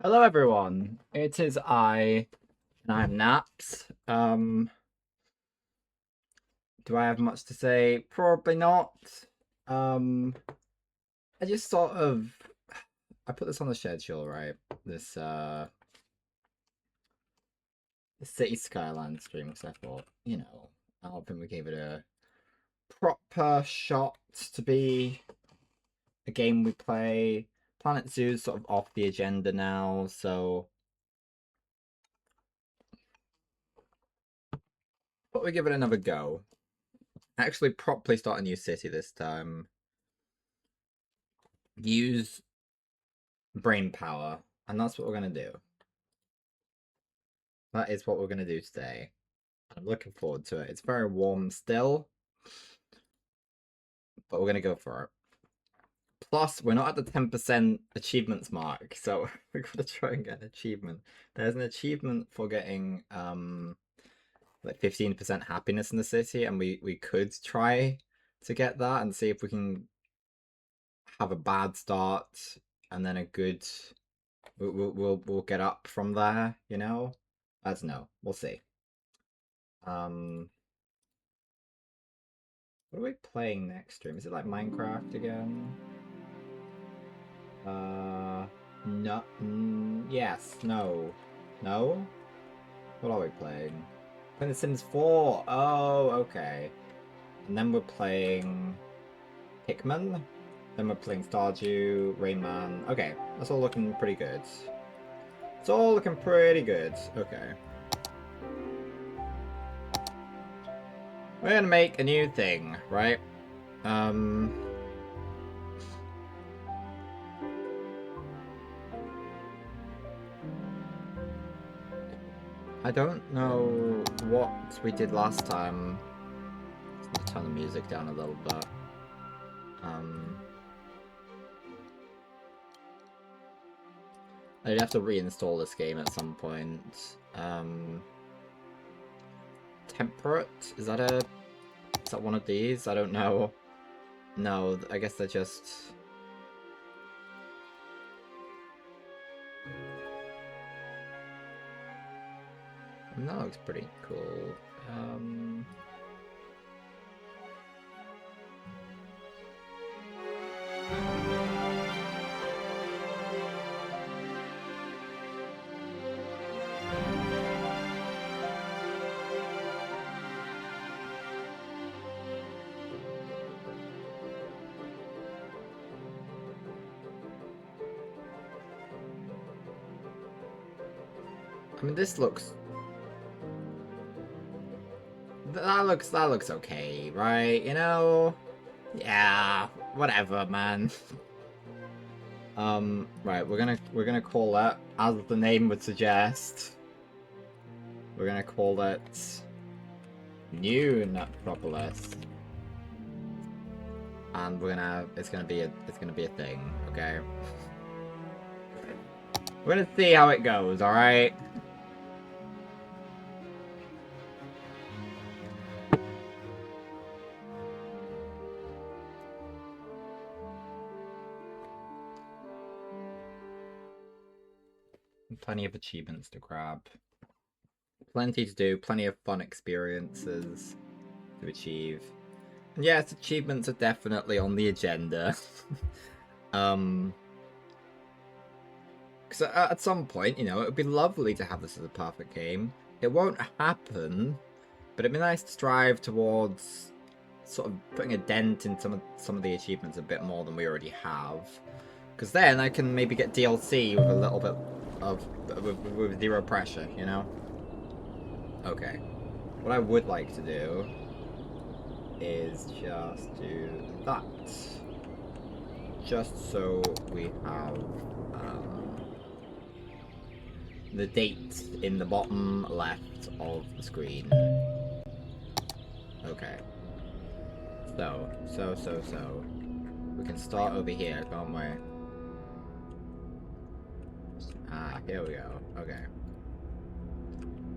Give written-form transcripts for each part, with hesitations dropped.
Hello everyone, it is I, and I'm Naps. Do I have much to say? Probably not. Um, I just sort of, I put this on the schedule, right? This, the City Skylines stream, because I thought, you know, I don't think we gave it a proper shot to be a game we play. Planet Zoo's sort of off the agenda now, so but we give it another go. Actually, properly start a new city this time. Use brain power, and that's what we're going to do. That is what we're going to do today. I'm looking forward to it. It's very warm still, but we're going to go for it. Plus, we're not at the 10% achievements mark, so we've got to try and get an achievement. There's an achievement for getting like 15% happiness in the city, and we could try to get that and see if we can have a bad start and then a good. We'll get up from there, you know. I don't know. We'll see. What are we playing next stream? Is it like Minecraft again? No. Yes. No. No? What are we playing? Playing The Sims 4. Oh, okay. And then we're playing Pikmin. Then we're playing Stardew, Rayman. Okay, that's all looking pretty good. It's all looking pretty good. Okay. We're gonna make a new thing, right? I don't know what we did last time. Let's turn the music down a little bit. I'd have to reinstall this game at some point. temperate? Is that one of these? I don't know. No, I guess they're just... That looks pretty cool. I mean, this looks... That looks okay, right? You know? Yeah, whatever, man. Right, we're gonna call that, as the name would suggest, we're gonna call it New Napstropolis. And it's gonna be a thing, okay? We're gonna see how it goes, alright? Plenty of achievements to grab. Plenty to do, plenty of fun experiences to achieve. And yes, achievements are definitely on the agenda. Because at some point, you know, it would be lovely to have this as a perfect game. It won't happen, but it'd be nice to strive towards sort of putting a dent in some of the achievements a bit more than we already have. Because then I can maybe get DLC with a little bit of... with zero pressure, you know? Okay. What I would like to do is just do that. Just so we have the date in the bottom left of the screen. Okay. So. We can start over here, can't we? Ah, here we go. Okay.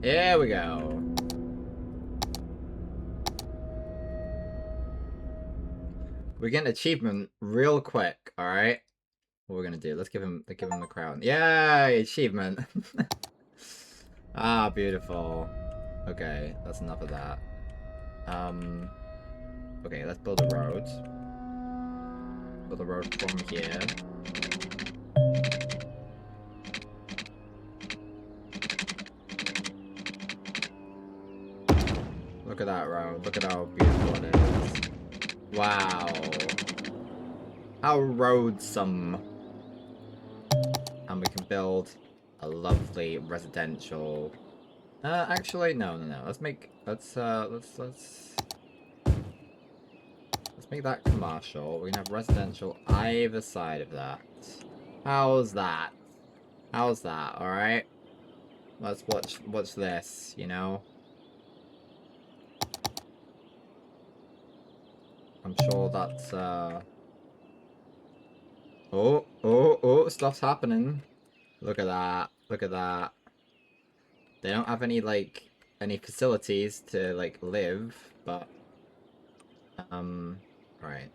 Here we go. We get an achievement real quick, alright? What we're gonna do, let's give him the crown. Yay! Achievement! Ah, beautiful. Okay, that's enough of that. Okay, let's build a road. Build a road from here. Look at that road. Look at how beautiful it is. Wow. How roadsome. And we can build a lovely residential... actually, no. Let's make that commercial. We can have residential either side of that. How's that? How's that, alright? Let's watch this, you know? I'm sure that's, Oh, stuff's happening. Look at that. Look at that. They don't have any, like, any facilities to, like, live, but... Right.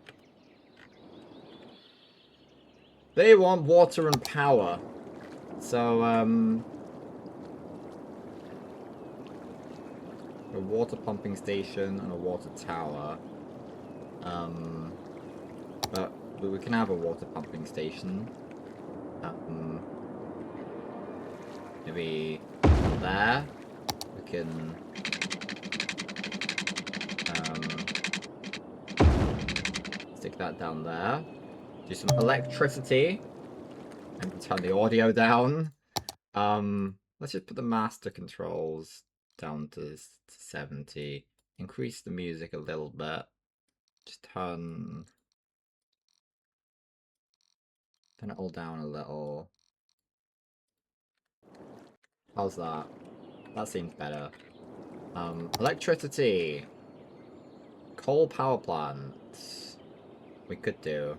They want water and power. So, a water pumping station and a water tower. But we can have a water pumping station. Maybe there. We can stick that down there. Do some electricity. And turn the audio down. Let's just put the master controls down to 70. Increase the music a little bit. Just turn it all down a little. How's that? That seems better. Electricity. Coal power plant. We could do.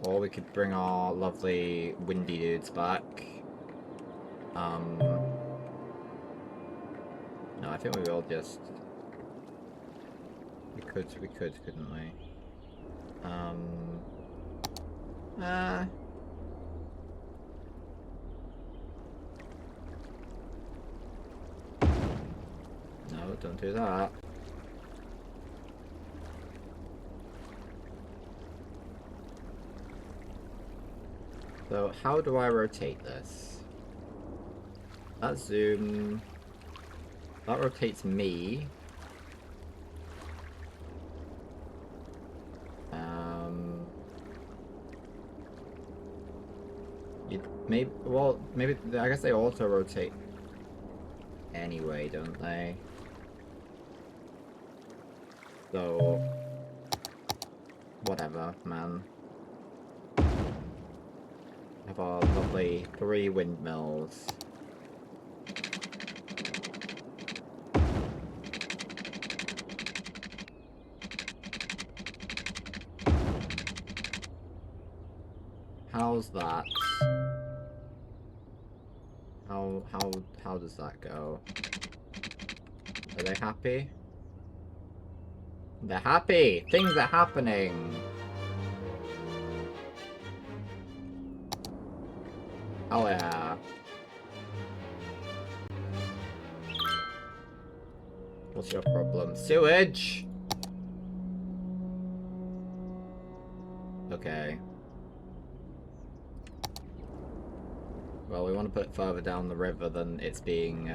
Or we could bring our lovely windy dudes back. No, I think we will just We could, couldn't we? No, don't do that. So, how do I rotate this? That zoom... That rotates me. Maybe, I guess they auto rotate anyway, don't they? So, whatever, man. Have our lovely 3 windmills. How's that? How does that go? Are they happy? They're happy! Things are happening! Oh yeah. What's your problem? Sewage! Okay. Well, we want to put it further down the river than it's being,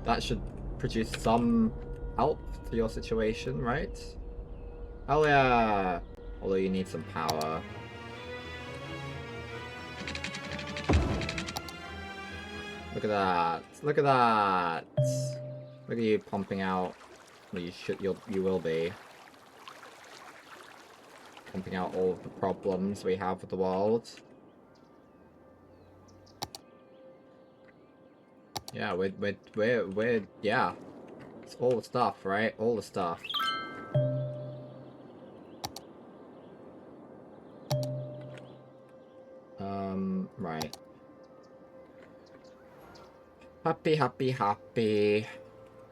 That should produce some help to your situation, right? Oh yeah! Although you need some power. Look at that! Look at that! Look at you pumping out. Well, you will be pumping out all of the problems we have with the world. Yeah, we're yeah. It's all the stuff, right? All the stuff. Right. Happy, happy, happy.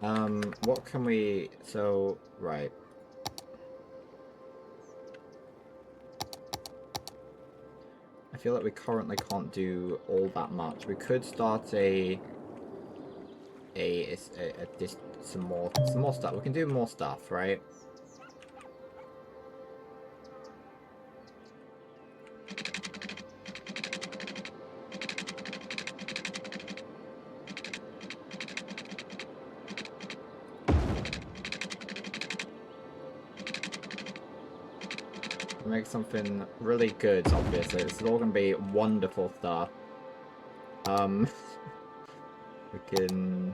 What can we... So, right. I feel like we currently can't do all that much. We could start some more stuff. We can do more stuff, right? Make something really good, obviously. This is all gonna be wonderful stuff. We can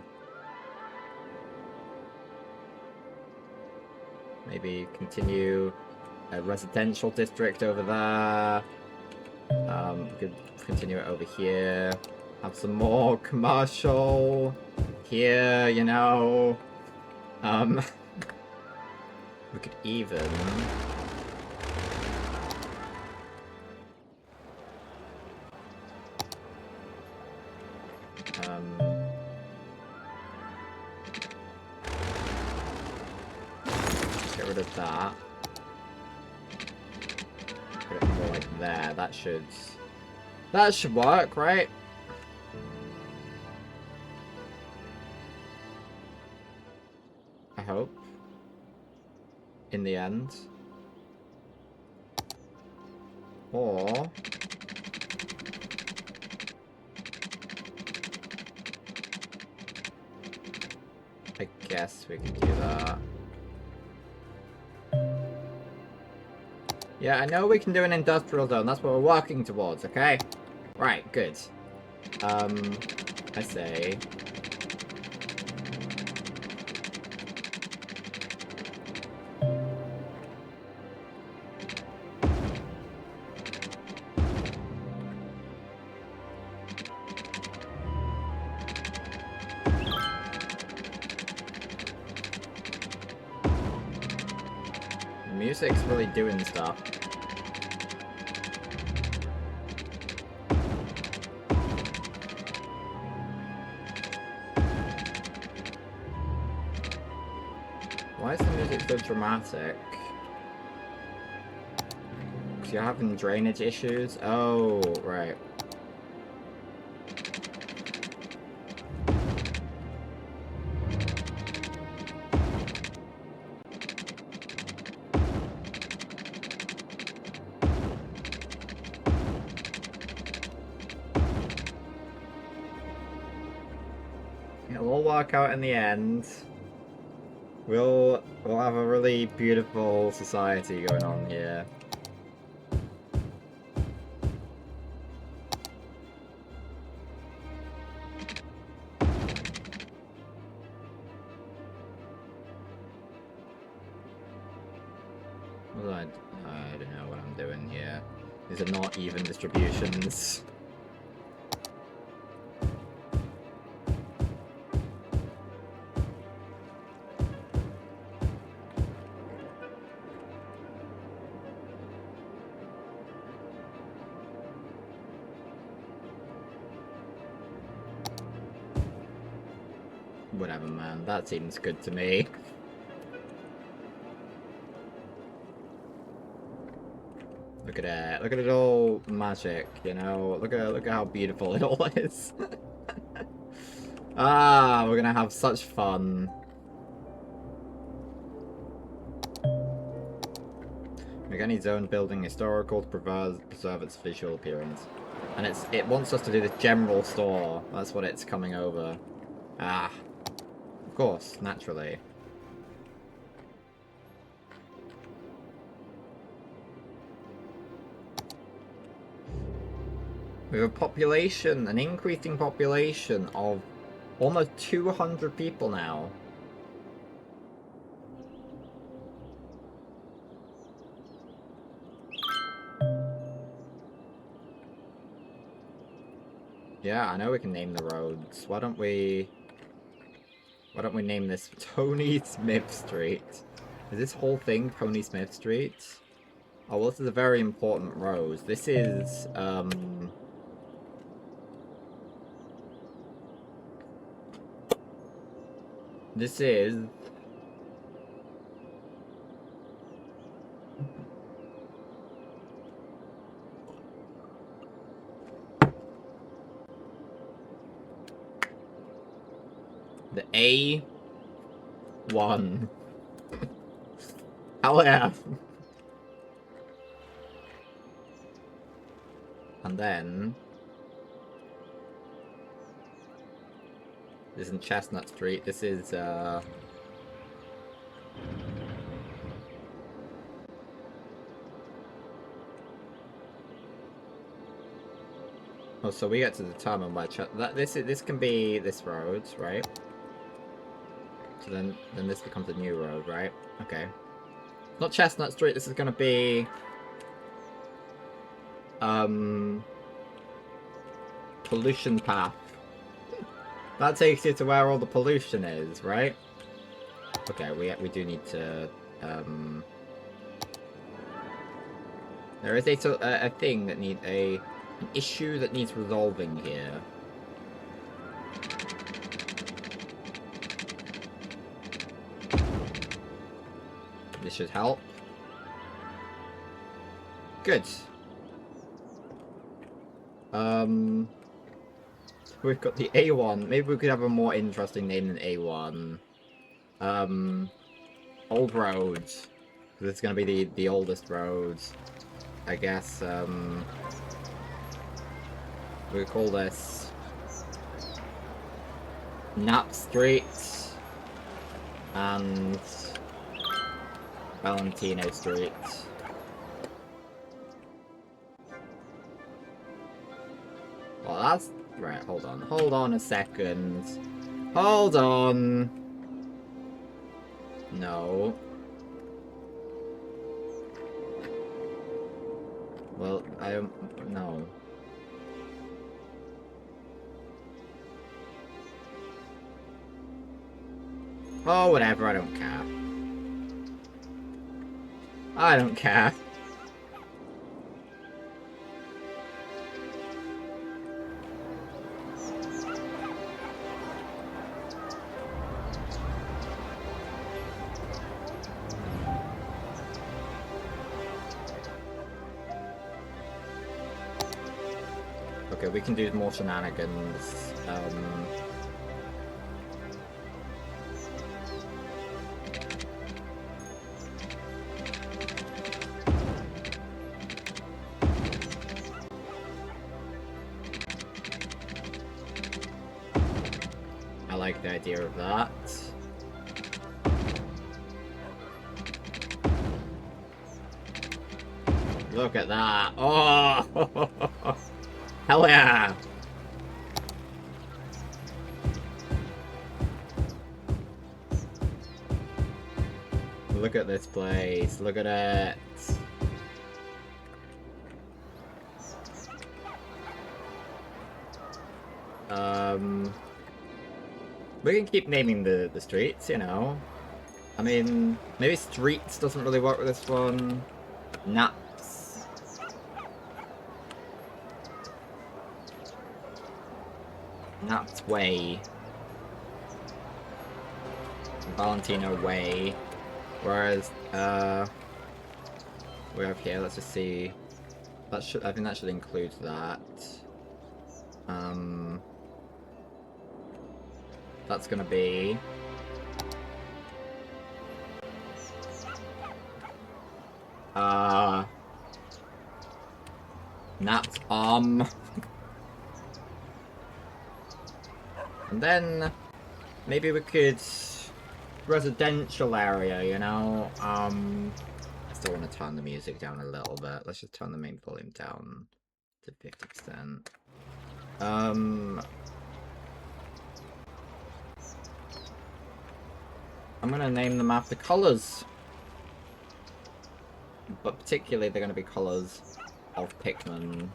maybe continue a residential district over there. We could continue it over here. Have some more commercial here, you know. We could even... get rid of that. Put it more like there. That should work, right? I hope. In the end. Or... I guess we can do that. Yeah, I know we can do an industrial zone. That's what we're working towards, okay? Right, good. I say... Music's really doing stuff. it so dramatic? Because you're having drainage issues? Oh, right. It'll all work out in the end. We'll have a really beautiful society going on here. Well, I don't know what I'm doing here. These are not even distributions. Whatever, man. That seems good to me. Look at it. Look at it all magic, you know? Look at how beautiful it all is. Ah, we're gonna have such fun. Make any zone building historical to preserve its visual appearance. And it wants us to do this general store. That's what it's coming over. Ah. Of course, naturally. We have a population, an increasing population of almost 200 people now. Yeah, I know we can name the roads. Why don't we name this Tony Smith Street? Is this whole thing Tony Smith Street? Oh, well, this is a very important road. This is, This is... the A1. Hell yeah. And then... This isn't Chestnut Street, this is, Oh, so we get to determine where this can be this road, right? So then this becomes a new road, right? Okay. Not Chestnut Street, this is gonna be... Pollution path. That takes you to where all the pollution is, right? Okay, we do need to, There is a thing that needs an issue that needs resolving here. This should help. Good. We've got the A1. Maybe we could have a more interesting name than A1. Old roads. This is gonna be the oldest roads. I guess, we call this Nap Street and Valentino Street. Well, that's... Right, hold on. Hold on a second. Hold on! No. Well, no. Oh, whatever, I don't care. I don't care. good. We can do more shenanigans. I like the idea of that. Look at that. Oh! Hell yeah! Look at this place. Look at it. We can keep naming the streets, you know. I mean, maybe streets doesn't really work with this one. Naps. Naps Way. Valentino Way. Whereas, we have here, let's just see. That should, I think that should include that. That's gonna be... Naps And then, maybe we could... residential area, you know? I still want to turn the music down a little bit. Let's just turn the main volume down to 50%. I'm gonna name them after colours. But particularly they're gonna be colours of Pikmin.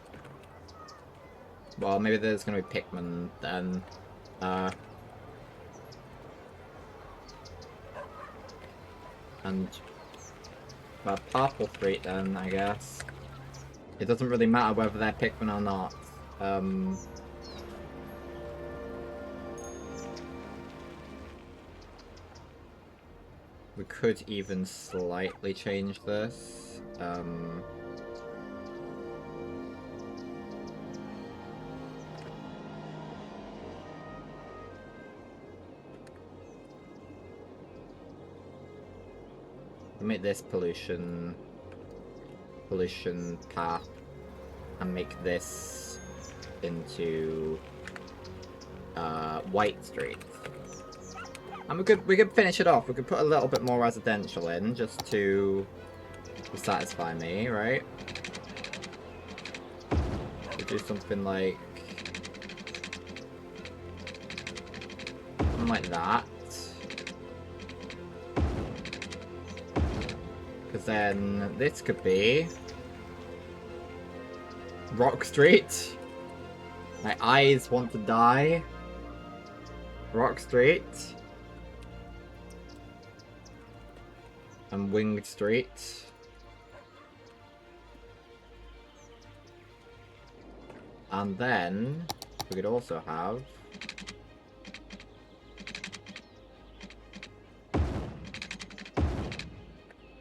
Well, maybe there's gonna be Pikmin then. And Purple Street then, I guess. It doesn't really matter whether they're Pikmin or not. We could even slightly change this. Make this pollution path and make this into White Street. And we could finish it off. We could put a little bit more residential in just to satisfy me, right? We do something like that. Because then this could be Rock Street. My eyes want to die. Rock Street. And Winged Street. And then we could also have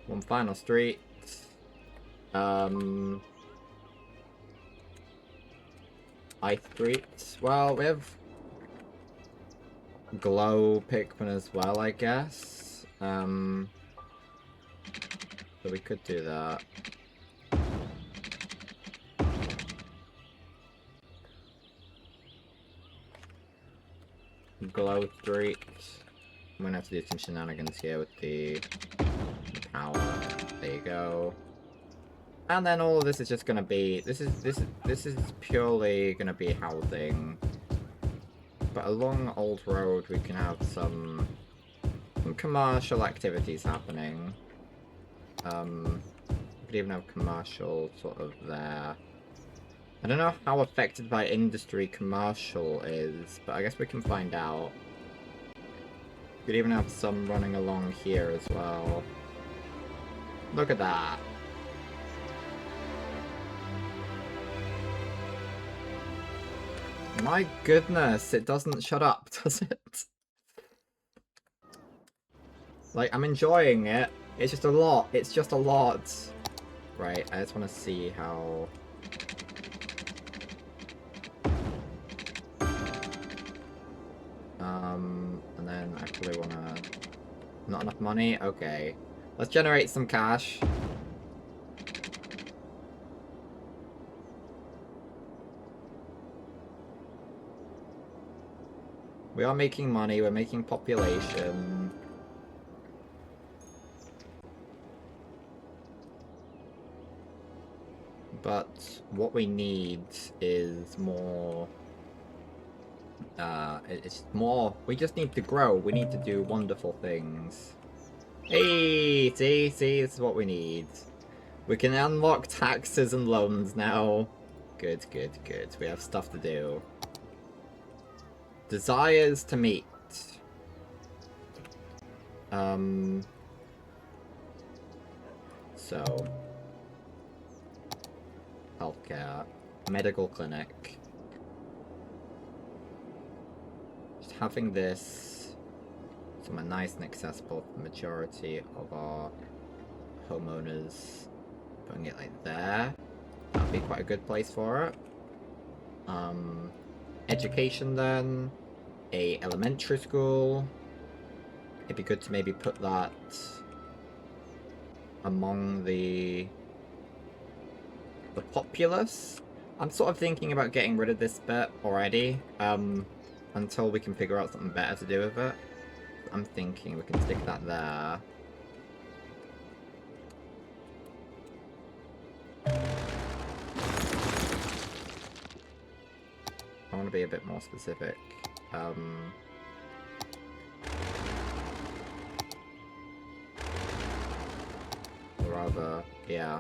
one final street. Ice Street. Well, we have Glow Pikmin as well, I guess. So we could do that. Glow Street. I'm gonna have to do some shenanigans here with the power. There you go. And then all of this is just gonna be this is purely gonna be housing. But along Old Road we can have some commercial activities happening. We could even have commercial sort of there. I don't know how affected by industry commercial is, but I guess we can find out. We could even have some running along here as well. Look at that. My goodness, it doesn't shut up, does it? Like, I'm enjoying it. It's just a lot. It's just a lot. Right, I just want to see how... Not enough money? Okay. Let's generate some cash. We are making money, we're making population. But what we need is more... it's more... We just need to grow. We need to do wonderful things. Hey! See? This is what we need. We can unlock taxes and loans now. Good. We have stuff to do. Desires to meet. So... Healthcare. Medical clinic. Just having this somewhere nice and accessible for the majority of our homeowners. Putting it like there. That'd be quite a good place for it. Education then. A elementary school. It'd be good to maybe put that among the populace. I'm sort of thinking about getting rid of this bit already, until we can figure out something better to do with it. I'm thinking we can stick that there. I want to be a bit more specific. Or rather, yeah.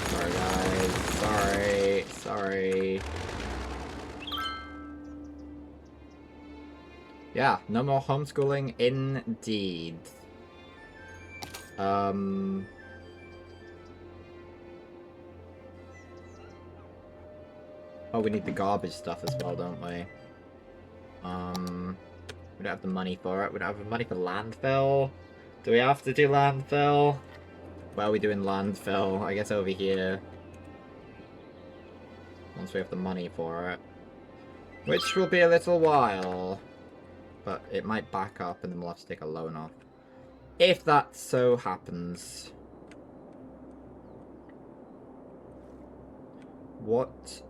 Sorry guys, sorry. Yeah, no more homeschooling indeed. Oh, we need the garbage stuff as well, don't we? We don't have the money for it. We don't have the money for landfill. Do we have to do landfill? Where are we doing landfill? I guess over here. Once we have the money for it. Which will be a little while. But it might back up and then we'll have to take a loan off. If that so happens. What,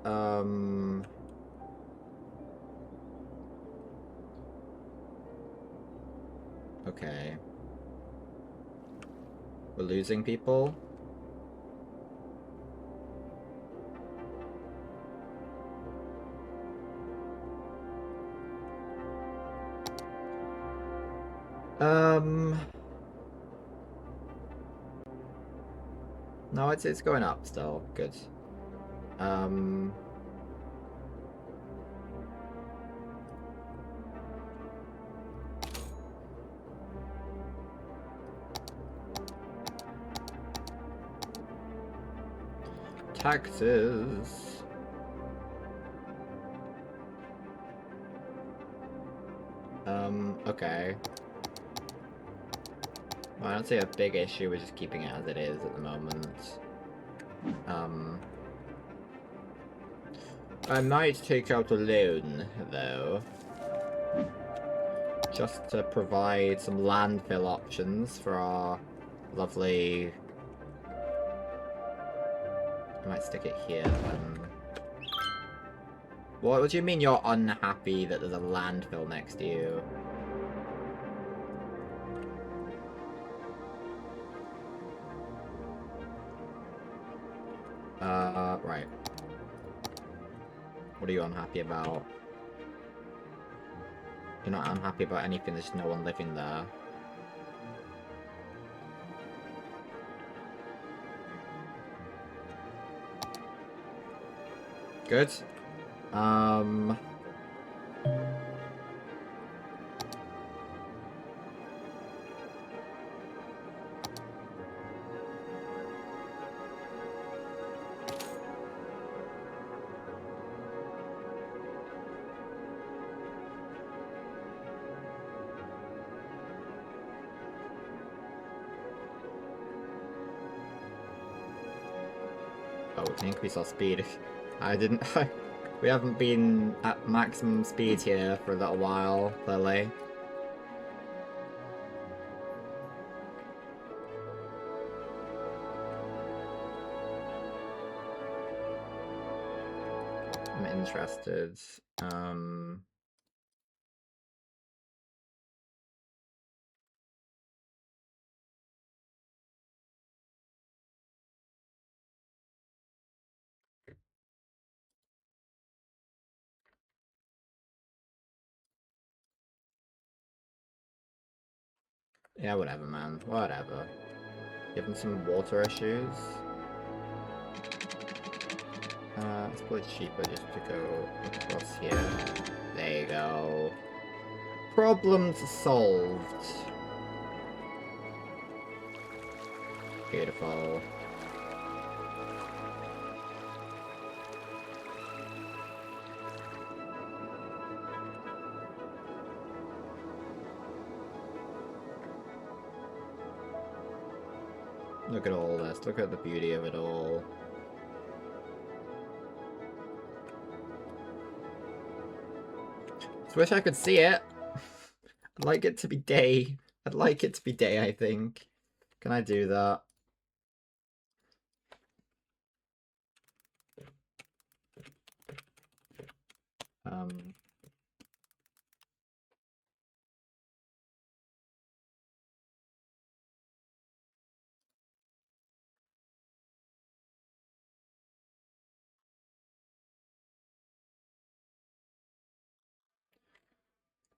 okay. We're losing people. No, it's going up still. Good. Taxes. Okay. Well, I don't see a big issue with just keeping it as it is at the moment. I might take out a loan, though. Just to provide some landfill options for our lovely... I might stick it here, then. What do you mean you're unhappy that there's a landfill next to you? Right. What are you unhappy about? You're not unhappy about anything, there's no one living there. Good. Oh, we can increase our speed. I didn't... We haven't been at maximum speed here for a little while, clearly. I'm interested. Yeah, whatever, man. Whatever. Given some water issues. It's probably cheaper just to go across here. There you go. Problems solved. Beautiful. Look at all this. Look at the beauty of it all. Just wish I could see it. I'd like it to be day. I'd like it to be day, I think. Can I do that?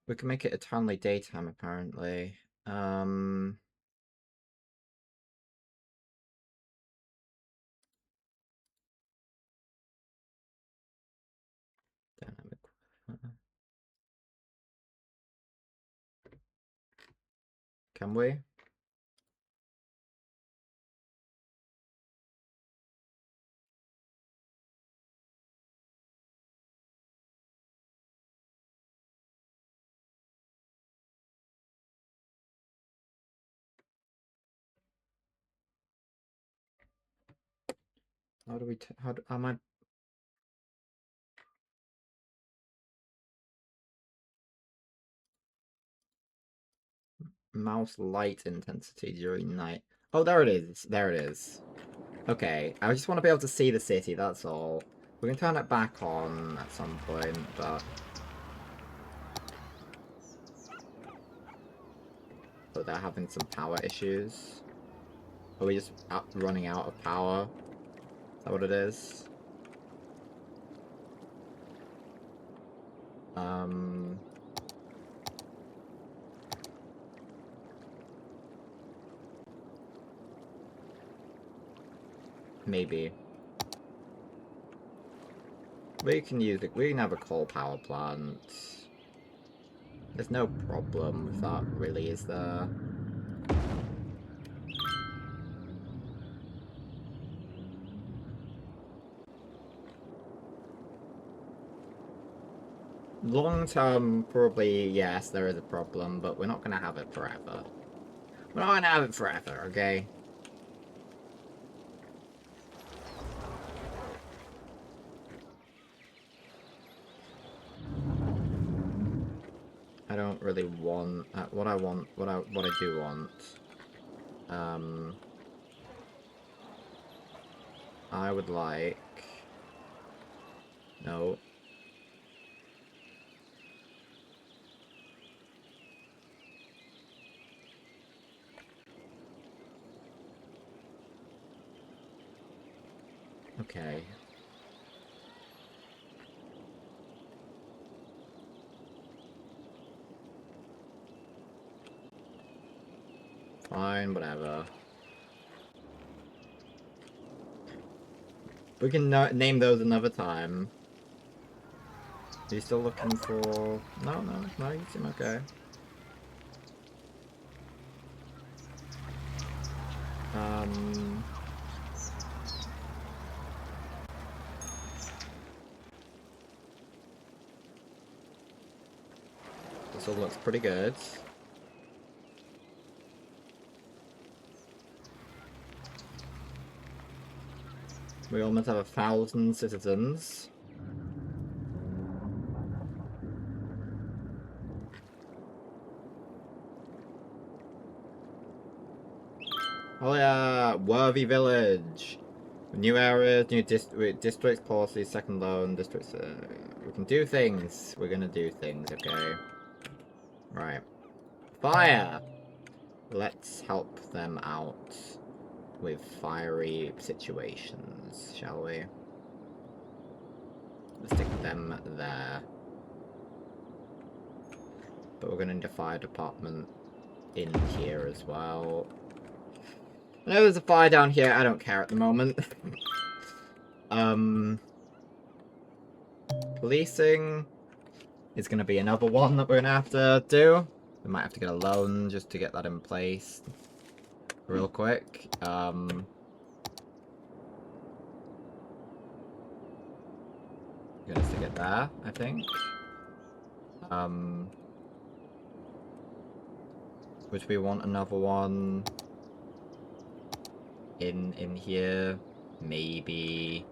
We can make it eternally daytime, apparently. Dynamic. Can we? How do we? Am I? Mouse light intensity during night. Oh, there it is. There it is. Okay, I just want to be able to see the city, that's all. We can turn it back on at some point, but... Oh, they're having some power issues. Are we just running out of power? Is that what it is? Maybe. We can use it. We can have a coal power plant. There's no problem with that, really, is there? Long term, probably, yes, there is a problem, but we're not going to have it forever. We're not going to have it forever, okay? I don't really want what I do want. I would like no. Okay. Fine, whatever. We can name those another time. Are you still looking for... No, you seem okay. This all looks pretty good. We almost have 1,000 citizens. Oh yeah, Worthy Village. New areas, new districts, policies, second loan, districts. We can do things. We're gonna do things, okay? Right. Fire! Let's help them out with fiery situations, shall we? Let's stick them there. But we're gonna need a fire department in here as well. I know there's a fire down here, I don't care at the moment. Policing is gonna be another one that we're gonna have to do. We might have to get a loan just to get that in place real quick. Gonna stick it there, I think. Would we want another one in here? Maybe.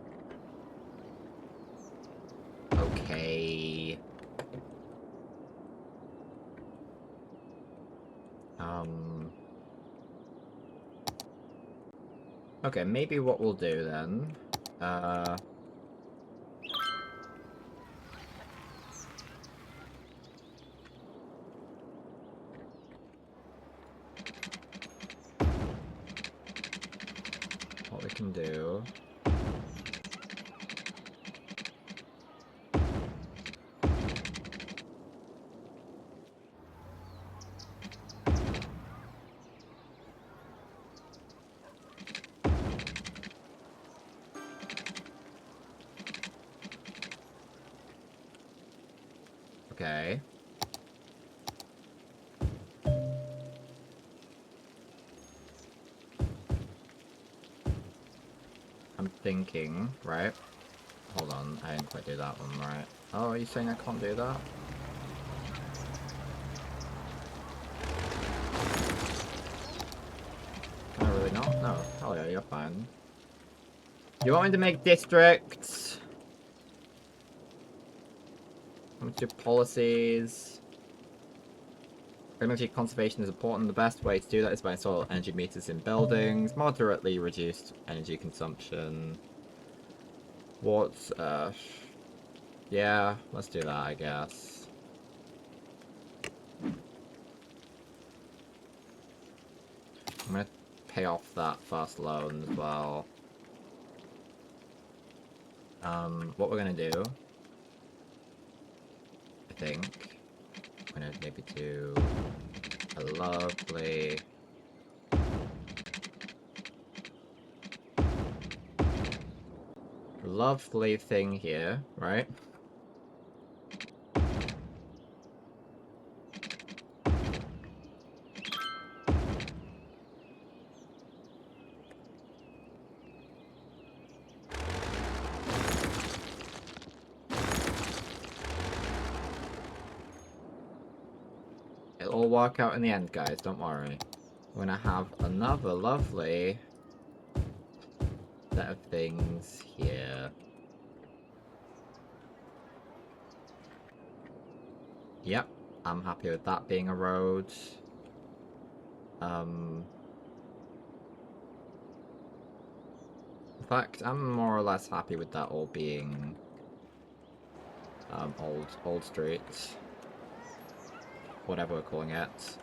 Okay. Okay, maybe what we'll do then, what we can do. Okay. I'm thinking, right? Hold on, I didn't quite do that one right. Oh, are you saying I can't do that? Can I really not? No. Hell yeah, you're fine. You want me to make districts? Come to policies. Energy conservation is important. The best way to do that is by installing energy meters in buildings. Moderately reduced energy consumption. What's, yeah, let's do that, I guess. I'm gonna pay off that first loan as well. What we're gonna do, I think, I'm gonna maybe do a lovely thing here, right? It'll all work out in the end, guys, don't worry. We're gonna have another lovely set of things here. Yep, I'm happy with that being a road. In fact, I'm more or less happy with that all being old street. Whatever we're calling it.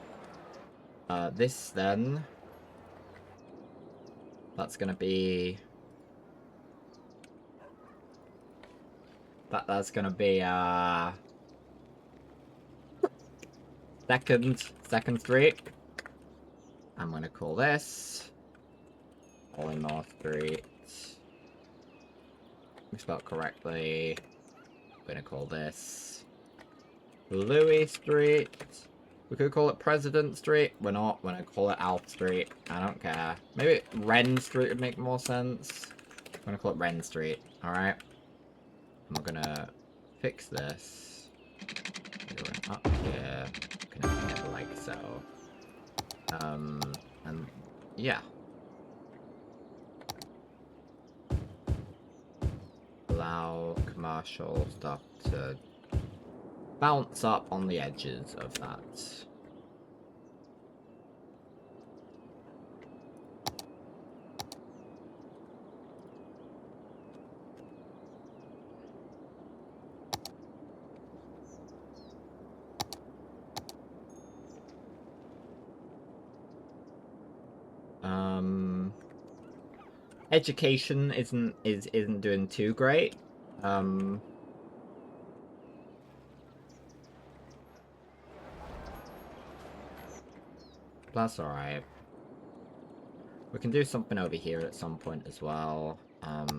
This then, that's gonna be that's gonna be second street. I'm gonna call this Polymore Street. Spelled correctly. I'm gonna call this Louis Street. We could call it President Street. We're not. We're gonna call it Alf Street. I don't care. Maybe Wren Street would make more sense. I'm gonna call it Wren Street. Alright. And we're gonna fix this. Going up here. Connecting it like so. And yeah. Allow commercial stuff to bounce up on the edges of that. Education isn't doing too great. That's alright. We can do something over here at some point as well. But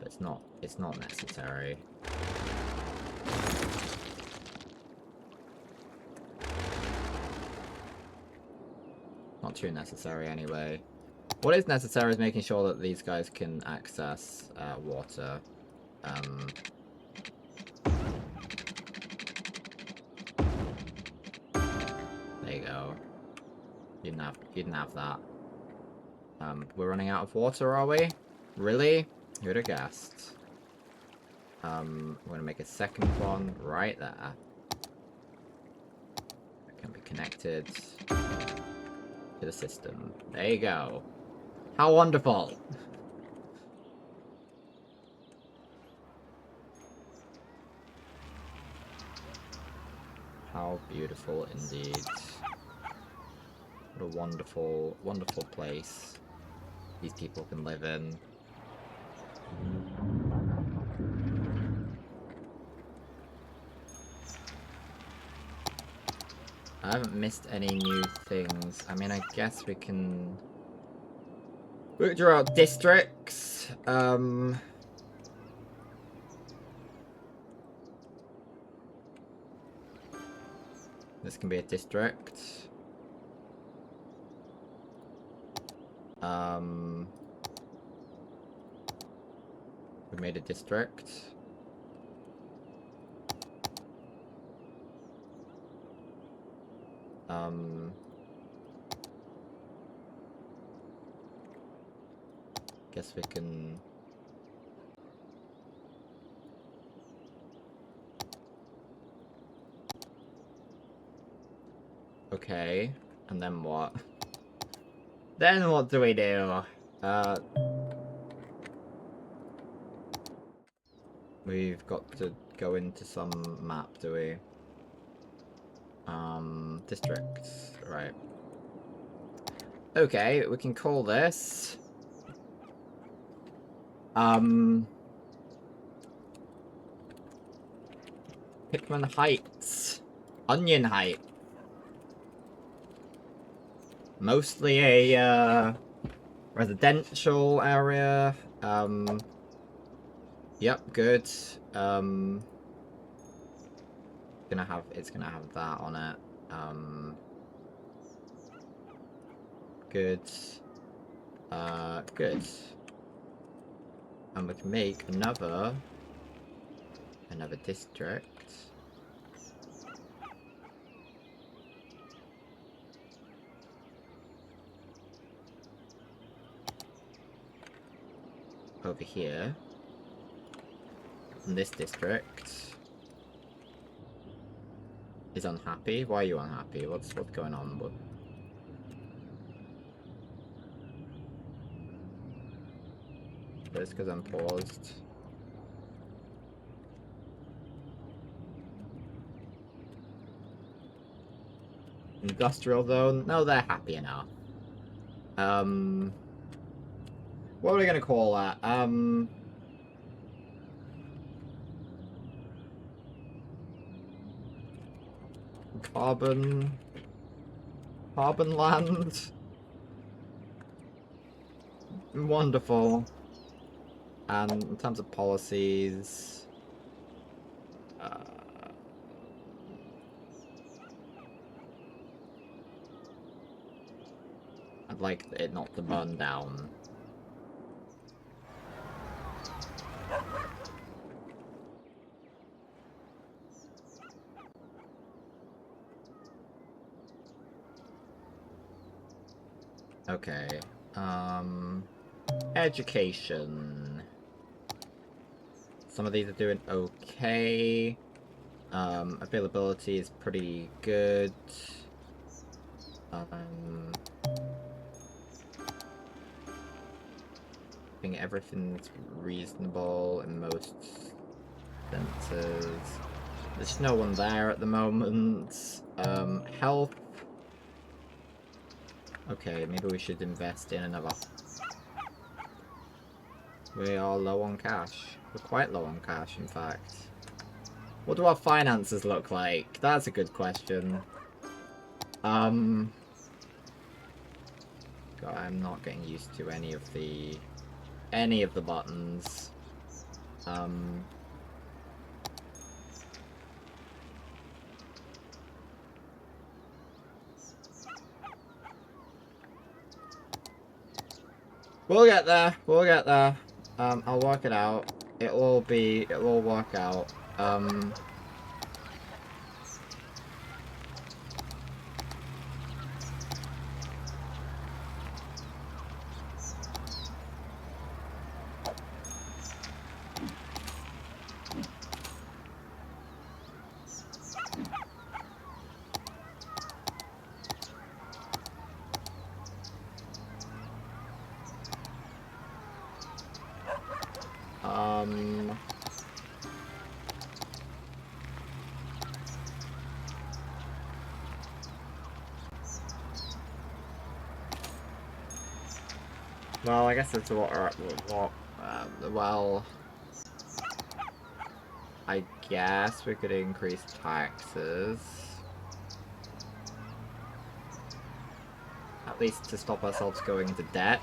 it's not necessary. Not too necessary anyway. What is necessary is making sure that these guys can access water. There you go. You didn't have that. We're running out of water, are we? Really? Who'd have guessed? We're gonna make a second one right there. That can be connected to the system. There you go. How wonderful! How beautiful indeed. What a wonderful, wonderful place these people can live in. I haven't missed any new things. I mean, I guess we can... We'll draw out districts. This can be a district. We made a district. Guess we can... Okay, and then what? Then what do we do? We've got to go into some map, do we? Districts, right. Okay, we can call this... Hickman Heights. Onion Heights. Mostly a, residential area. Yep, good. It's gonna have that on it. Good. Good. And we can make another district. Over here. And this district is unhappy. Why are you unhappy? What's going on? What? It's because I'm paused. Industrial zone? No, they're happy enough. What are we gonna call that? Carbon land? Wonderful. And in terms of policies... I'd like it not to burn down. Okay, education. Some of these are doing okay. Availability is pretty good. I think everything's reasonable in most senses. There's no one there at the moment. Health. Okay, maybe we should invest in another. We are low on cash. We're quite low on cash, in fact. What do our finances look like? That's a good question. God, I'm not getting used to any of the buttons. We'll get there. We'll get there. I'll work it out. It will work out. Well, I guess it's well, I guess we could increase taxes. At least to stop ourselves going into debt.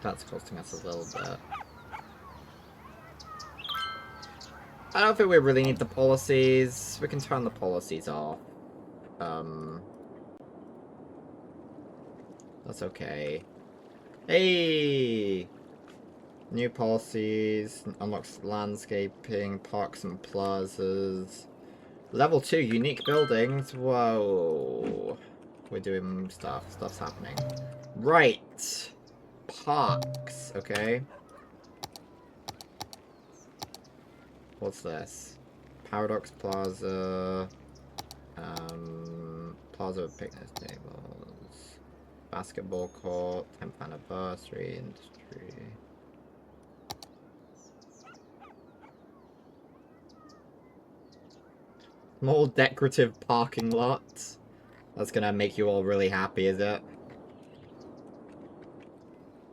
That's costing us a little bit. I don't think we really need the policies. We can turn the policies off. That's okay. Hey! New policies, unlocks landscaping, parks and plazas. Level 2, unique buildings. Whoa. We're doing stuff. Stuff's happening. Right. Parks, okay. What's this? Paradox Plaza. Plaza of picnic tables. Basketball court. 10th anniversary. Industry. Small decorative parking lots. That's gonna make you all really happy, is it?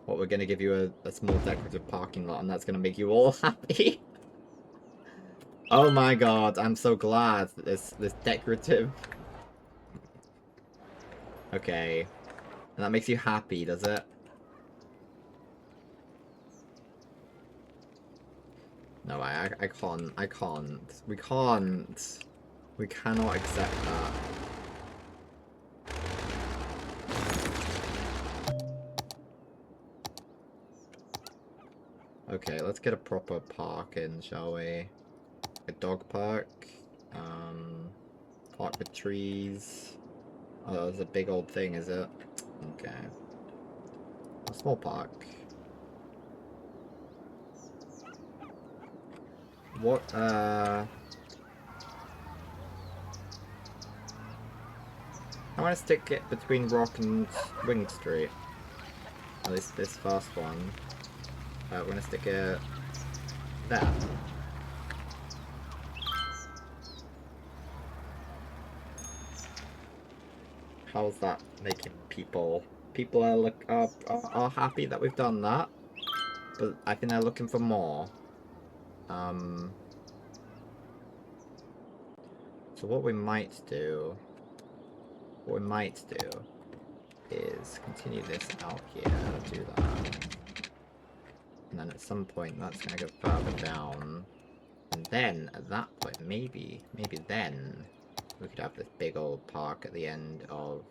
What, we're gonna give you a small decorative parking lot and that's gonna make you all happy? Oh my god, I'm so glad that this decorative... Okay. And that makes you happy, does it? No, I can't. We can't. We cannot accept that. Okay, let's get a proper park in, shall we? A dog park. Park with trees. Oh, it's a big old thing, is it? Okay. A small park. What, I want to stick it between Rock and Wing Street. At least this first one. We're gonna stick it there. How's that making people? People are happy that we've done that, but I think they're looking for more. So what we might do is continue this out here, do that, and then at some point that's gonna go further down, and then at that point maybe then we could have this big old park at the end of,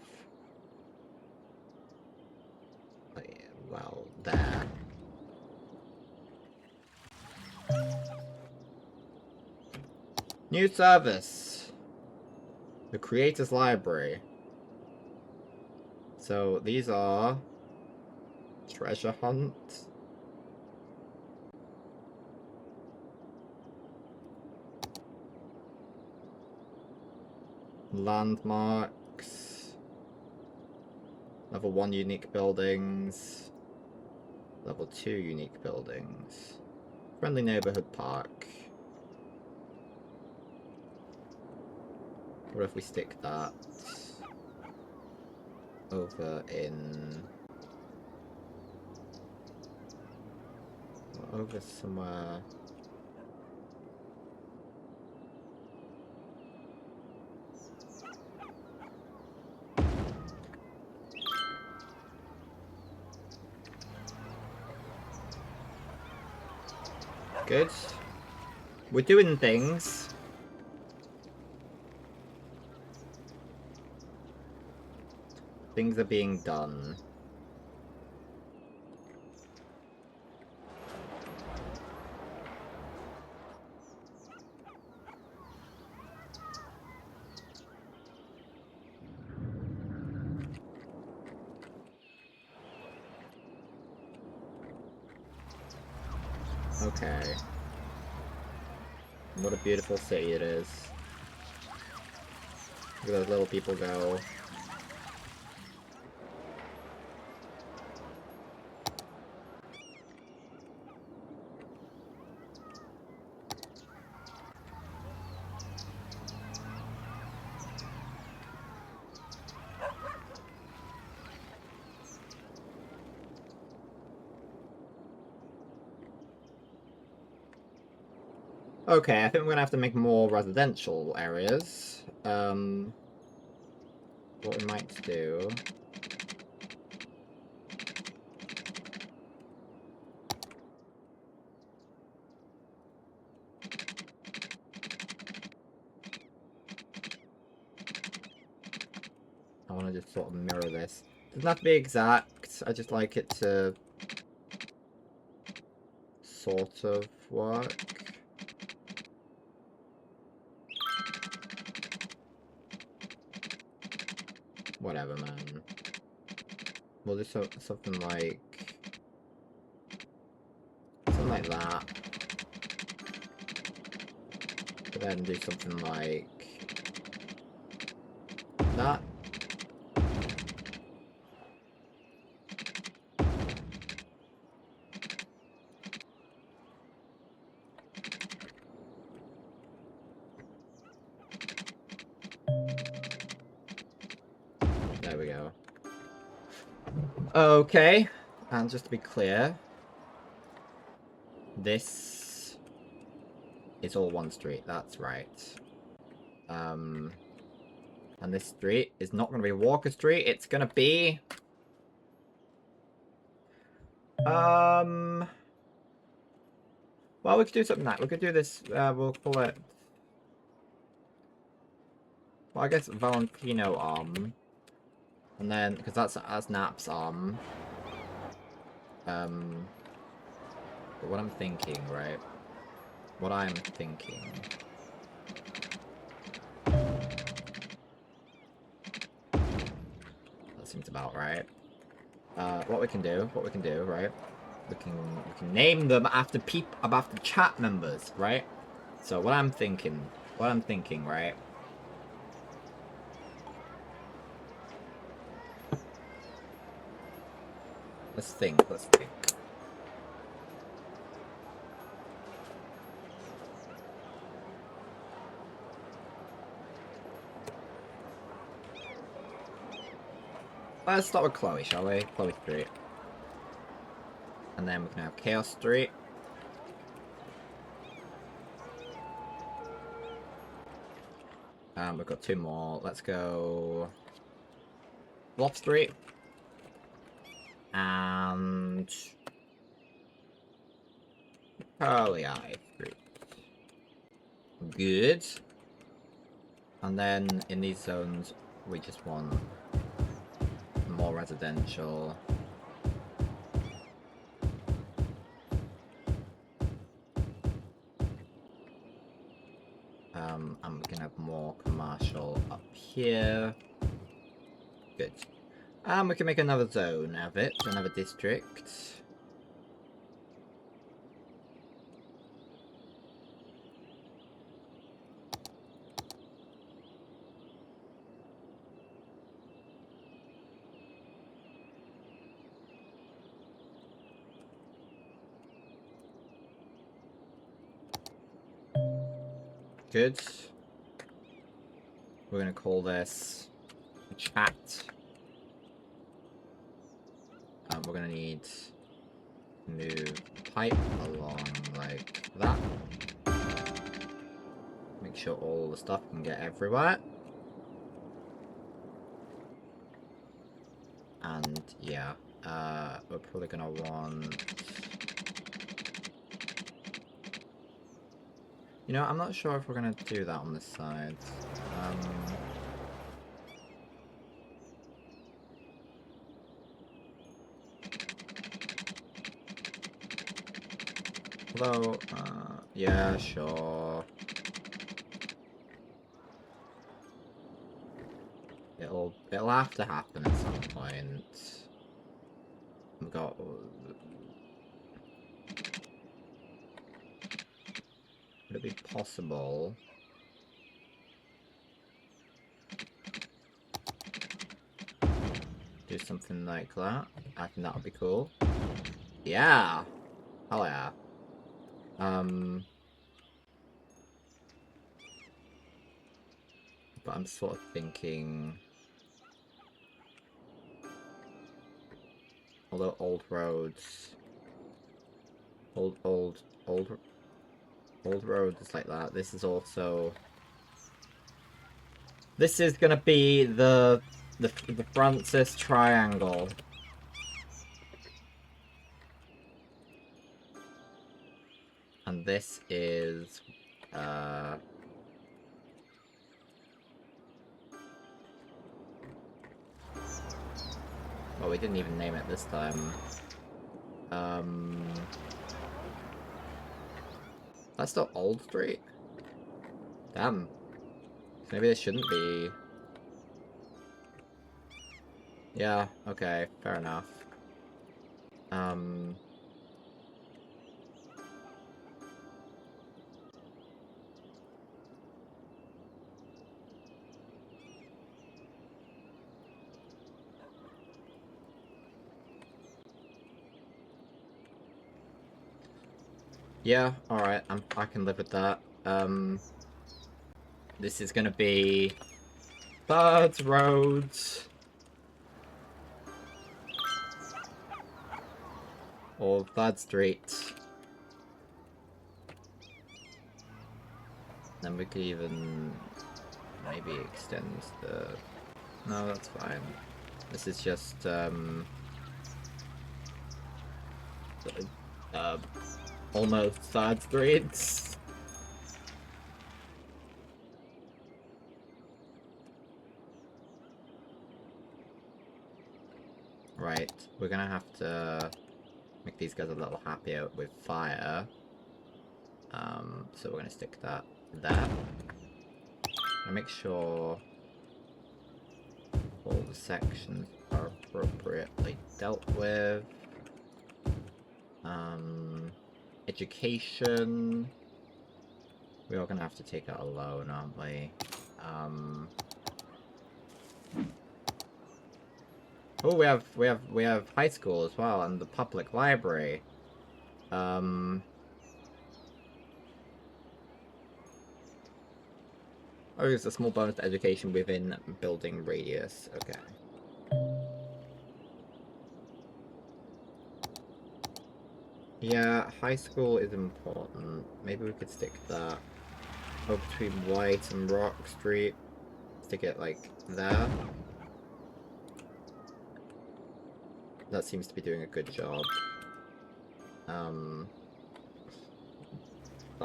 well, there. New service! The Creator's Library. So these are treasure hunt. Landmarks. Level 1 unique buildings. Level 2 unique buildings. Friendly neighborhood park. What if we stick that over in... over somewhere... Good. We're doing things. Things are being done. Okay. What a beautiful city it is. Look at those little people go. Okay, I think we're gonna have to make more residential areas. What we might do... I want to just sort of mirror this. Doesn't have to be exact, I just like it to... sort of work. Whatever, man. We'll do something like... something like that. But then do something like... that. There we go. Okay, and just to be clear, this is all one street, that's right. And this street is not going to be Walker Street, it's going to be... well, we could do something like that. We could do this, we'll call it... well, I guess Valentino Arm. And then, because that's Nap's Arm. But what I'm thinking, right? What I'm thinking... that seems about right. What we can do, right? We can name them after after chat members, right? So what I'm thinking, right? Let's think. Let's start with Chloe, shall we? Chloe Street. And then we can have Chaos Street. We've got two more. Let's go... Bluff Street. And... Curly Eye Street. Good. And then in these zones, we just want more residential. And we can have more commercial up here. Good. And we can make another zone of it, another district. Good. We're gonna call this chat. We're gonna need to move pipe along like that. Make sure all the stuff can get everywhere. And yeah, we're probably gonna want... You know, I'm not sure if we're gonna do that on this side. Although, yeah, sure. It'll have to happen at some point. We've got... Would it be possible? Do something like that? I think that would be cool. Yeah! Hell yeah. But I'm sort of thinking... Although old roads... Old roads like that. This is also... This is gonna be the Francis Triangle. And this is... Well, we didn't even name it this time. That's still Old Street? Damn. Maybe this shouldn't be... Yeah, okay, fair enough. Yeah, alright, I can live with that. This is gonna be... Third roads. Or Third Street. Then we could even... maybe extend the... No, that's fine. This is just, almost Third Streets. Right, we're gonna have to make these guys a little happier with fire. So we're gonna stick that there. And make sure all the sections are appropriately dealt with. Education. We are gonna have to take it alone, aren't we? Oh, we have high school as well, and the public library. Oh, it's a small bonus to education within building radius. Okay. Yeah, high school is important. Maybe we could stick that up between White and Rock Street. Stick it like there. That seems to be doing a good job. That'll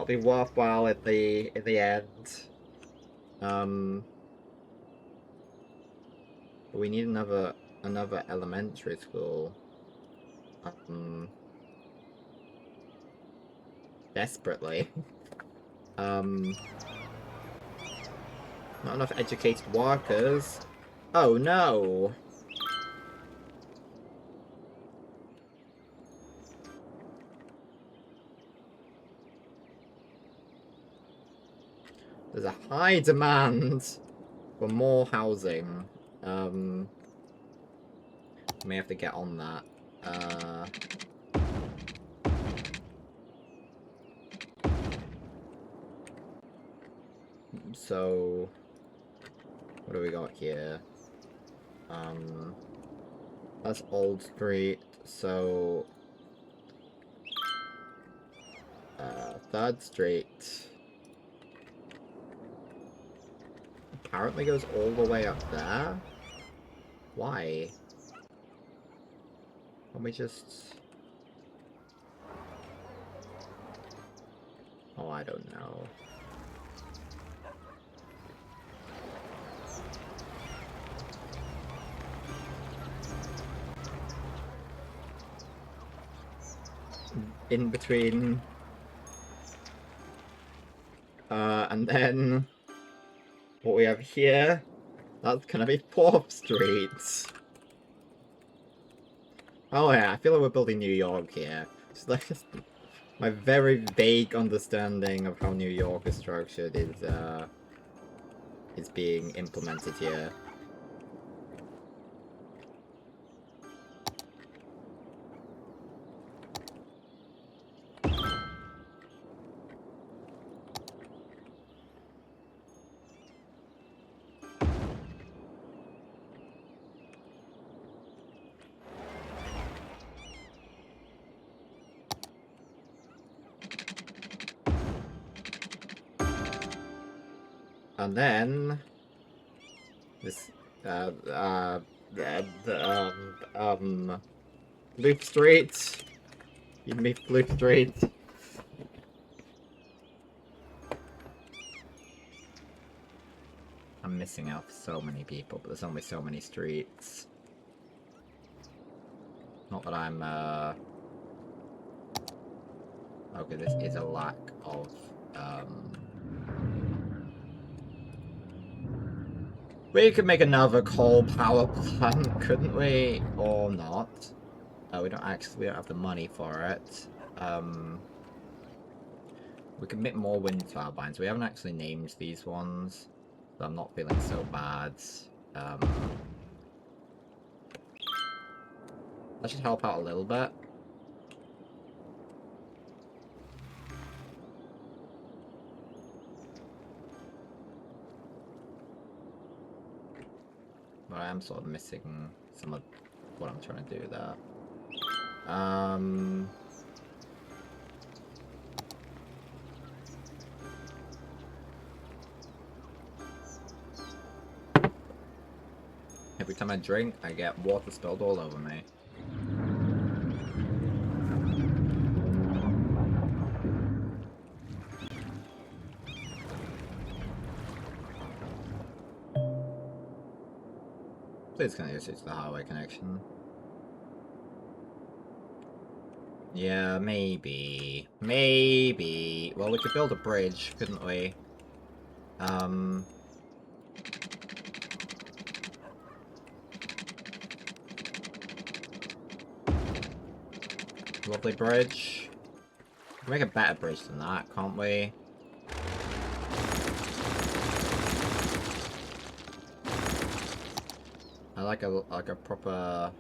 be worthwhile at the end. But we need another elementary school. Desperately. Not enough educated workers. Oh no! There's a high demand for more housing. We may have to get on that. So what do we got here? That's Old Street, so 3rd Street apparently goes all the way up there. Why? Can we just... Oh, I don't know. In between. And then what we have here, that's gonna be 4th Street. Oh yeah, I feel like we're building New York here. It's like my very vague understanding of how New York is structured is being implemented here. And then this Loop Street. You meet Loop Street. I'm missing out so many people, but there's only so many streets. Not that I'm okay, this is a lack of we could make another coal power plant, couldn't we? Or not. We don't have the money for it. We can make more wind turbines. We haven't actually named these ones, so I'm not feeling so bad. That should help out a little bit. But I am sort of missing some of what I'm trying to do there. Every time I drink, I get water spilled all over me. Please can I use it to the highway connection? Yeah, maybe. Maybe. Well, we could build a bridge, couldn't we? Lovely bridge. We can make a better bridge than that, can't we? I like a proper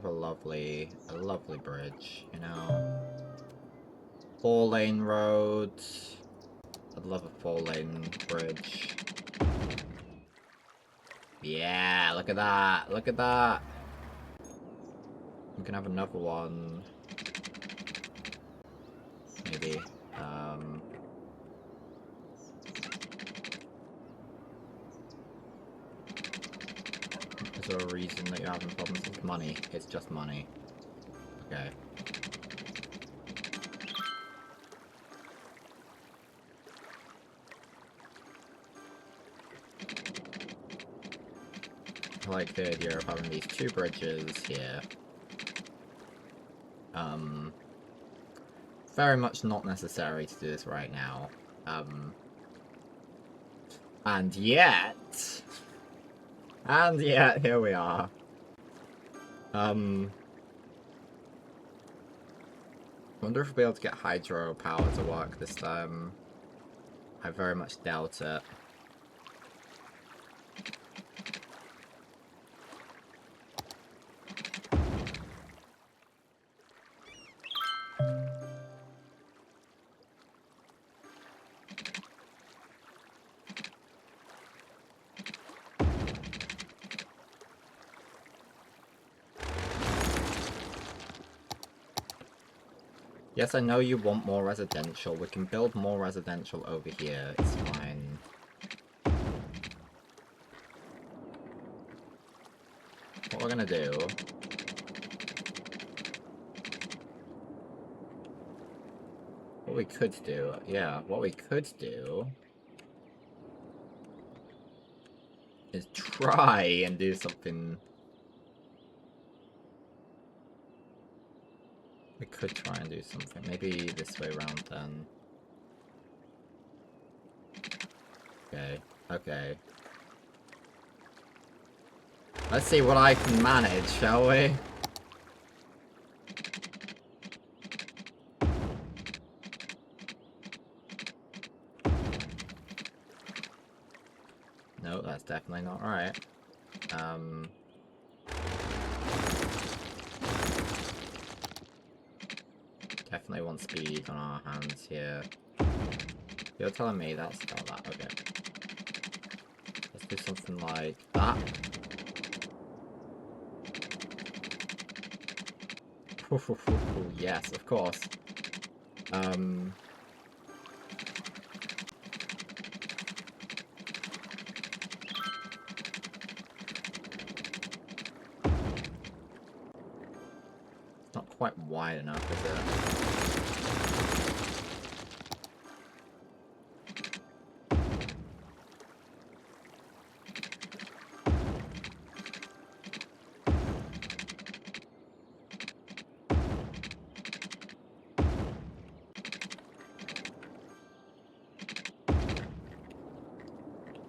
lovely bridge, you know. 4-lane roads. I'd love a 4-lane bridge. Yeah, look at that. Look at that. We can have another one. Maybe. Is there a reason that you're having problems with money? It's just money. Okay. I like the idea of having these 2 bridges here. Very much not necessary to do this right now. And yet, here we are. Wonder if we'll be able to get hydropower to work this time. I very much doubt it. Yes, I know you want more residential. We can build more residential over here. It's fine. What we're gonna do... What we could do... Yeah, what we could do... is try and do something... We could try and do something. Maybe this way around then. Okay. Okay. Let's see what I can manage, shall we? No, that's definitely not right. Definitely want speed on our hands here. You're telling me that's about that, okay. Let's do something like that. Yes, of course. It's not quite wide enough, is it?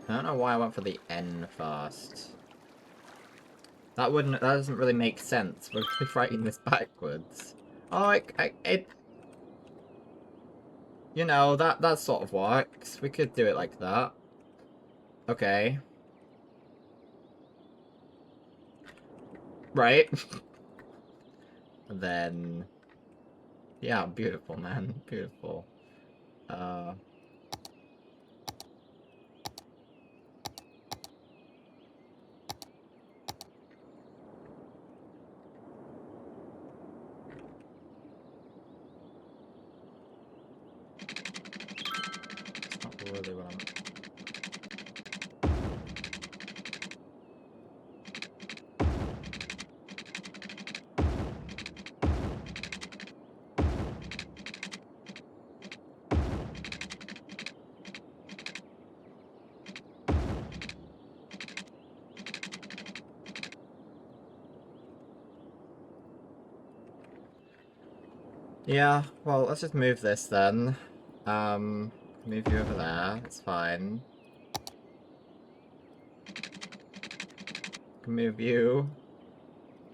I don't know why I went for the N first. That doesn't really make sense. We're writing this backwards. Oh, it you know, that sort of works. We could do it like that. Okay. Right. And then... Yeah, beautiful, man. Beautiful. It's not really what I'm... Yeah, well, let's just move this then. Move you over there, it's fine. Can move you.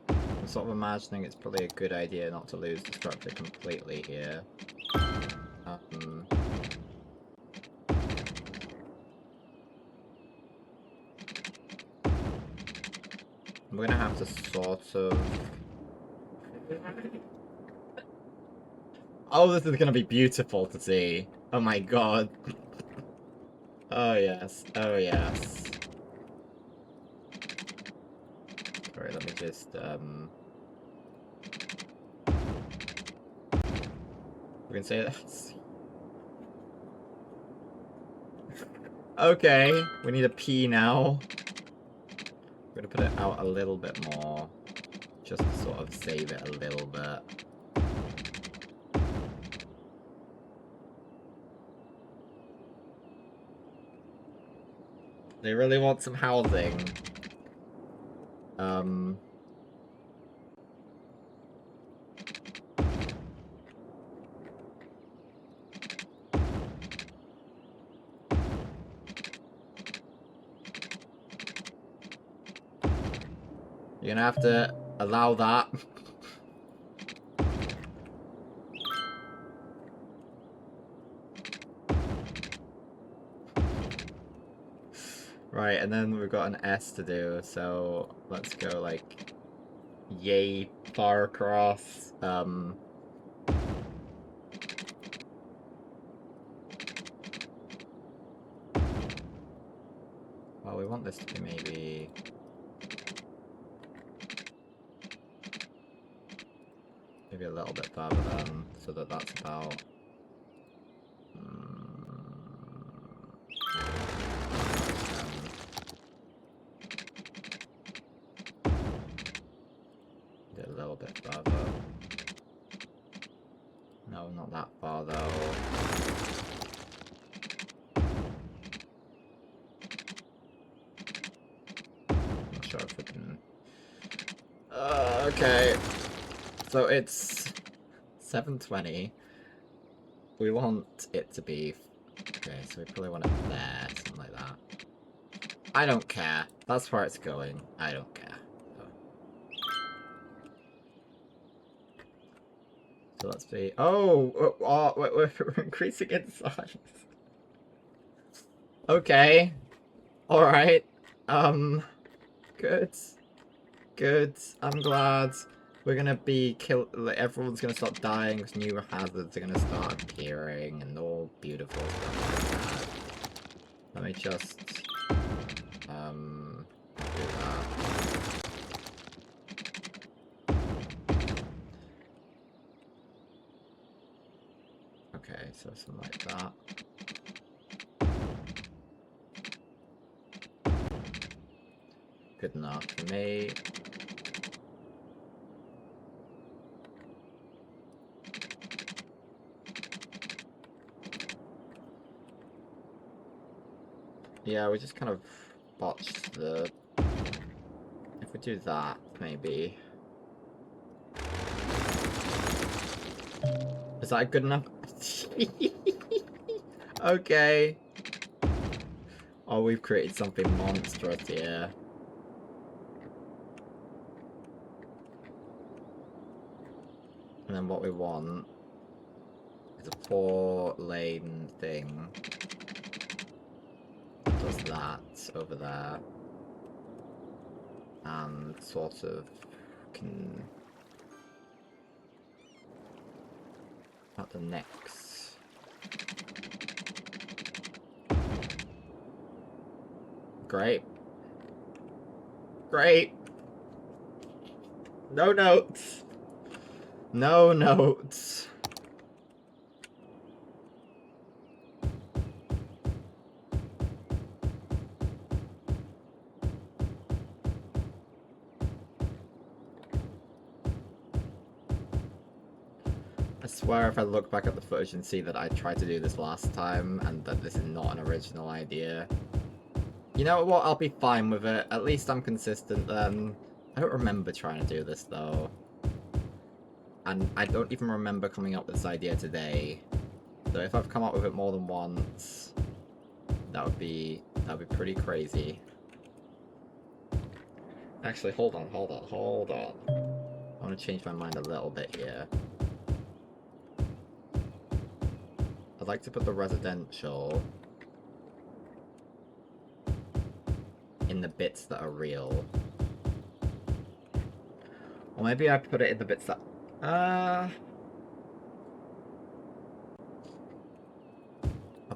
I'm sort of imagining it's probably a good idea not to lose the structure completely here. We're gonna have to sort of... Oh, this is gonna be beautiful to see. Oh my god. Oh yes, oh yes. Sorry, let me just, we can say that. Okay, we need a P now. We're gonna put it out a little bit more, just to sort of save it a little bit. They really want some housing. You're gonna have to allow that. Right, and then we've got an S to do, so let's go like yay far across. Well, we want this to be maybe Maybe a little bit further then, so that that's about... a little bit further. No, not that far though. Not sure if we can... okay. So it's 7:20. We want it to be... Okay, so we probably want it there, something like that. I don't care. That's where it's going. I don't care. So let's be... Oh! We're increasing in size. Okay. Alright. Good. Good. I'm glad. We're gonna be killed. Like, everyone's gonna start dying because new hazards are gonna start appearing and all beautiful stuff like that. Let me just... do that. Okay, so something like that. Good enough for me. Yeah, we just kind of botched the... If we do that, maybe... Is that good enough? Okay. Oh, we've created something monstrous here. And then what we want is a 4-lane thing. Does that over there. And sort of can... At the next... Great. Great. No notes. No notes. I swear if I look back at the footage and see that I tried to do this last time and that this is not an original idea. You know what? I'll be fine with it. At least I'm consistent then. I don't remember trying to do this though. And I don't even remember coming up with this idea today. So if I've come up with it more than once, that would be pretty crazy. Actually, hold on. I want to change my mind a little bit here. I'd like to put the residential in the bits that are real. Or maybe I put it in the bits that... I'll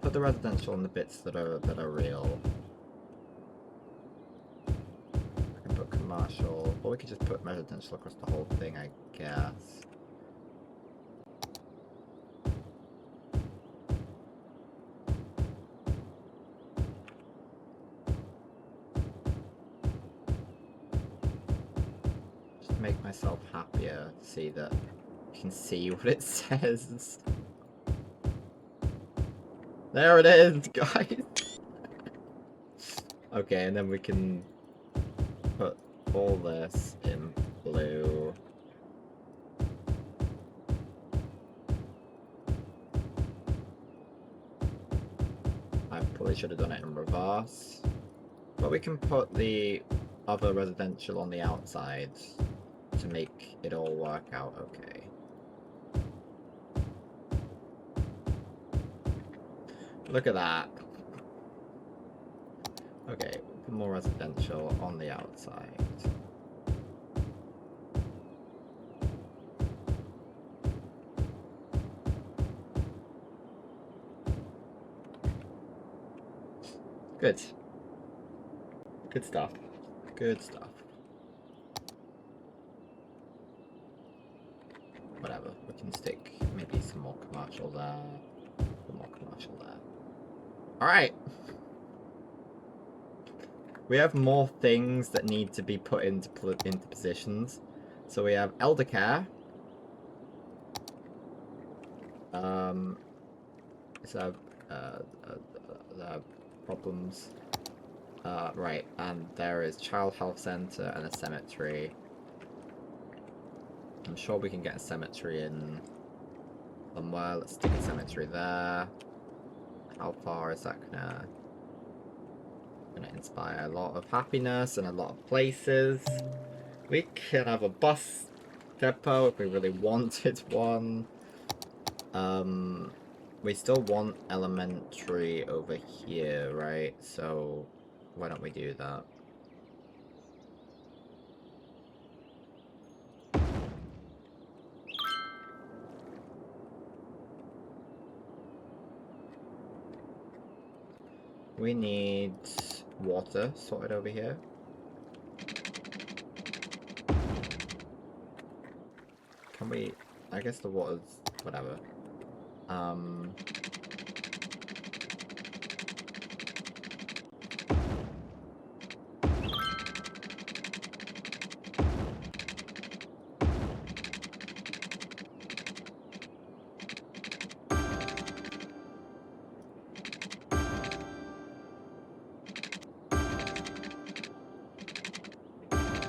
put the residential in the bits that are real. I can put commercial, or we could just put residential across the whole thing, I guess. Just make myself happier to see that you can see what it says. There it is, guys! Okay, and then we can put all this in blue. I probably should have done it in reverse. But we can put the other residential on the outside to make it all work out okay. Look at that. Okay, put more residential on the outside. Good. Good stuff. Good stuff. whatever. We can stick maybe some more commercial there. Some more commercial there. Alright. We have more things that need to be put into positions. So we have elder care. So there are problems. Right, and there is child health center and a cemetery. I'm sure we can get a cemetery in somewhere. Let's stick a cemetery there. How far is that gonna inspire a lot of happiness in a lot of places? We can have a bus depot if we really wanted one. We still want elementary over here, right? So why don't we do that? We need water sorted over here. Can we... I guess the water's... whatever.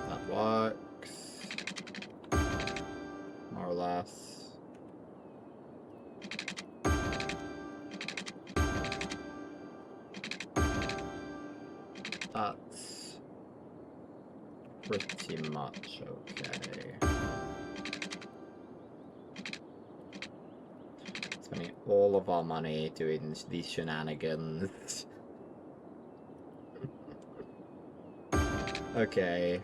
That works. More or less. That's pretty much okay. Spending all of our money doing these shenanigans. Okay.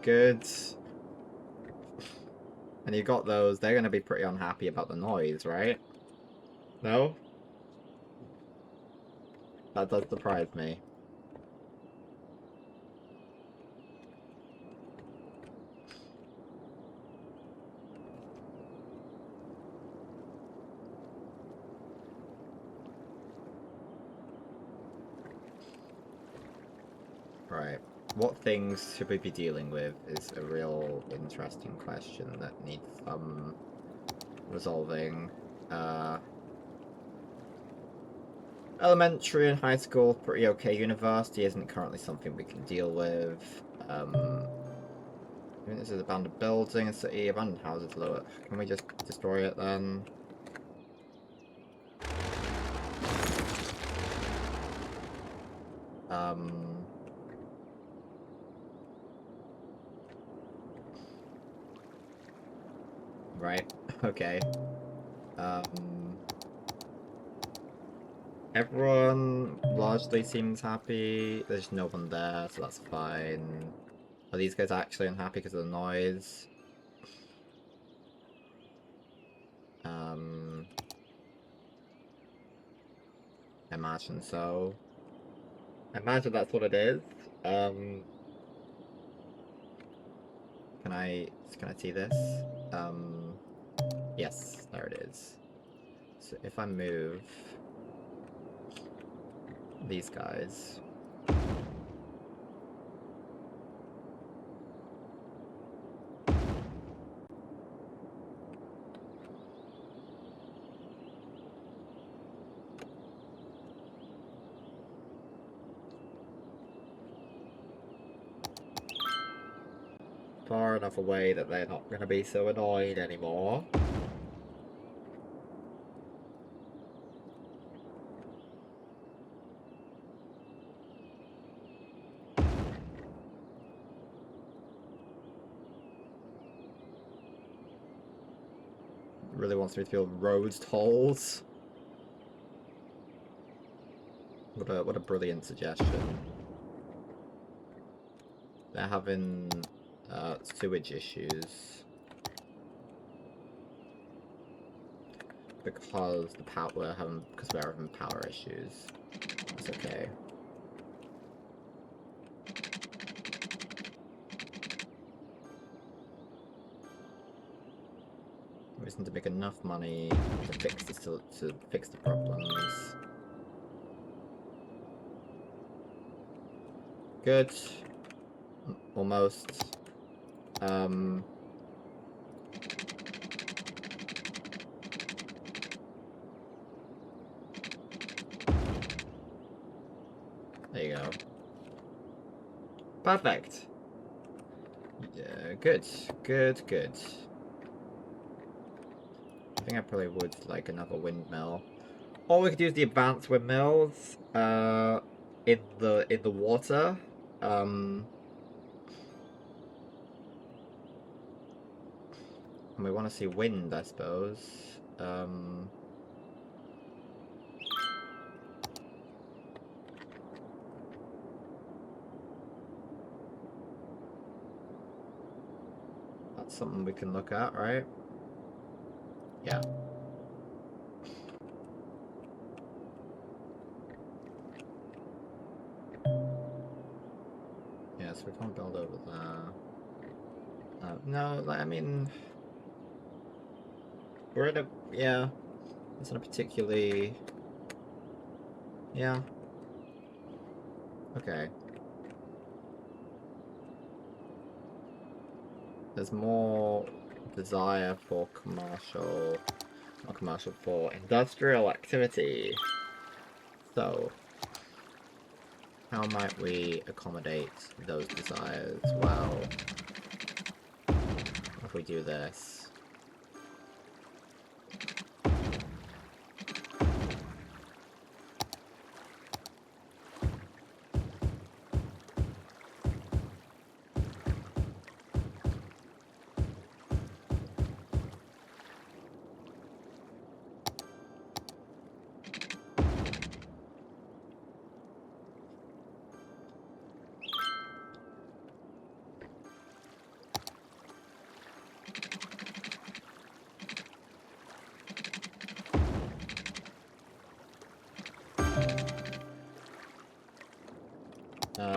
Good. And you got those, they're gonna be pretty unhappy about the noise, right? No? That does surprise me. Right. What things should we be dealing with is a real interesting question that needs some resolving. Elementary and high school, pretty okay. University isn't currently something we can deal with. I think this is abandoned building, a city, abandoned houses lower. Can we just destroy it then? Right, okay. Everyone largely seems happy. There's no one there, so that's fine. Are these guys actually unhappy because of the noise? I imagine so. I imagine that's what it is. Can I see this? Yes, there it is. So if I move these guys. Far enough away that they're not going to be so annoyed anymore. Really wants me to build road tolls. What a brilliant suggestion. They're having sewage issues because we're having power issues. That's okay. just need to make enough money to fix this, to fix the problems. Good. Almost. There you go. Perfect. Yeah, good. Good, good. I think I probably would like another windmill. Or we could use the advanced windmills in the water. And we want to see wind, I suppose. That's something we can look at, right? Yeah. Yeah, so we can't build over there. No, I mean... We're in a... Yeah. It's not a particularly... Yeah. Okay. There's more desire for commercial... Not commercial, for industrial activity. So... How might we accommodate those desires? Well... If we do this...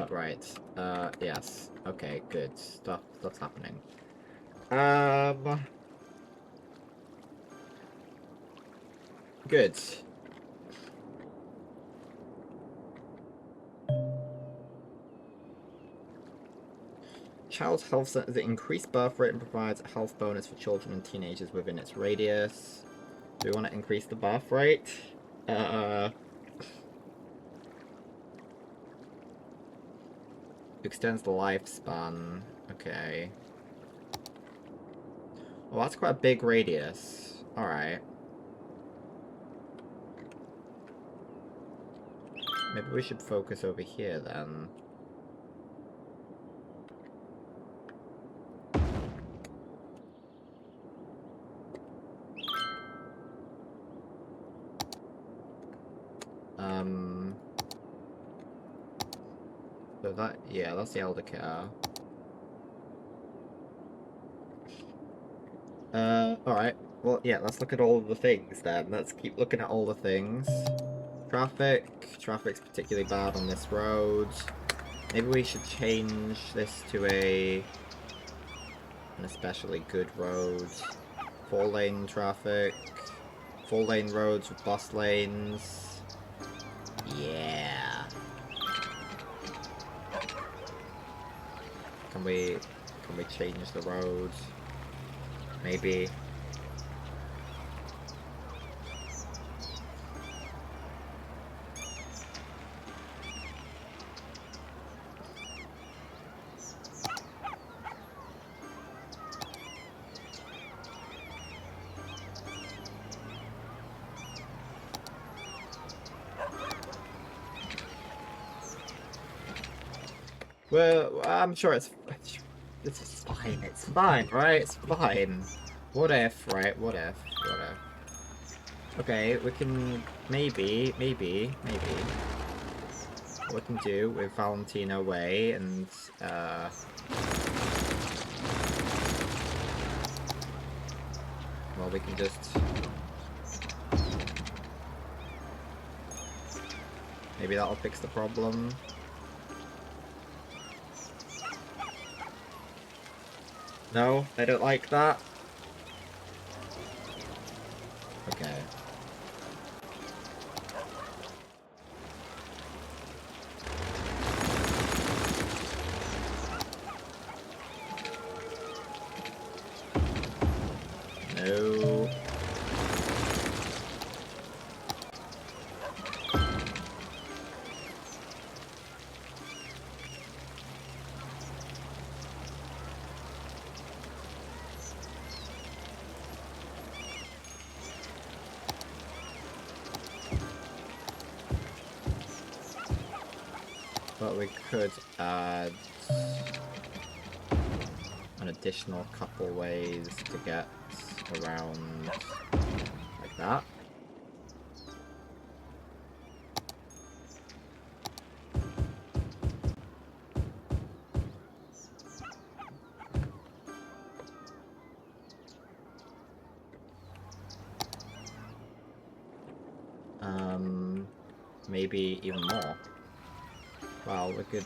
Right. Yes. Okay, good. Stuff's happening. Good. Child's health center, the increased birth rate and provides a health bonus for children and teenagers within its radius. Do we want to increase the birth rate? Extends the lifespan. Okay. Well, that's quite a big radius. Alright. Maybe we should focus over here then. So that, yeah, that's the elder care. Alright. Well, yeah, let's look at all of the things then. Let's keep looking at all the things. Traffic. Traffic's particularly bad on this road. Maybe we should change this to an especially good road. 4-lane traffic. 4-lane roads with bus lanes. Yeah. Can we change the road? Maybe. Well, I'm sure it's fine. It's fine, right? It's fine. What if, right? What if? What if? Okay, we can maybe what we can do with Valentino Way and well, we can just maybe that'll fix the problem. No, I don't like that. No. But we could add an additional couple ways to get around like that. Maybe even more. Wow, we could...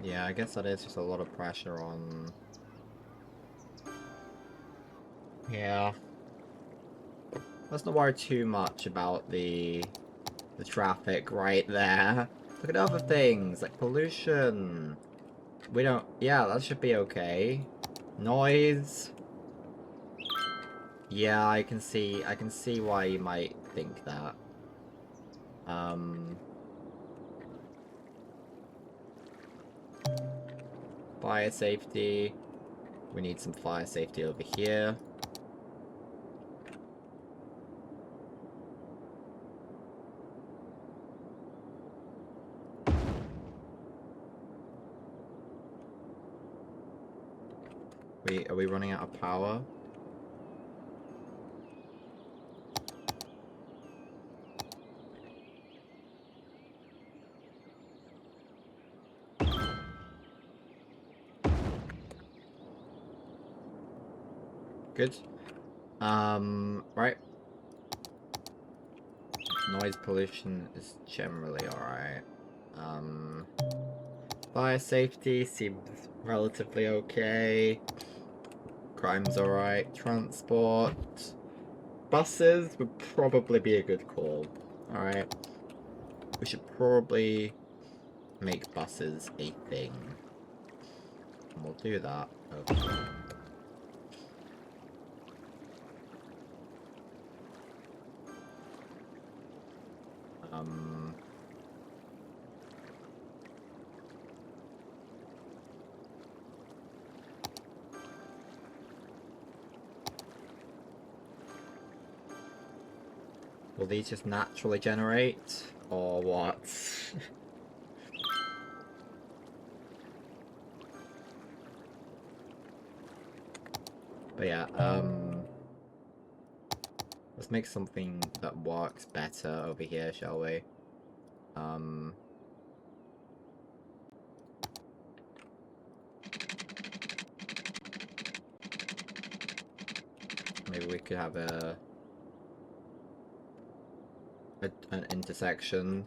Yeah, I guess that is just a lot of pressure on... Yeah. Let's not worry too much about the traffic right there. Look at other things, like pollution. We don't... Yeah, that should be okay. Noise. Yeah, I can see why you might think that. Fire safety. We need some fire safety over here. Are we running out of power? Good. Right. Noise pollution is generally alright. Fire safety seems relatively okay. Crime's alright. Transport. Buses would probably be a good call. Alright. We should probably make buses a thing. And we'll do that. Okay. Will these just naturally generate? Or what? But yeah, let's make something that works better over here, shall we? Maybe we could have an intersection.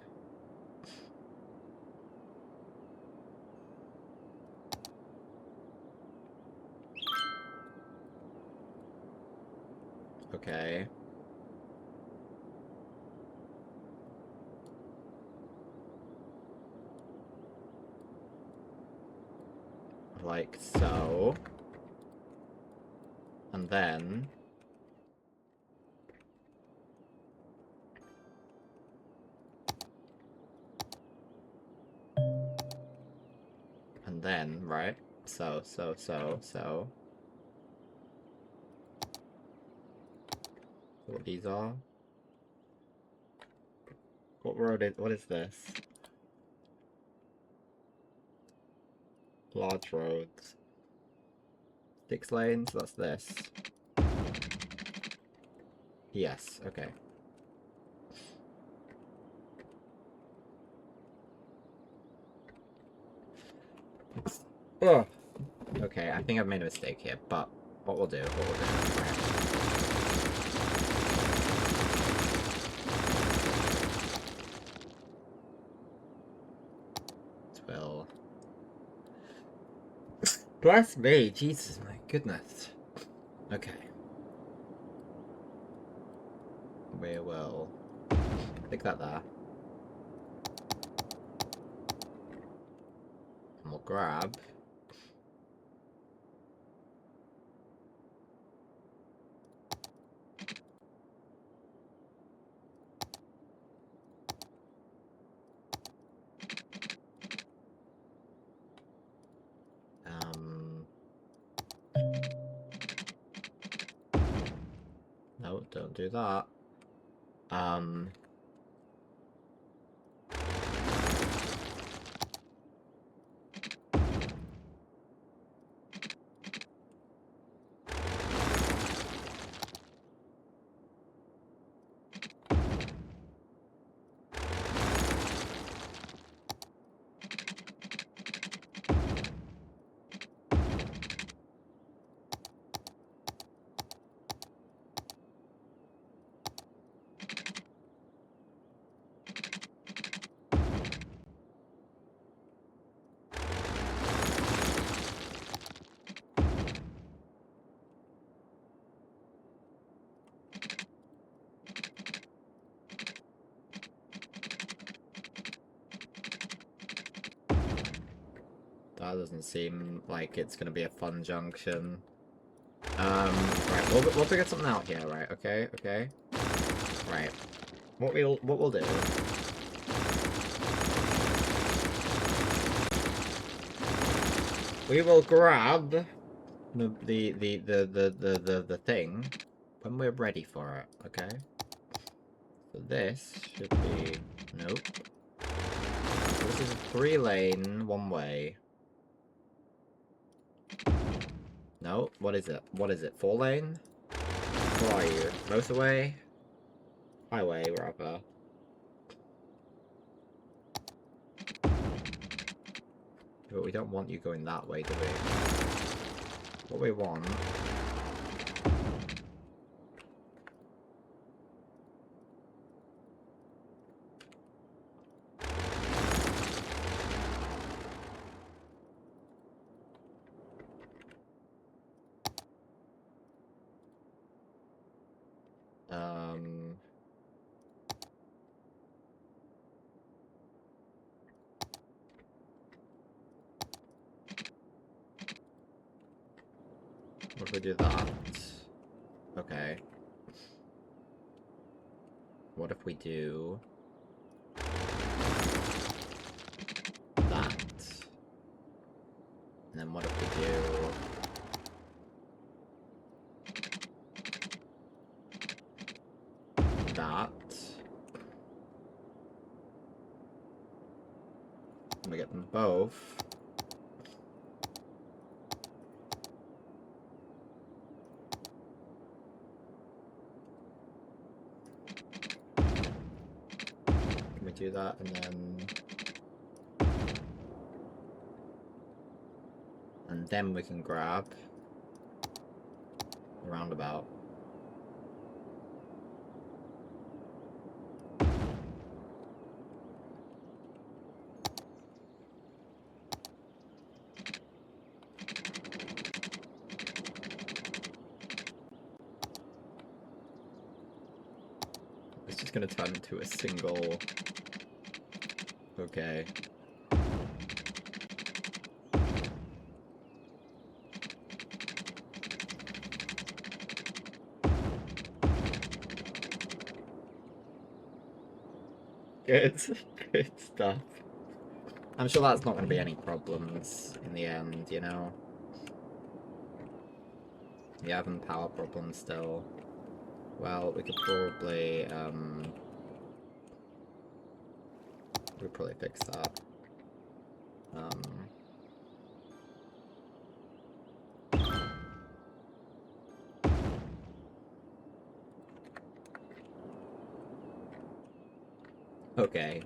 Okay. Like so. And then... And then, right? So. What these are? What is this? Large roads. 6 lanes, that's this. Yes, okay. Oh. Okay, I think I've made a mistake here, but what we'll do. Will. Bless me, Jesus, my goodness. Okay. we will stick that there. And we'll grab no, don't do that. That doesn't seem like it's gonna be a fun junction. Right, we'll figure something out here, right? Okay, okay. Right. What we'll do. We will grab the thing when we're ready for it, okay? So this should be nope. This is a 3-lane, one-way. No, what is it? What is it? 4-lane? Where are you? Motorway? Highway, rather. But we don't want you going that way, do we? What we want... What if we do that? Okay. What if we do... that? And then what if we do... that? And we get them both. Do that and then we can grab the roundabout. It's just gonna turn into a single. Okay. Good. Good stuff. I'm sure that's not going to be any problems in the end, you know? You're having power problems still. Well, we could probably, we'll probably fix that. Okay.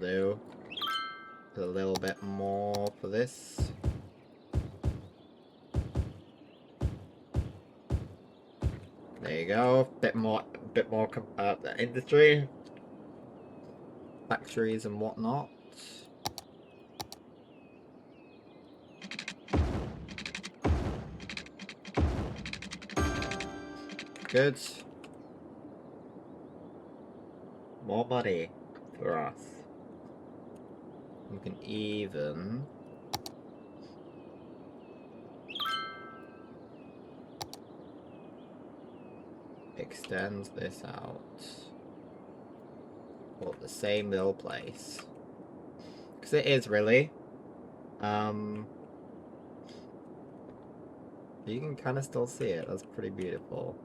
do. A little bit more for this. There you go. Bit more industry, factories and whatnot. Good. More money for us. We can even extend this out for the same little place. Because it is really. You can kind of still see it. That's pretty beautiful.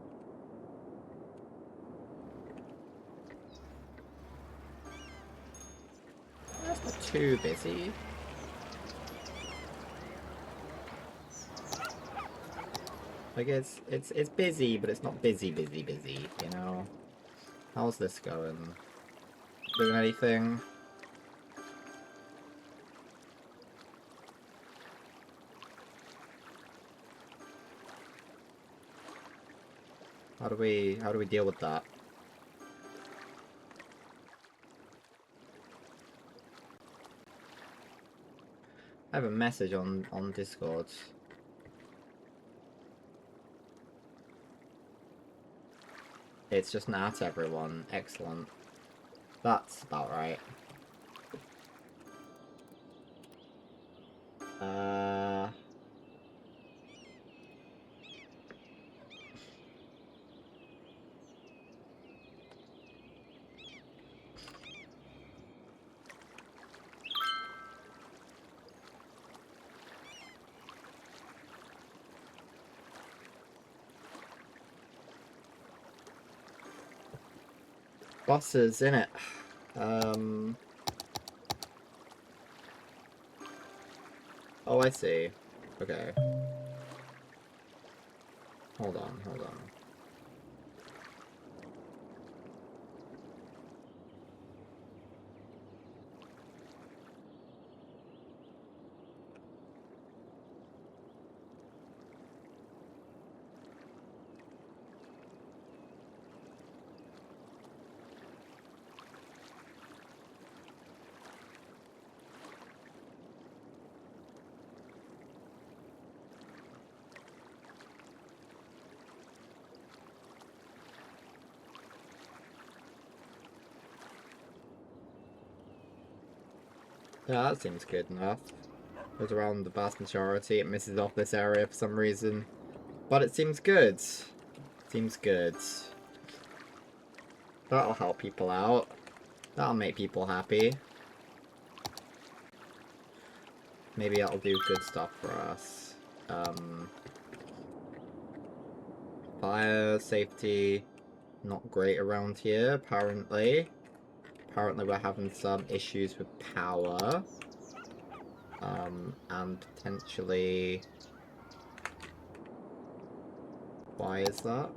That's not too busy. Like it's busy, but it's not busy, you know? How's this going? Doing anything? How do we deal with that? I have a message on Discord. It's just not everyone. Excellent. That's about right. Bosses, innit? Oh, I see. Okay. Hold on. Yeah, that seems good enough. Goes around the vast majority. It misses off this area for some reason. But it seems good. Seems good. That'll help people out. That'll make people happy. Maybe that'll do good stuff for us. Fire safety, not great around here, apparently. Apparently we're having some issues with power. And potentially... Why is that?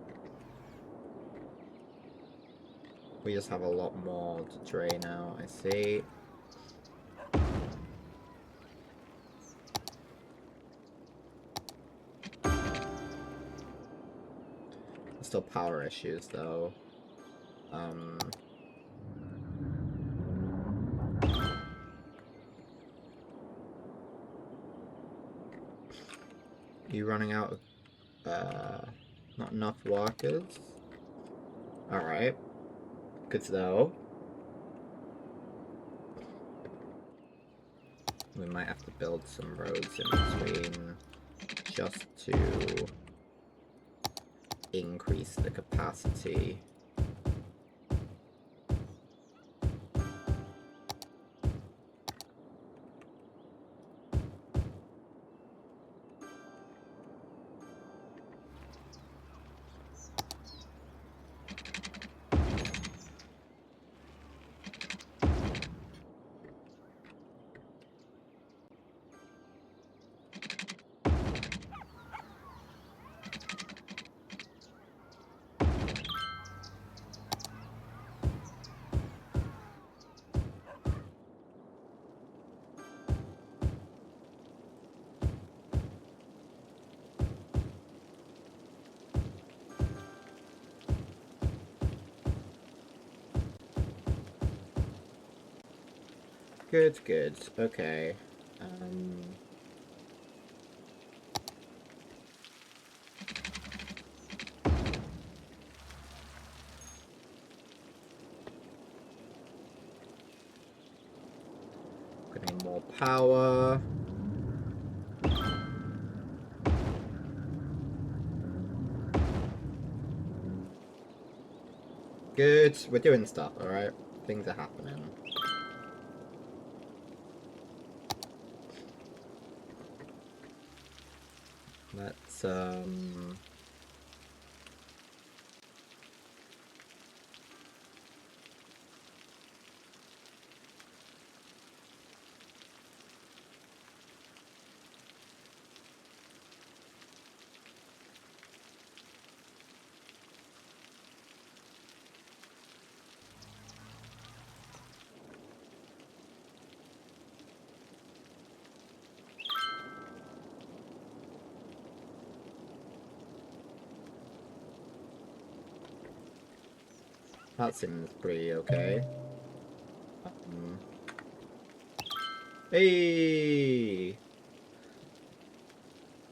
We just have a lot more to drain out, I see. Still power issues though. You running out of not enough workers? Alright. Good to know. We might have to build some roads in between just to increase the capacity. Good, good. Okay. Getting more power. Good. We're doing stuff, alright? Things are happening. Let's, that seems pretty okay. Hey!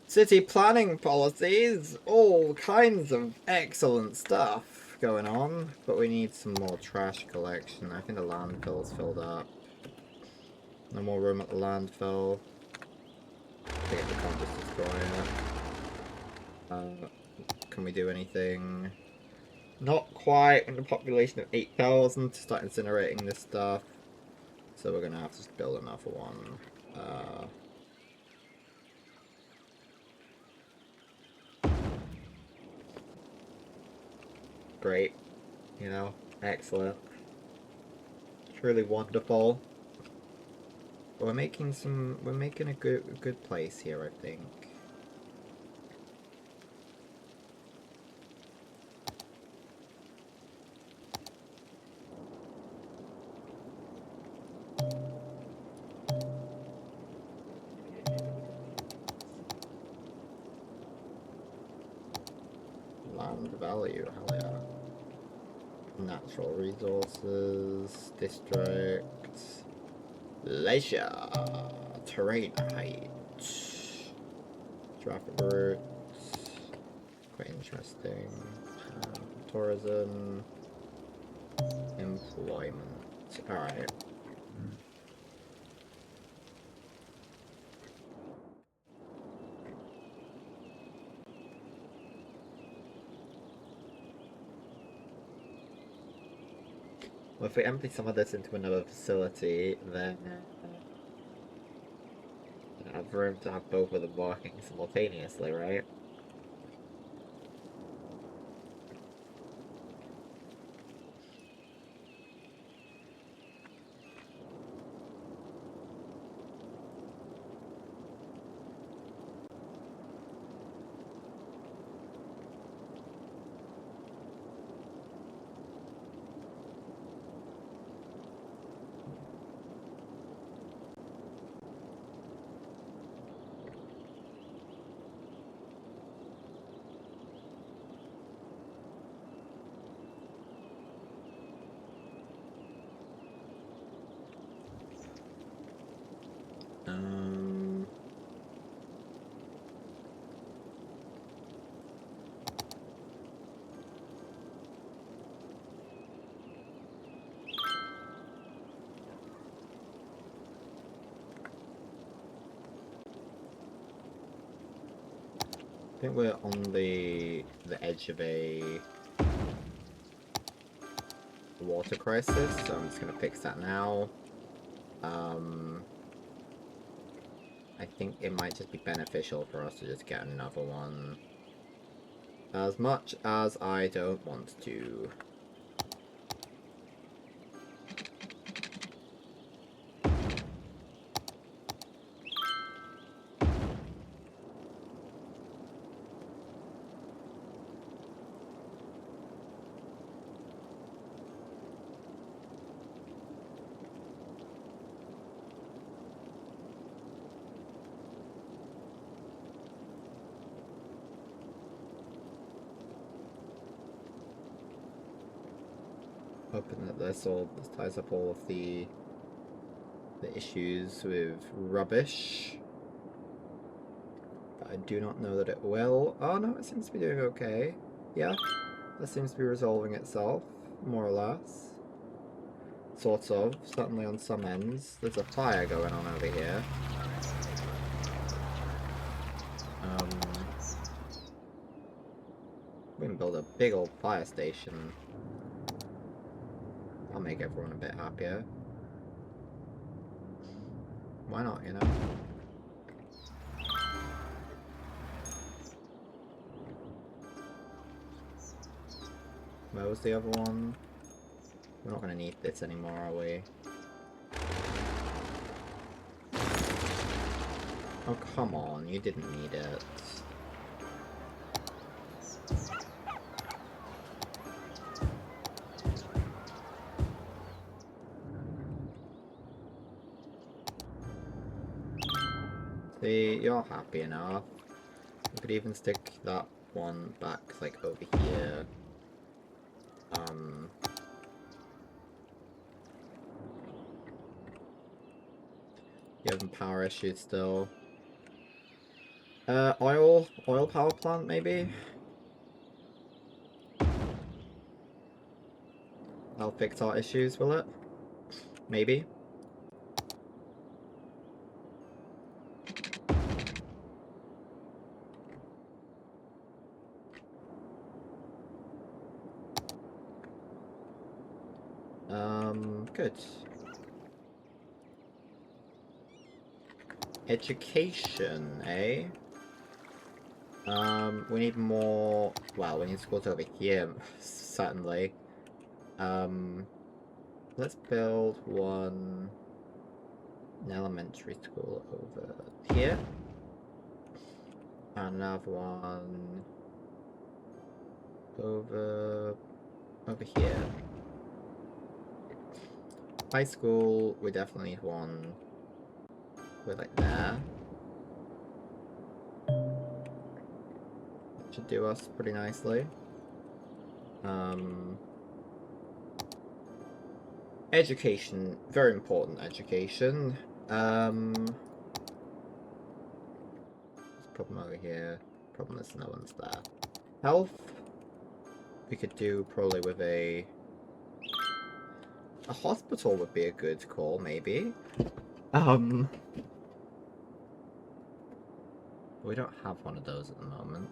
City planning policies! All kinds of excellent stuff going on. But we need some more trash collection. I think the landfill's filled up. No more room at the landfill. I think we can't just destroy it. Can we do anything? Not quite in a population of 8,000 to start incinerating this stuff. So we're gonna have to just build another one. Great. You know, excellent. Truly wonderful. We're making a good place here, I think. Land value, hell yeah. Natural resources, districts, leisure, terrain height, traffic routes, quite interesting, tourism, employment, alright. Well, if we empty some of this into another facility, then I have room to have both of them working simultaneously, right? I think we're on the edge of a water crisis, so I'm just gonna fix that now. I think it might just be beneficial for us to just get another one. As much as I don't want to. Hoping that this ties up all of the the issues with rubbish. But I do not know that it will. Oh no, it seems to be doing okay. Yeah, that seems to be resolving itself, more or less. Sort of, certainly on some ends. There's a fire going on over here. We can build a big old fire station. I'll make everyone a bit happier. Why not, you know? Where was the other one? We're not gonna need this anymore, are we? Oh, come on, you didn't need it. See, you're happy enough. We could even stick that one back, like, over here. You having power issues still? Oil power plant, maybe? That'll fix our issues, will it? Maybe? Good. Education, eh? We need more... Well, we need schools over here, certainly. Let's build an elementary school over here. And another one over here. High school, we definitely need one with like there. Should do us pretty nicely. Education, very important education. There's a problem over here. Problem is no one's there. Health, we could do probably with a hospital would be a good call, maybe. We don't have one of those at the moment.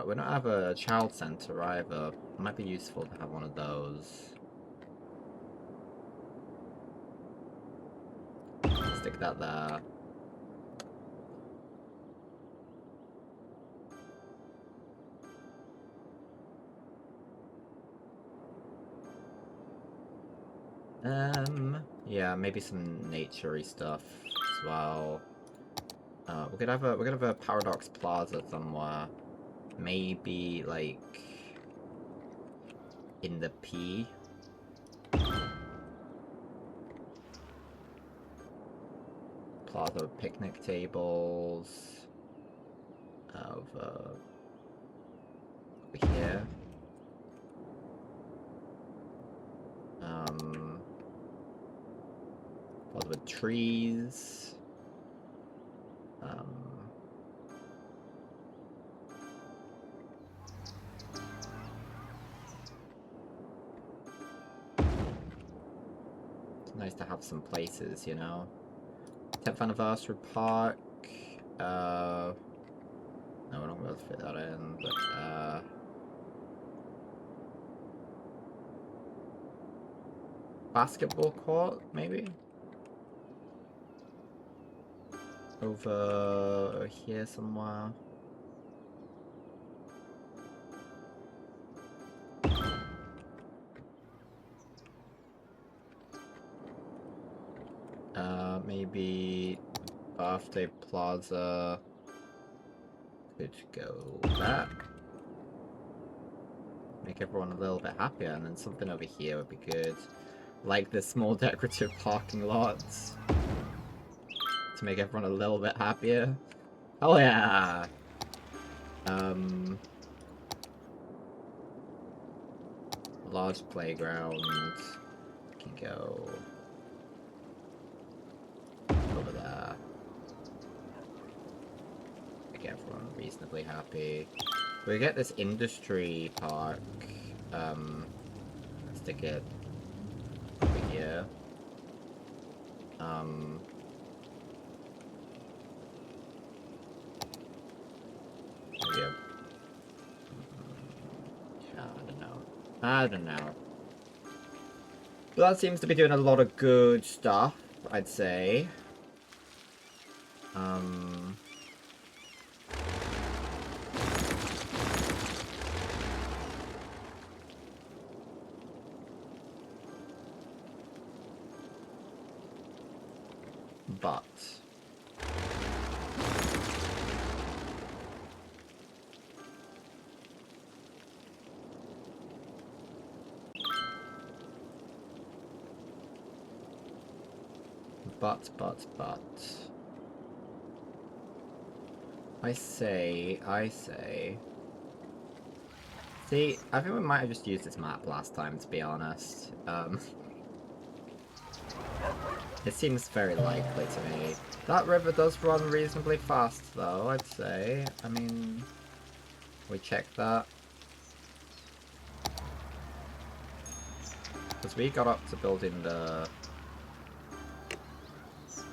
We don't have a child center either. It might be useful to have one of those. Stick that there. Yeah, maybe some nature-y stuff as well. We're gonna have a Paradox Plaza somewhere. Maybe like in the P. Plaza with picnic tables. Over here. Plaza with trees. It's nice to have some places, you know. 10th anniversary park. No, we're not going to fit that in, but basketball court, maybe? Over here somewhere. Maybe birthday plaza could go back. Make everyone a little bit happier, and then something over here would be good. Like the small decorative parking lots. To make everyone a little bit happier. Oh yeah! Large playground. Can go run reasonably happy. We get this industry park. Stick it over here. Yeah, I don't know. I don't know. But that seems to be doing a lot of good stuff, I'd say. But I say. See, I think we might have just used this map last time, to be honest. It seems very likely to me. That river does run reasonably fast, though, I'd say. I mean, we checked that. Because we got up to building the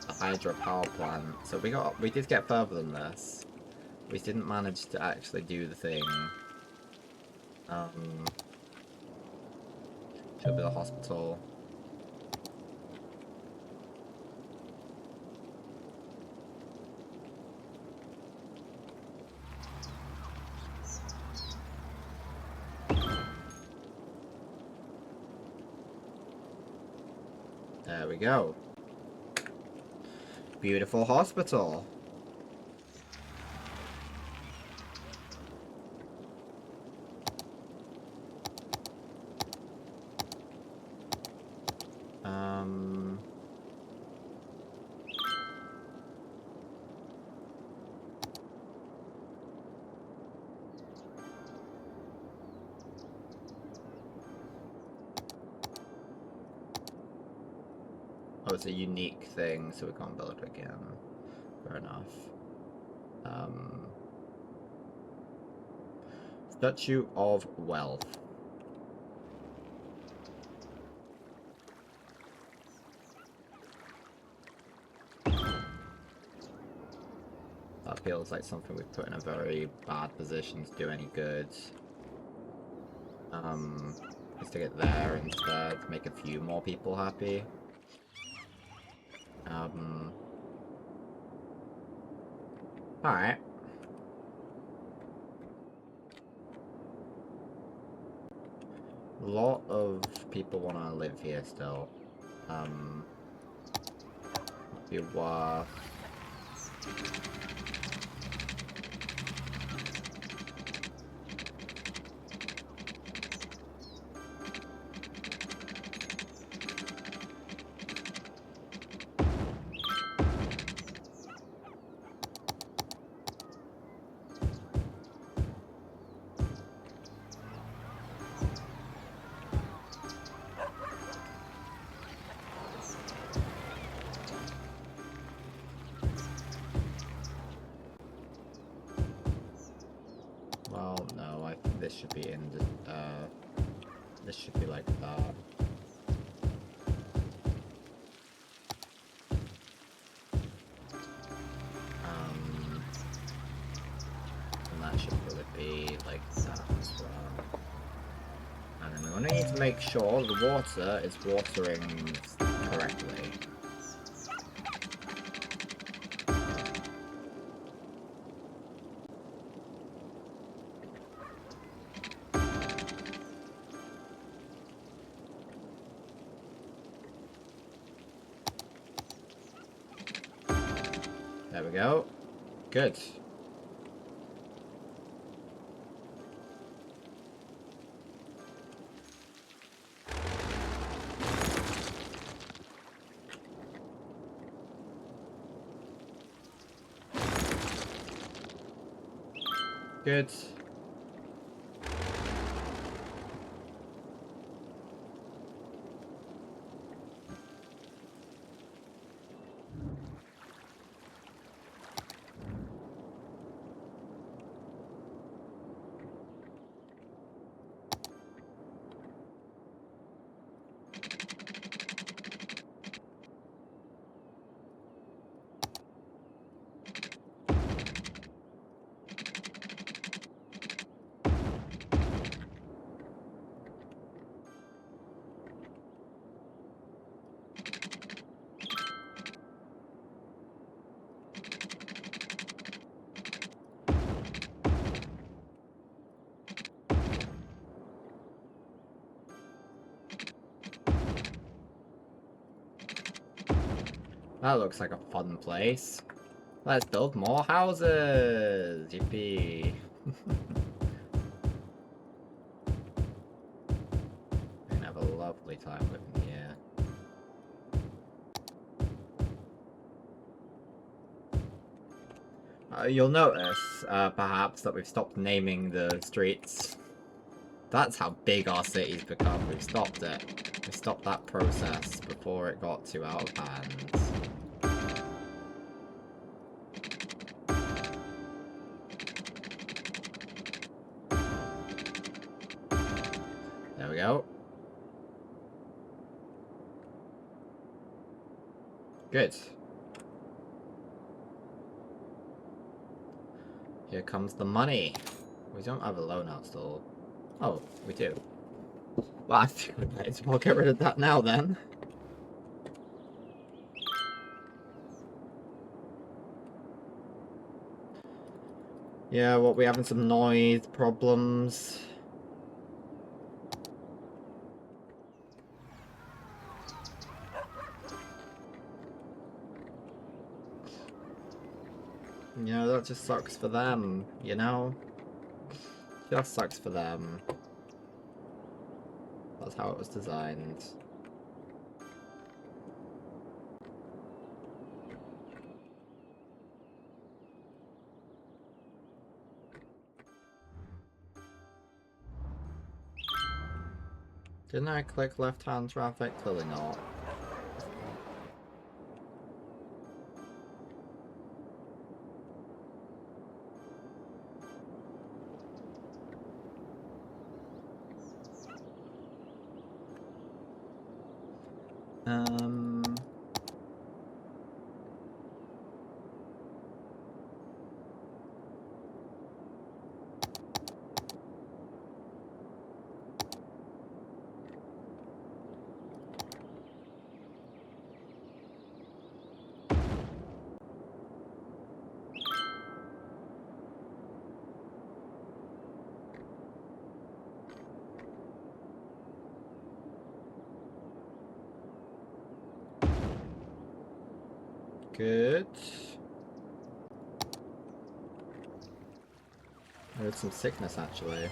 hydropower plant, so we did get further than this. We didn't manage to actually do the thing. To the hospital. There we go. Beautiful hospital. Oh, it's a unique thing, so we can't build it again. Fair enough. Statue of Wealth. That feels like something we've put in a very bad position to do any good. Let's stick it there instead, make a few more people happy. Alright. A lot of people want to live here still. Be worth. Well, no, I think this should be in the, this should be like that. And that should probably be like that as well. And then we're going to need to make sure the water is watering correctly. There we go. Good. Good. That looks like a fun place. Let's build more houses! Yippee! We can have a lovely time living here. You'll notice, perhaps, that we've stopped naming the streets. That's how big our city's become. We've stopped it. We stopped that process before it got too out of hands. There we go. Good. Here comes the money. We don't have a loan out still. Oh, we do. Well, I think we might as well get rid of that now then. Yeah, well, we're having some noise problems. You know, that just sucks for them, you know? Just sucks for them. That's how it was designed. Didn't I click left-hand traffic? Clearly not. Good. I heard some sickness, actually.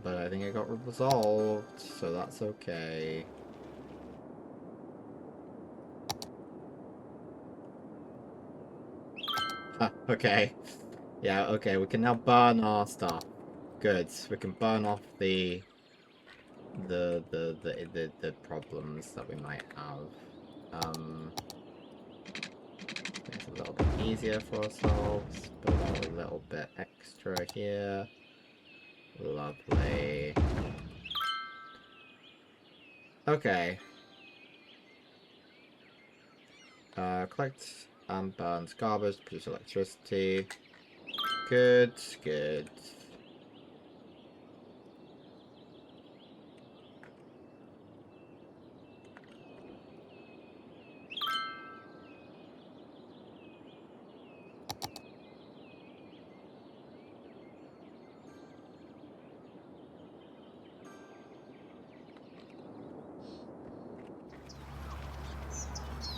But I think it got resolved, so that's okay. Ah, okay. Yeah, okay, we can now burn our stuff. Good. We can burn off the problems that we might have. Make it a little bit easier for ourselves. Build out a little bit extra here. Lovely. Okay. Collect and burn garbage, produce electricity. Good, good.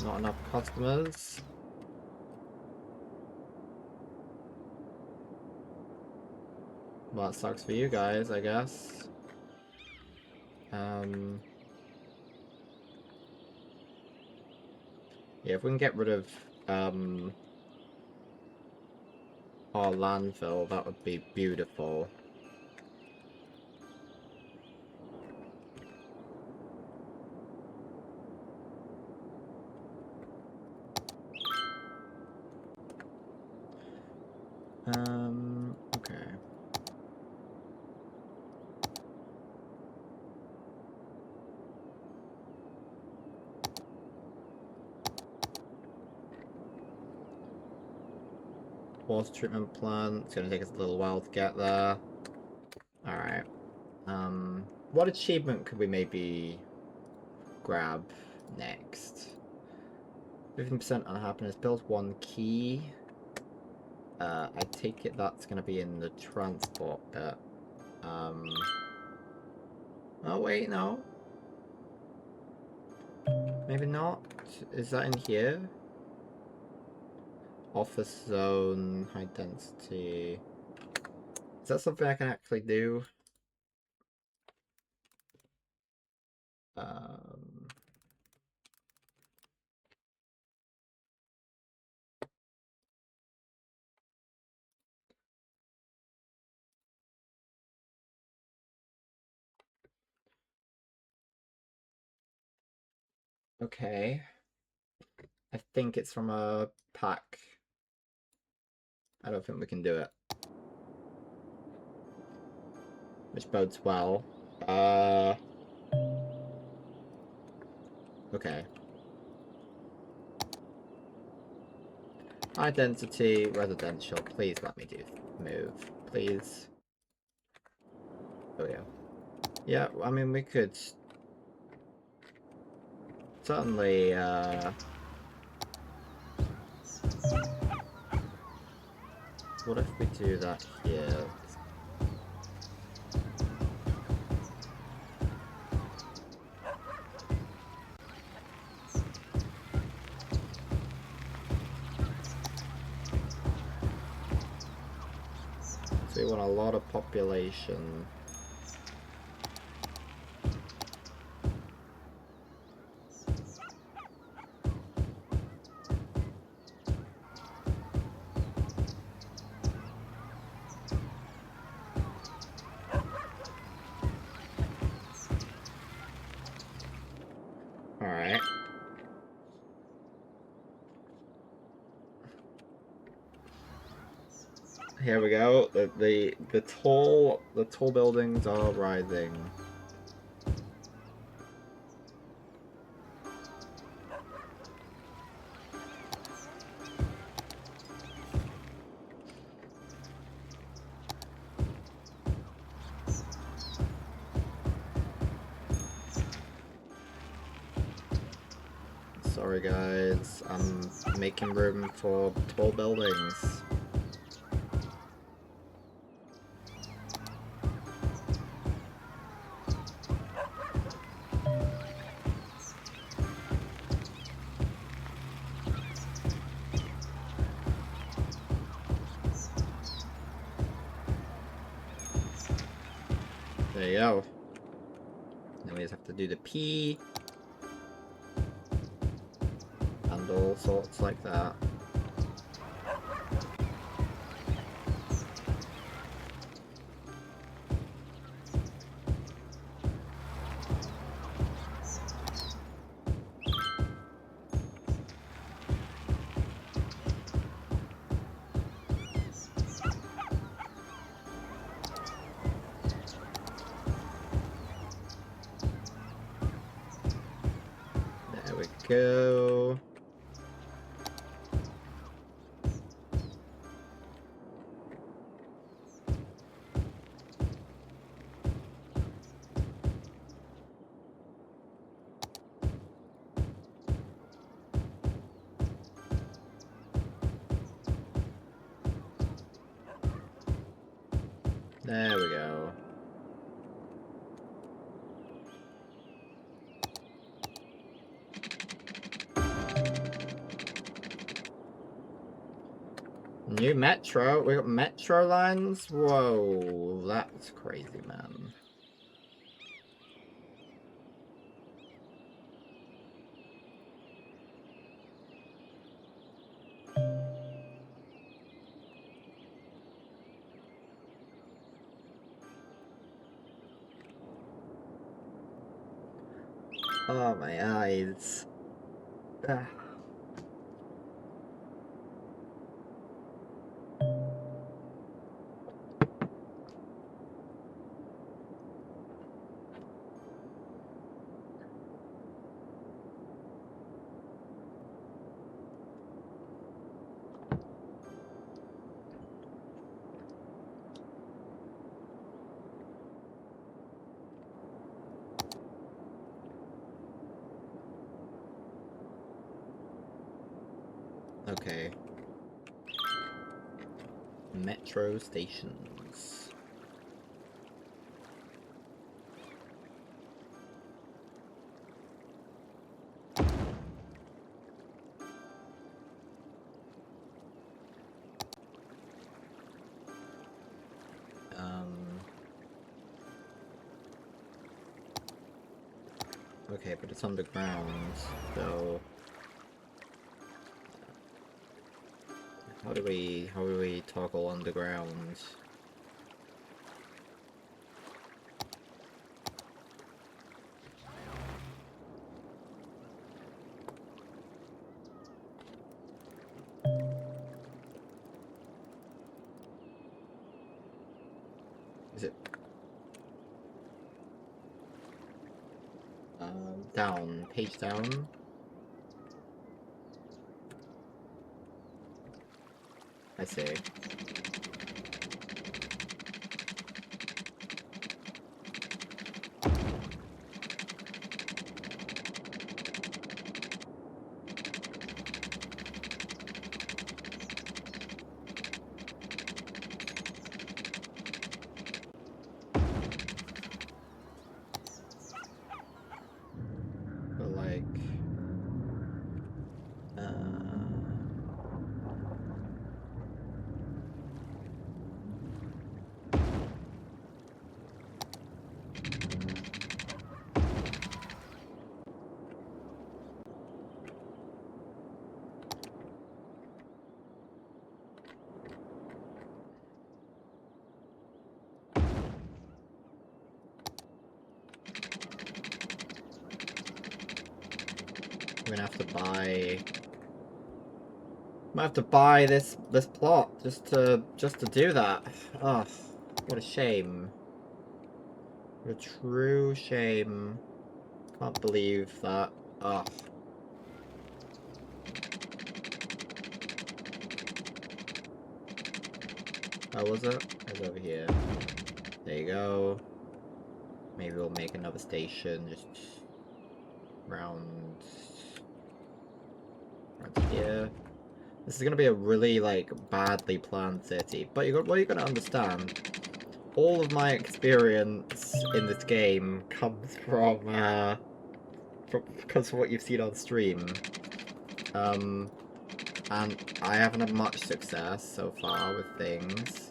Not enough customers. Well, that sucks for you guys, I guess. Yeah, if we can get rid of our landfill, that would be beautiful. Okay. Water treatment plant. It's gonna take us a little while to get there. Alright. What achievement could we maybe grab next? 15% unhappiness. Build one key. I take it that's gonna be in the transport bit. Oh wait, no. Maybe not. Is that in here? Office zone, high density. Is that something I can actually do? Um, okay. I think it's from a pack. I don't think we can do it. Which bodes well. Okay. High density, residential. Please let me do move. Please. Oh yeah. Yeah, I mean we could certainly what if we do that here? So we want a lot of population. Alright. Here we go. The tall buildings are rising. Sorry guys, I'm making room for tall buildings. There you go. Then we just have to do the P. And all sorts like that. There we go. There we go. New metro? We got metro lines? Whoa, that's crazy, man. Oh, my eyes. Ah. Okay. Metro stations. Okay, but it's underground, so how do we toggle underground? Is it down, page down? I see. But like, I'm gonna have to buy. Might have to buy this plot just to do that. Oh, what a shame. What a true shame. Can't believe that. Oh. How was it? It was over here. There you go. Maybe we'll make another station just around here. This is gonna be a really like badly planned city, but what you're gonna understand. All of my experience in this game comes from because of what you've seen on stream. And I haven't had much success so far with things.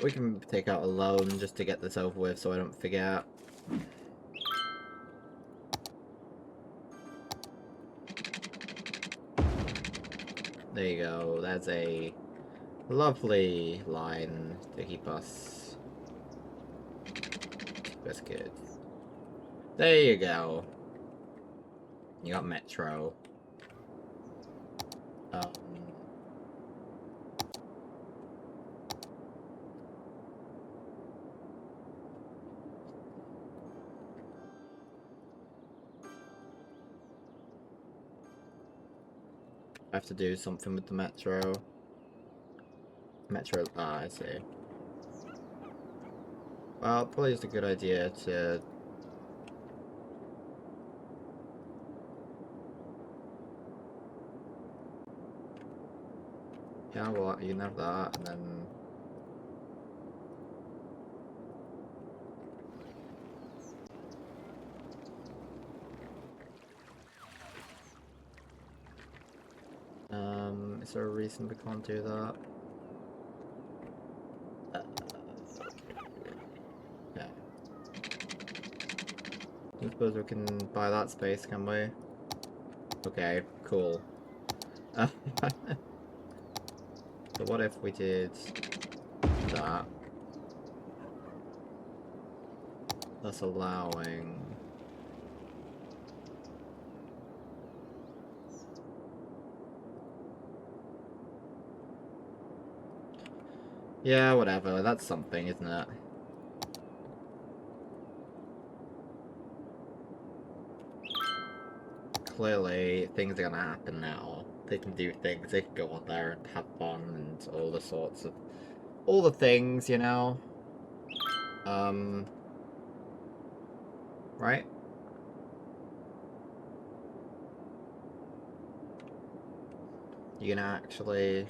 We can take out a loan just to get this over with so I don't forget. There you go, that's a lovely line to keep us good. There you go. You got Metro. I have to do something with the Metro. Ah, I see. Well, probably just a good idea to... Yeah, well, you can have that, and then... is there a reason we can't do that? Yeah. I suppose we can buy that space, can we? Okay, cool. So what if we did that? That's allowing... Yeah, whatever. That's something, isn't it? Clearly, things are gonna happen now. They can do things. They can go on there and have fun and all the sorts of... all the things, you know? Right? You gonna actually...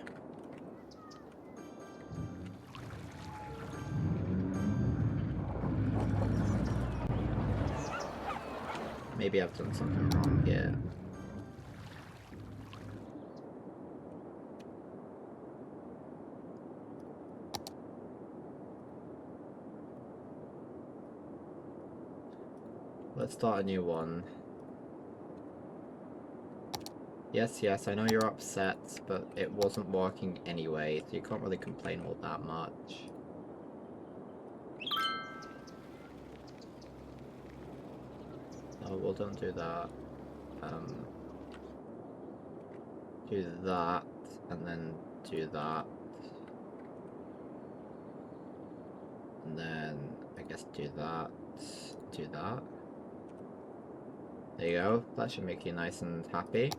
Maybe I've done something wrong here. Let's start a new one. Yes, yes, I know you're upset, but it wasn't working anyway, so you can't really complain all that much. Oh, well, don't do that. Do that, and then do that. And then, I guess do that. Do that. There you go. That should make you nice and happy.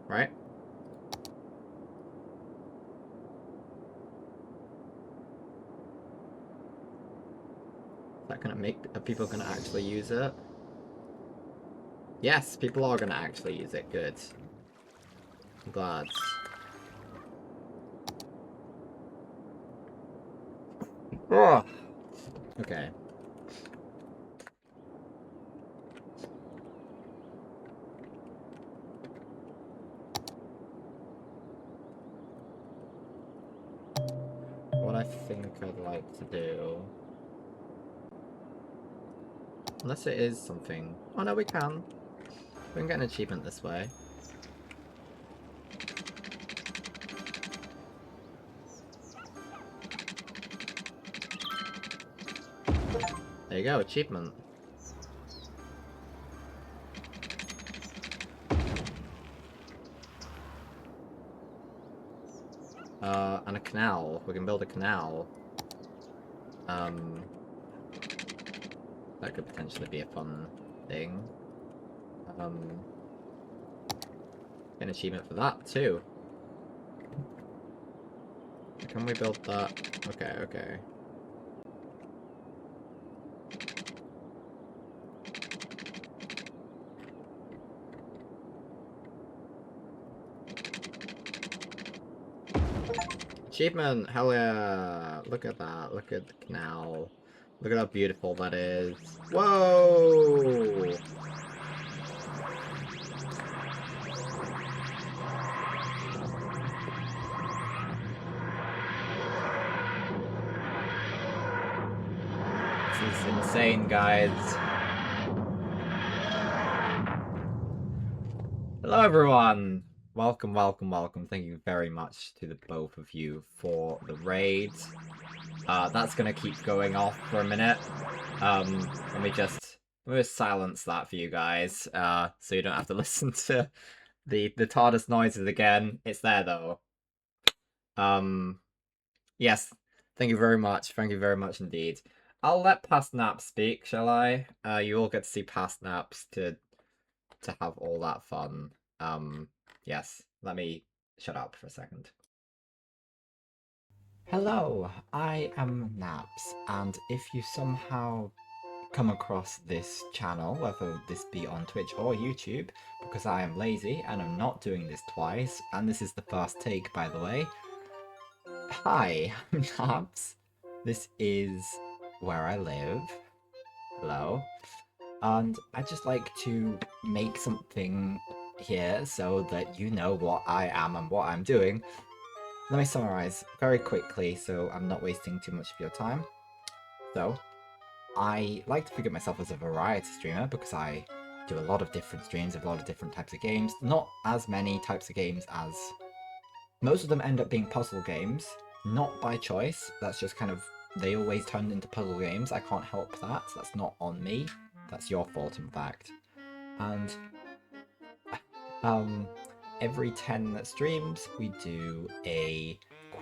Right? Is that gonna make... Are people gonna actually use it? Yes, people are gonna actually use it. Good. I'm glad. Ugh. Okay. What I think I'd like to do... Unless it is something... Oh no, we can. We can get an achievement this way. There you go, achievement. And a canal. We can build a canal. That could potentially be a fun thing. Get an achievement for that, too. Can we build that? Okay, okay. Achievement! Hell yeah! Look at that. Look at the canal. Look at how beautiful that is. Whoa! This is insane, guys. Hello, everyone! Welcome, welcome, welcome. Thank you very much to the both of you for the raid. That's gonna keep going off for a minute. Let me just silence that for you guys, so you don't have to listen to the TARDIS noises again. It's there though. Yes, thank you very much. Thank you very much indeed. I'll let Past Naps speak, shall I? You all get to see Past Naps to have all that fun. Yes, let me shut up for a second. Hello, I am Naps, and if you somehow come across this channel, whether this be on Twitch or YouTube, because I am lazy and I'm not doing this twice, and this is the first take, by the way. Hi, I'm Naps. This is where I live. Hello. And I'd just like to make something here so that you know what I am and what I'm doing. Let me summarize very quickly so I'm not wasting too much of your time. So, I like to figure myself as a variety streamer because I do a lot of different streams of a lot of different types of games. Not as many types of games as... Most of them end up being puzzle games, not by choice. That's just kind of... They always turn into puzzle games. I can't help that. That's not on me. That's your fault, in fact. And every 10 streams, we do a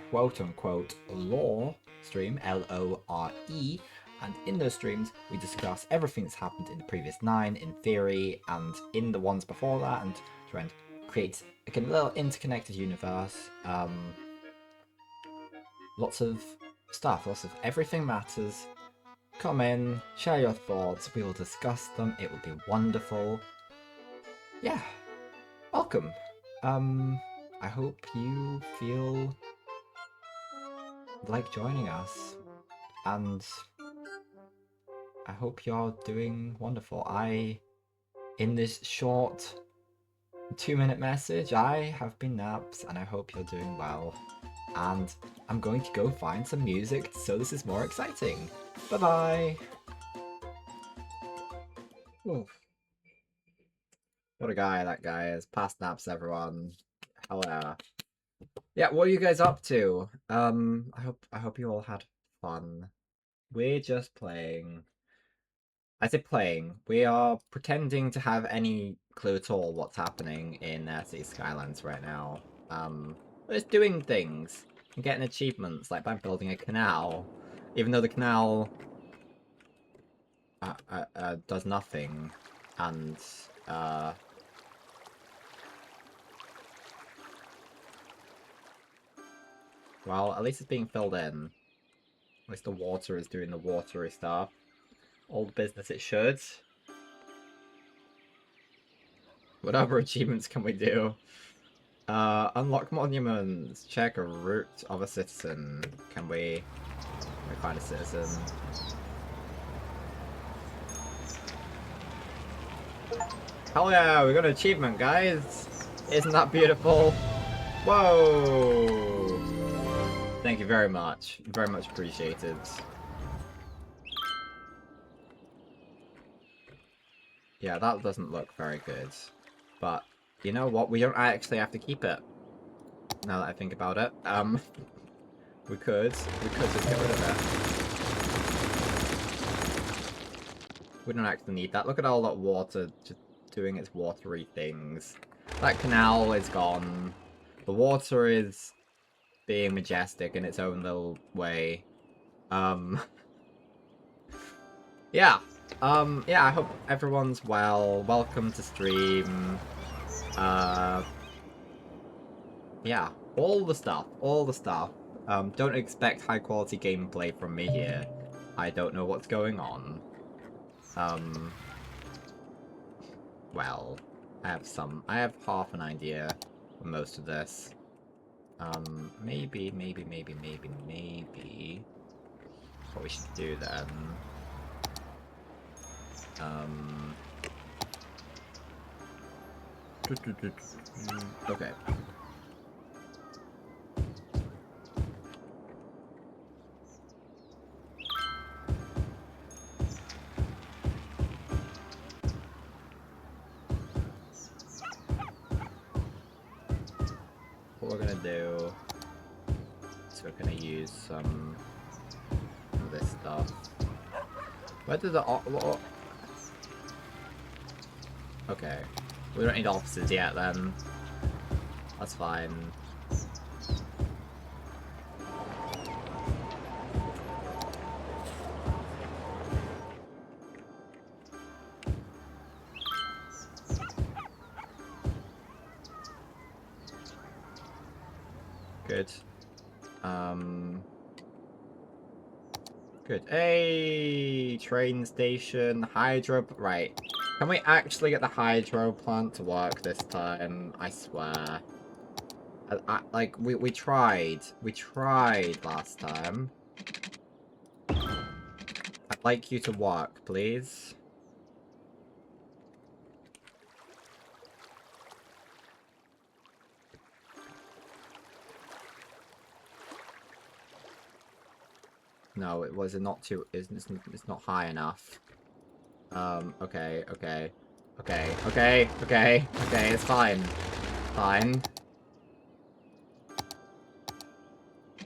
quote-unquote lore stream, L-O-R-E, and in those streams, we discuss everything that's happened in the previous 9, in theory, and in the ones before that, and try and create like a little interconnected universe. Lots of stuff, lots of everything matters. Come in, share your thoughts, we will discuss them, it will be wonderful. Yeah, welcome. I hope you feel like joining us, and I hope you're doing wonderful. In this short 2-minute message, I have been Naps, and I hope you're doing well. And I'm going to go find some music so this is more exciting. Bye-bye! What a guy that guy is. Past Naps, everyone. Hello. Yeah, what are you guys up to? I hope you all had fun. We're just playing. I say playing. We are pretending to have any clue at all what's happening in City Skylines right now. We're just doing things and getting achievements, like by building a canal, even though the canal does nothing, and well, at least it's being filled in. At least the water is doing the watery stuff. All the business it should. What other achievements can we do? Unlock monuments. Check a route of a citizen. Can we find a citizen? Hell yeah, we got an achievement, guys! Isn't that beautiful? Whoa! Thank you very much. Very much appreciated. Yeah, that doesn't look very good. But, you know what? We don't actually have to keep it. Now that I think about it. We could just get rid of it. We don't actually need that. Look at all that water just doing its watery things. That canal is gone. The water is being majestic in its own little way. Yeah. Yeah, I hope everyone's well. Welcome to stream. Yeah, all the stuff. Don't expect high quality gameplay from me here. I don't know what's going on. Well, I have half an idea for most of this. Maybe what we should do then. Okay. What we're gonna do is we're gonna use some of this stuff. Where did the what? Okay, we don't need officers yet then. That's fine. Good. Good. Hey, train station, hydro. Right. Can we actually get the hydro plant to work this time? I swear. Like, we tried. We tried last time. I'd like you to work, please. No, it was not too. It's not high enough. Okay. It's fine. Fine.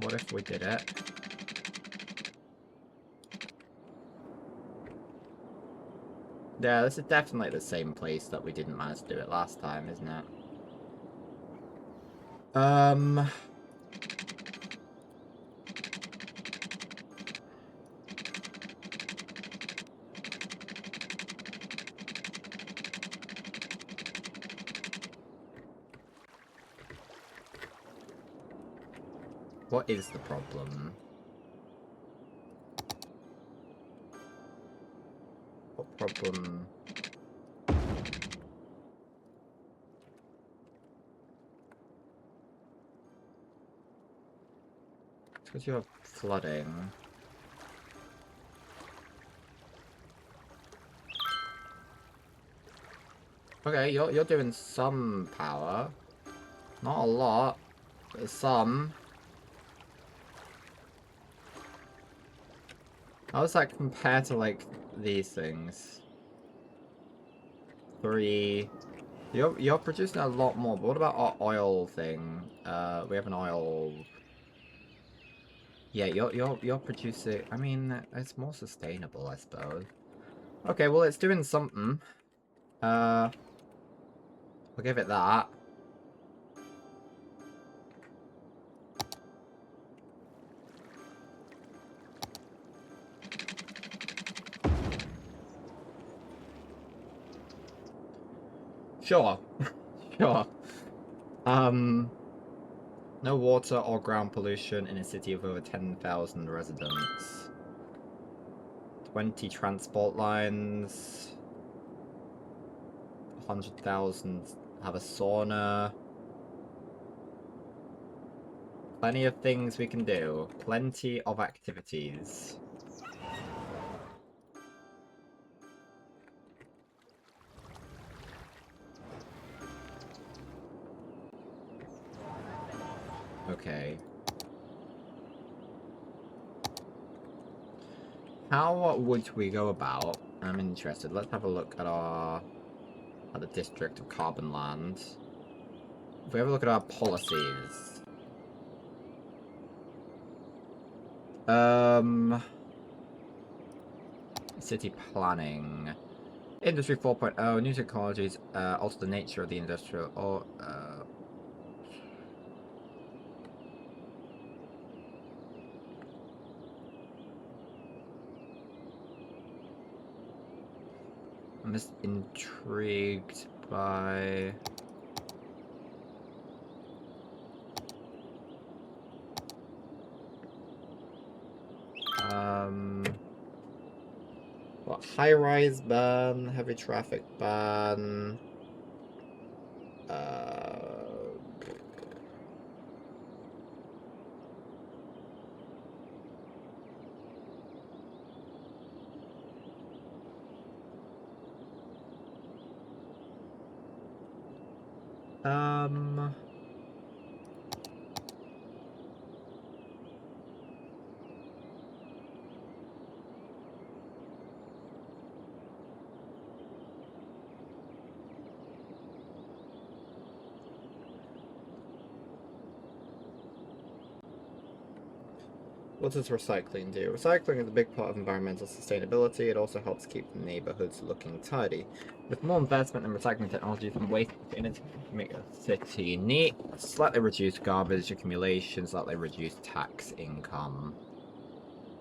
What if we did it? Yeah, this is definitely the same place that we didn't manage to do it last time, isn't it? What is the problem? What problem? What's your flooding? Okay, you're doing some power. Not a lot, but some. How does that compare to, like, these things? 3. You're producing a lot more, but what about our oil thing? We have an oil. Yeah, you're producing. I mean, it's more sustainable, I suppose. Okay, well, it's doing something. I'll give it that. Sure. Sure. No water or ground pollution in a city of over 10,000 residents. 20 transport lines. 100,000 have a sauna. Plenty of things we can do. Plenty of activities. Okay. How would we go about? I'm interested. Let's have a look at the district of Carbon Land. If we have a look at our policies. City planning. Industry 4.0, new technologies alter the nature of the industrial or I'm just intrigued by what, high-rise ban, heavy traffic ban, what does recycling do? Recycling is a big part of environmental sustainability. It also helps keep the neighborhoods looking tidy. With more investment in recycling technologies and waste in it to make a city neat, slightly reduce garbage accumulation, slightly reduce tax income.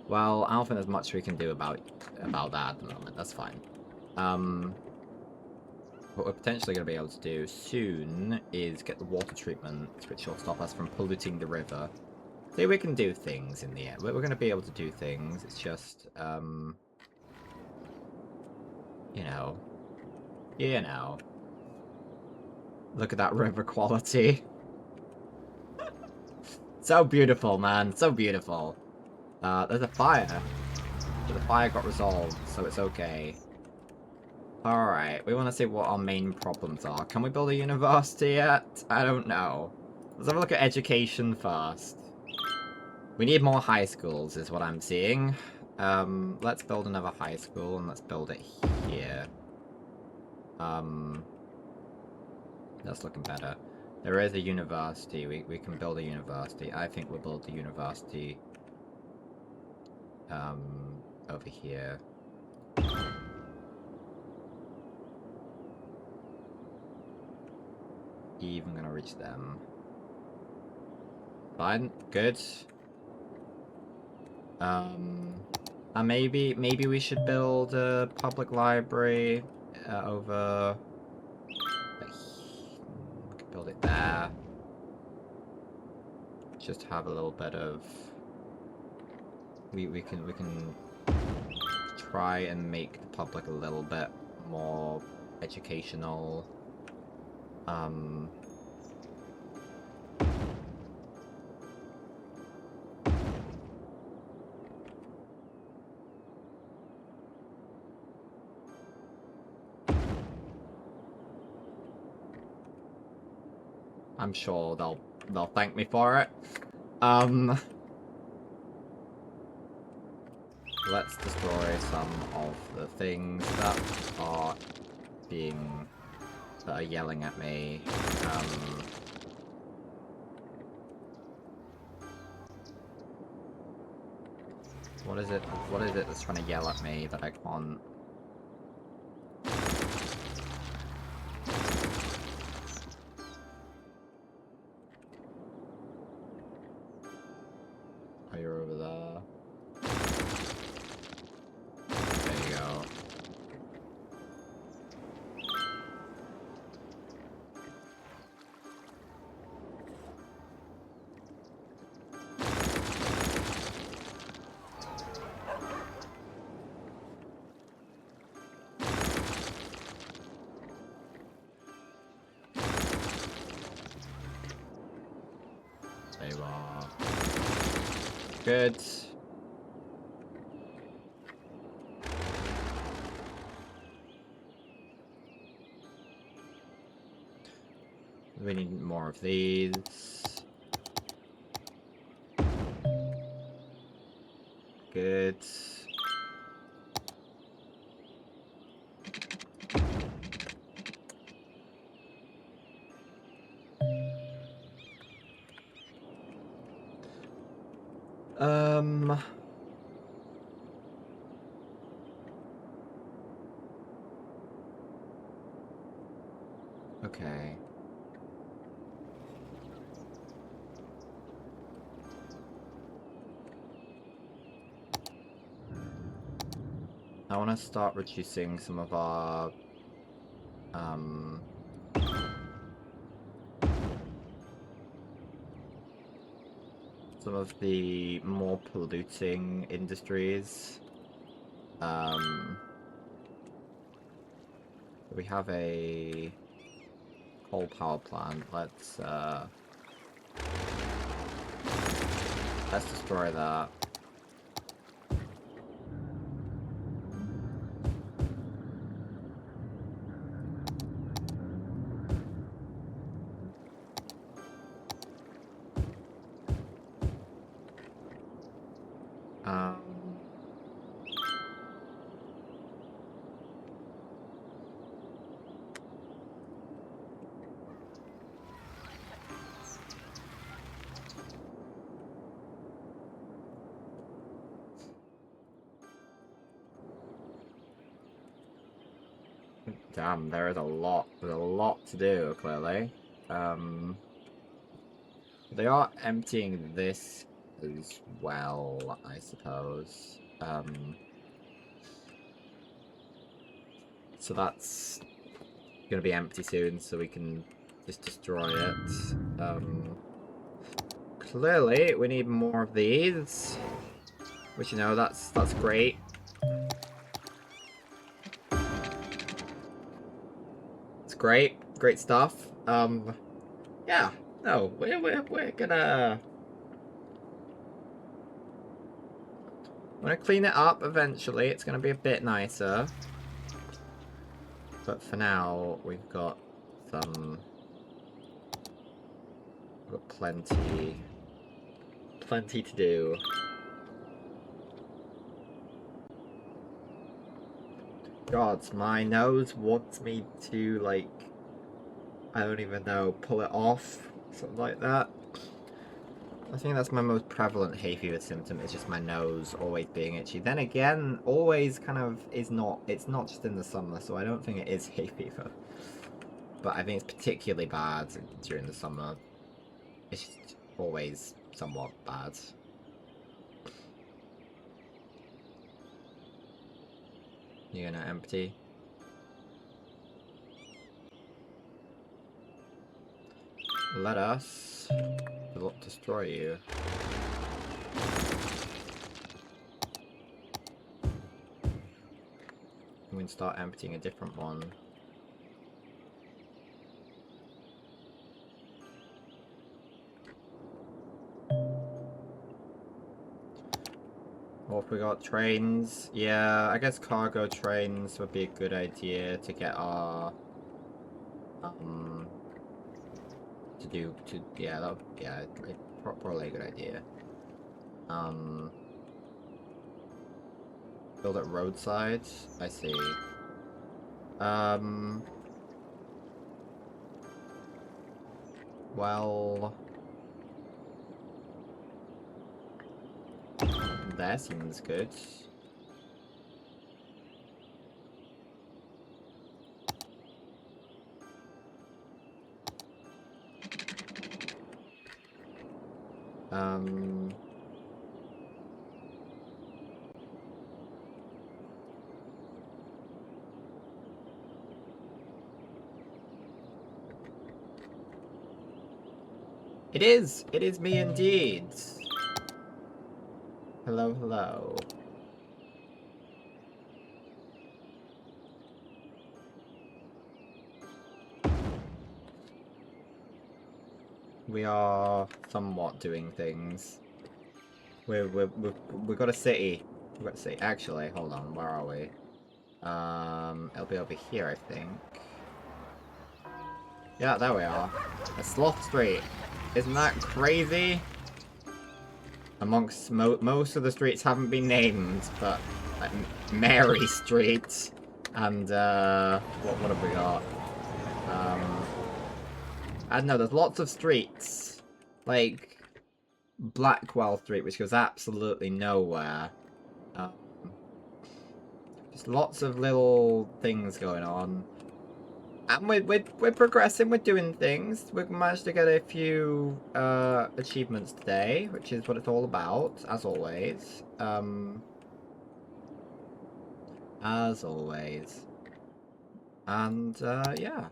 Well, I don't think there's much we can do about that at the moment. That's fine. What we're potentially going to be able to do soon is get the water treatment, which will stop us from polluting the river. See, we can do things in the end. We're going to be able to do things. It's just, you know. Look at that river quality. So beautiful, man. So beautiful. There's a fire. But the fire got resolved, so it's okay. Alright, we want to see what our main problems are. Can we build a university yet? I don't know. Let's have a look at education first. We need more high schools, is what I'm seeing. Let's build another high school, and let's build it here. That's looking better. There is a university. We can build a university. I think we'll build the university over here. Even gonna reach them. Fine, good. And maybe we should build a public library over. We could build it there. Just have a little bit of. We can try and make the public a little bit more educational. I'm sure they'll thank me for it. Let's destroy some of the things that are yelling at me. What is it that's trying to yell at me that I can't? Oh, you're over there. There you go. There you are. Good. We need more of these. Good. Okay. I want to start reducing some of our, some of the more polluting industries. We have a coal power plant. Let's destroy that. Damn, there is a lot. There's a lot to do, clearly. They are emptying this as well, I suppose. So that's gonna be empty soon, so we can just destroy it. Clearly, we need more of these, which, you know, that's great. It's great stuff. Yeah, no, we're gonna clean it up eventually. It's gonna be a bit nicer. But for now, we've got plenty to do. God, my nose wants me to, like, I don't even know, pull it off, something like that. I think that's my most prevalent hay fever symptom, is just my nose always being itchy. Then again, always kind of is not, it's not just in the summer, so I don't think it is hay fever. But I think it's particularly bad during the summer. It's just always somewhat bad. You're gonna empty? Let us destroy you. We can start emptying a different one. Or if we got trains, yeah, I guess cargo trains would be a good idea to get our probably a good idea. Build at roadside. I see. Well, that seems good. It is me indeed. Hello, hello. We are somewhat doing things. We've got a city. We've got a city. Actually, hold on. Where are we? It'll be over here, I think. Yeah, there we are. A Sloth Street. Isn't that crazy? Amongst most of the streets haven't been named, but like Mary Street and what have we got? I don't know. There's lots of streets, like Blackwell Street, which goes absolutely nowhere. Just lots of little things going on. And we're progressing, we're doing things. We've managed to get a few achievements today, which is what it's all about, as always. As always. And yeah,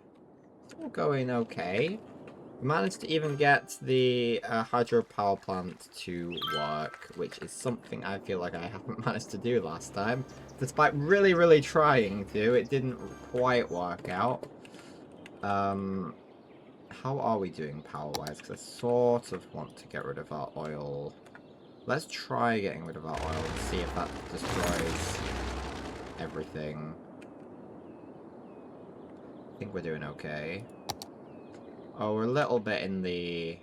it's all going okay. We managed to even get the hydropower plant to work, which is something I feel like I haven't managed to do last time. Despite really, really trying to, it didn't quite work out. How are we doing power-wise? Because I sort of want to get rid of our oil. Let's try getting rid of our oil and see if that destroys everything. I think we're doing okay. Oh, we're a little bit in the...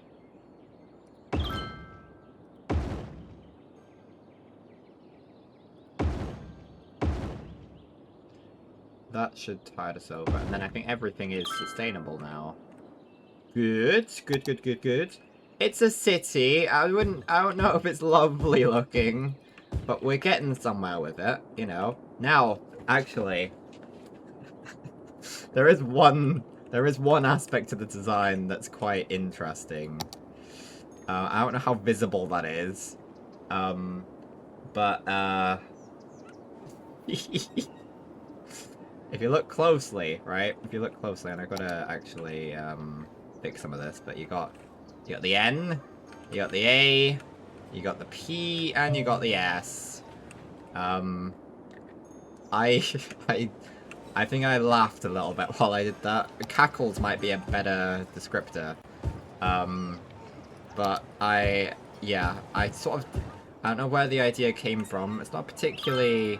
That should tide us over. And then I think everything is sustainable now. Good, good, good, good, good. It's a city. I don't know if it's lovely looking, but we're getting somewhere with it, you know. Now, actually, there is one aspect to the design that's quite interesting. I don't know how visible that is, but if you look closely, right? If you look closely, and I gotta actually fix some of this, but you got the N, you got the A, you got the P, and you got the S. I think I laughed a little bit while I did that. Cackles might be a better descriptor. But I sort of, I don't know where the idea came from. It's not particularly,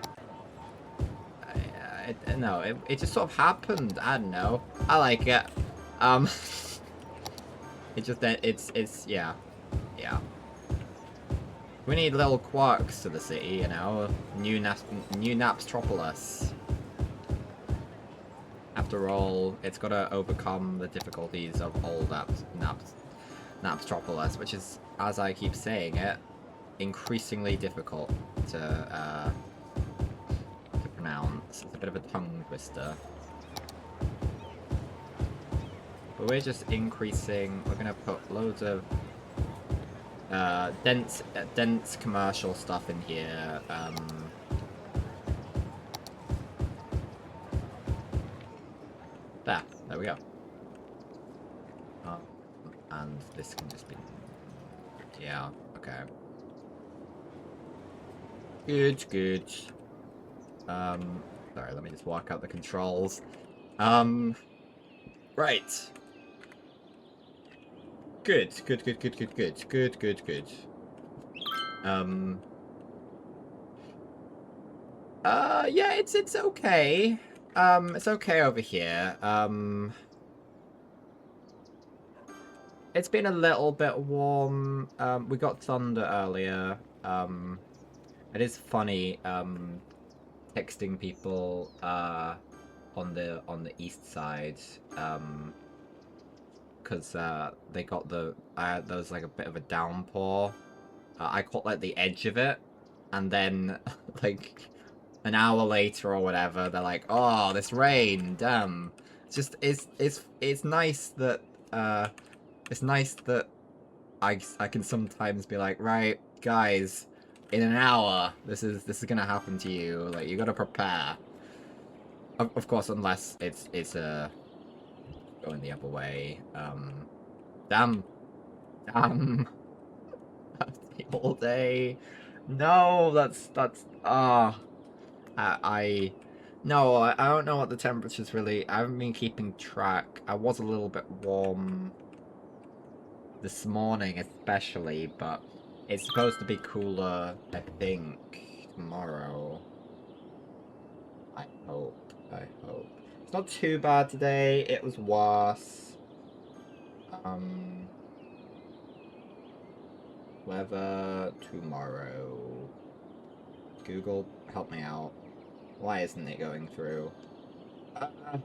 no, it just sort of happened. I don't know. I like it. Yeah. We need little quirks to the city, you know. New Napstropolis. After all, it's got to overcome the difficulties of old Napstropolis, which is, as I keep saying it, increasingly difficult to pronounce. It's a bit of a tongue twister. But we're just increasing. We're gonna put loads of dense commercial stuff in here. There we go. And this can just be... Yeah, okay. Good. Sorry, let me just walk out the controls. Right. Good. Yeah, it's okay. It's okay over here. It's been a little bit warm. We got thunder earlier. It is funny texting people on the east side because they got there was like a bit of a downpour. I caught like the edge of it, and then like an hour later or whatever, they're like, "Oh, this rain, damn." It's just it's nice that it's nice that I can sometimes be like, right, guys, in an hour, this is gonna happen to you. Like, you gotta prepare. Of course, unless it's going the other way. Damn, damn, all day. No, that's I no, I don't know what the temperature's really. I haven't been keeping track. I was a little bit warm this morning, especially, but it's supposed to be cooler, I think, tomorrow. I hope. I hope. It's not too bad today. It was worse. Weather tomorrow. Google, help me out. Why isn't it going through? Got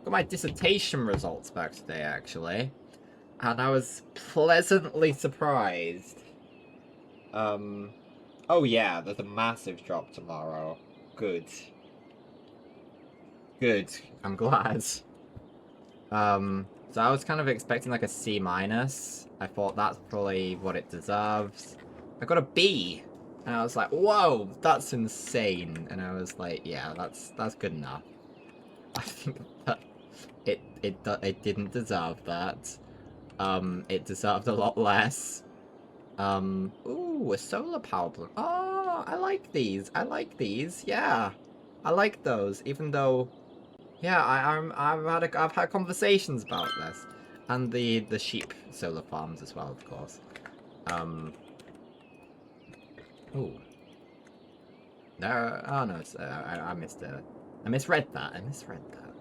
my dissertation results back today, actually. And I was pleasantly surprised. Oh yeah, there's a massive drop tomorrow. Good. Good. I'm glad. So I was kind of expecting like a C minus. I thought that's probably what it deserves. I got a B. And I was like, whoa, that's insane. And I was like, yeah, that's good enough. I think that it didn't deserve that. It deserved a lot less. Ooh, a solar power plant. Oh, I like these. I like these. Yeah, I like those. Even though, yeah, I've had conversations about this, and the sheep solar farms as well, of course. Oh, no, oh no, I missed it. I misread that. I misread that.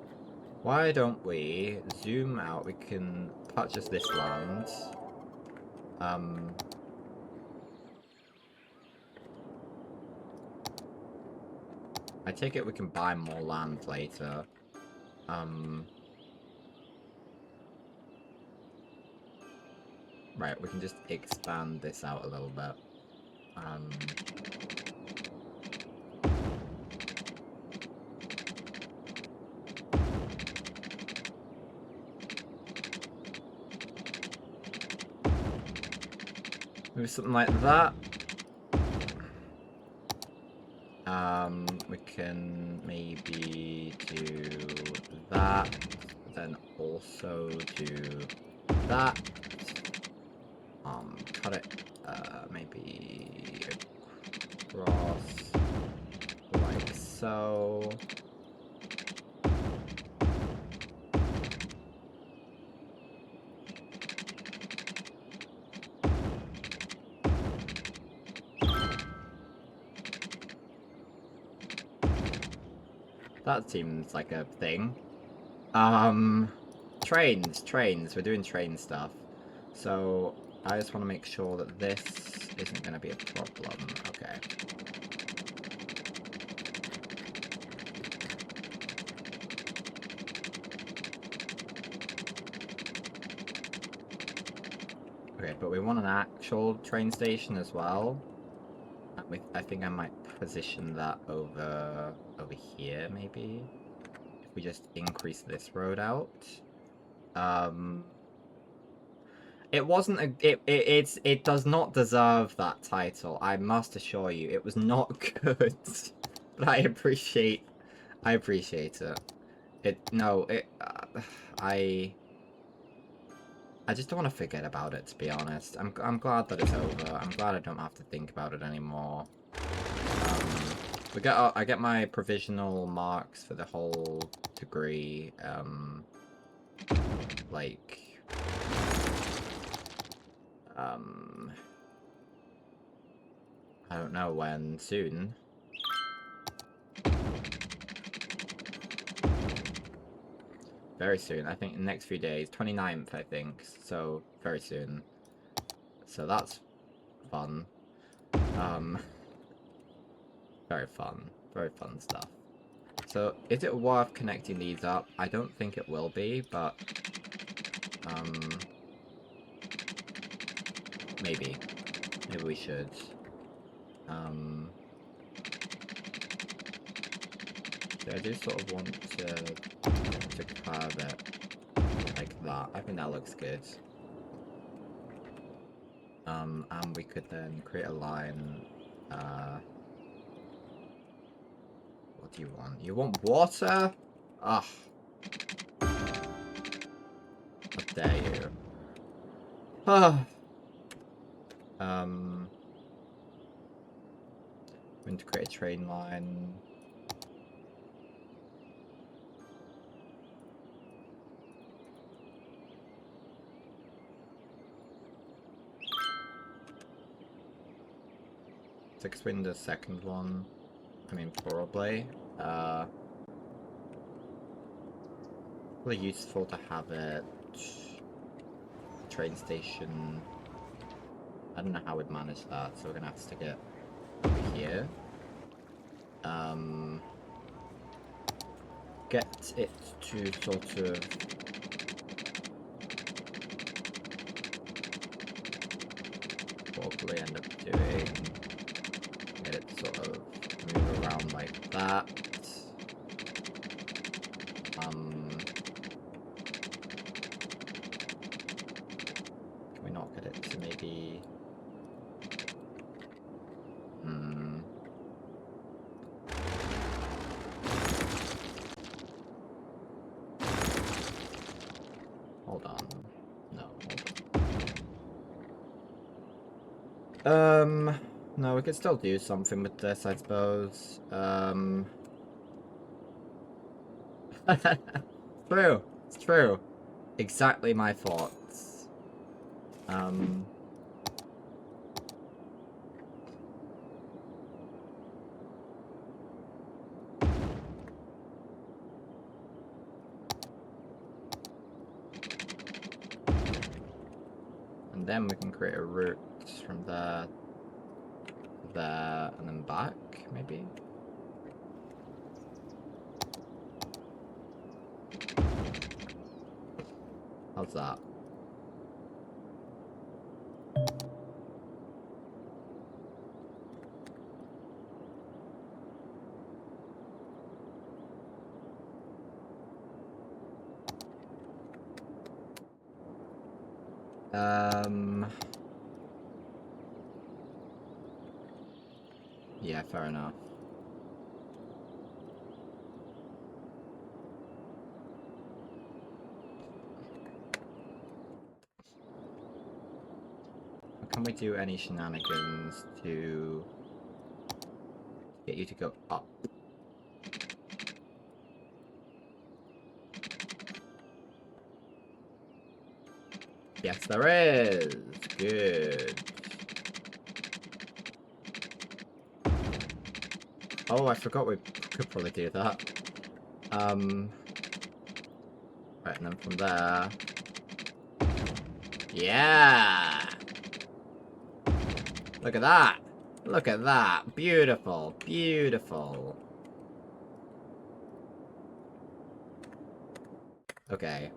Why don't we zoom out? We can purchase this land. I take it we can buy more land later. Right, we can just expand this out a little bit. Maybe something like that. We can maybe do that, then also do that. Cut it, maybe across like so. That seems like a thing. Trains. We're doing train stuff. So, I just want to make sure that this isn't going to be a problem. Okay. Okay, but we want an actual train station as well. I think I might position that over here, maybe. If we just increase this road out. It wasn't a it does not deserve that title. I must assure you, it was not good. But I appreciate it. I just don't want to forget about it, to be honest. I'm glad that it's over. I'm glad I don't have to think about it anymore. I get my provisional marks for the whole degree. Like, I don't know when, soon. very soon. I think in the next few days. 29th, I think. So, very soon. So that's fun. Very fun. Very fun stuff. So, is it worth connecting these up? I don't think it will be, but... maybe. Maybe we should. So I do sort of want to carve it like that. I think that looks good. And we could then create a line. What do you want? You want water? Ugh. How dare you? I'm going to create a train line. Let's win the second one. I mean, probably. Really useful to have it. Train station. I don't know how we'd manage that, so we're gonna have to stick it over here. Get it to sort of probably end up doing. Get it to sort of move around like that. Can we not get it to maybe? Hold on. No, hold on. No, we could still do something with this, I suppose. True. It's true. Exactly my thoughts. And then we can create a route from there, and then back, maybe? How's that? Yeah, fair enough. Can we do any shenanigans to get you to go up? Yes, there is. Good. Oh, I forgot we could probably do that. Right, and then from there. Yeah! Look at that! Look at that! Beautiful, beautiful. Okay.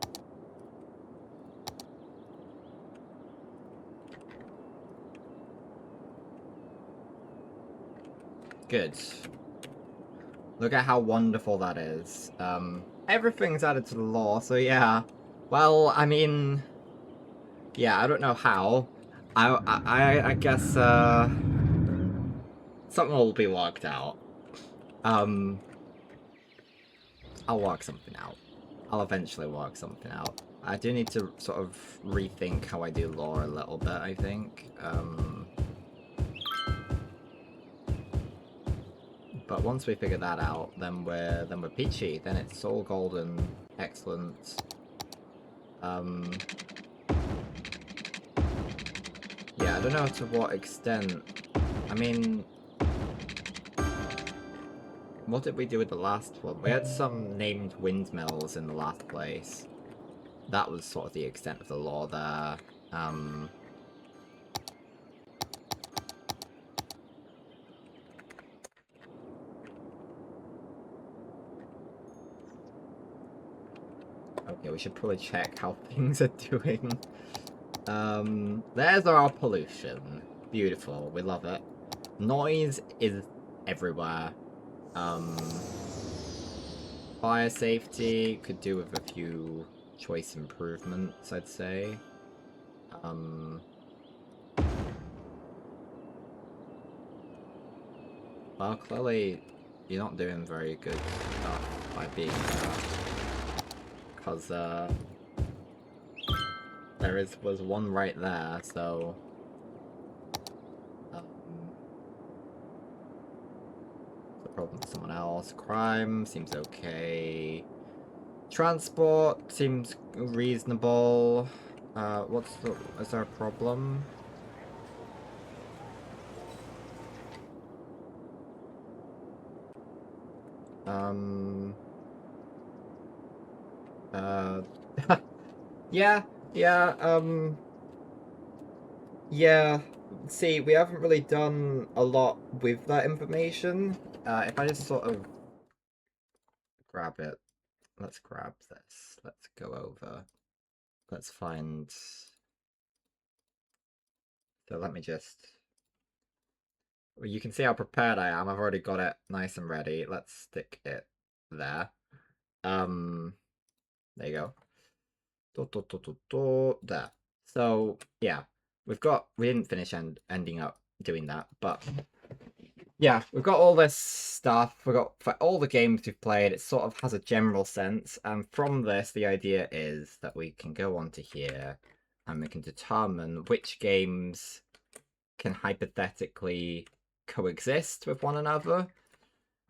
Good. Look at how wonderful that is. Everything's added to the lore, so yeah. Well, I mean... yeah, I don't know how. I guess, something will be worked out. I'll work something out. I'll eventually work something out. I do need to sort of rethink how I do lore a little bit, I think. But once we figure that out, then we're peachy. Then it's all golden, excellent. Yeah, I don't know to what extent. I mean, What did we do with the last one? We had some named windmills in the last place. That was sort of the extent of the lore there. Okay, we should probably check how things are doing. There's our pollution. Beautiful, we love it. Noise is everywhere. Fire safety could do with a few choice improvements, I'd say. Well, clearly you're not doing very good stuff by being because was one right there, so the problem with someone else. Crime seems okay. Transport seems reasonable. Is there a problem? Yeah, yeah. See, we haven't really done a lot with that information. If I just sort of grab it, let's grab this. Let's go over. Let's find. So let me just. Well, you can see how prepared I am. I've already got it nice and ready. Let's stick it there. There you go. There. So yeah, we didn't finish ending up doing that, but yeah, we've got all this stuff. We've got for all the games we've played. It sort of has a general sense, and from this, the idea is that we can go onto here, and we can determine which games can hypothetically coexist with one another,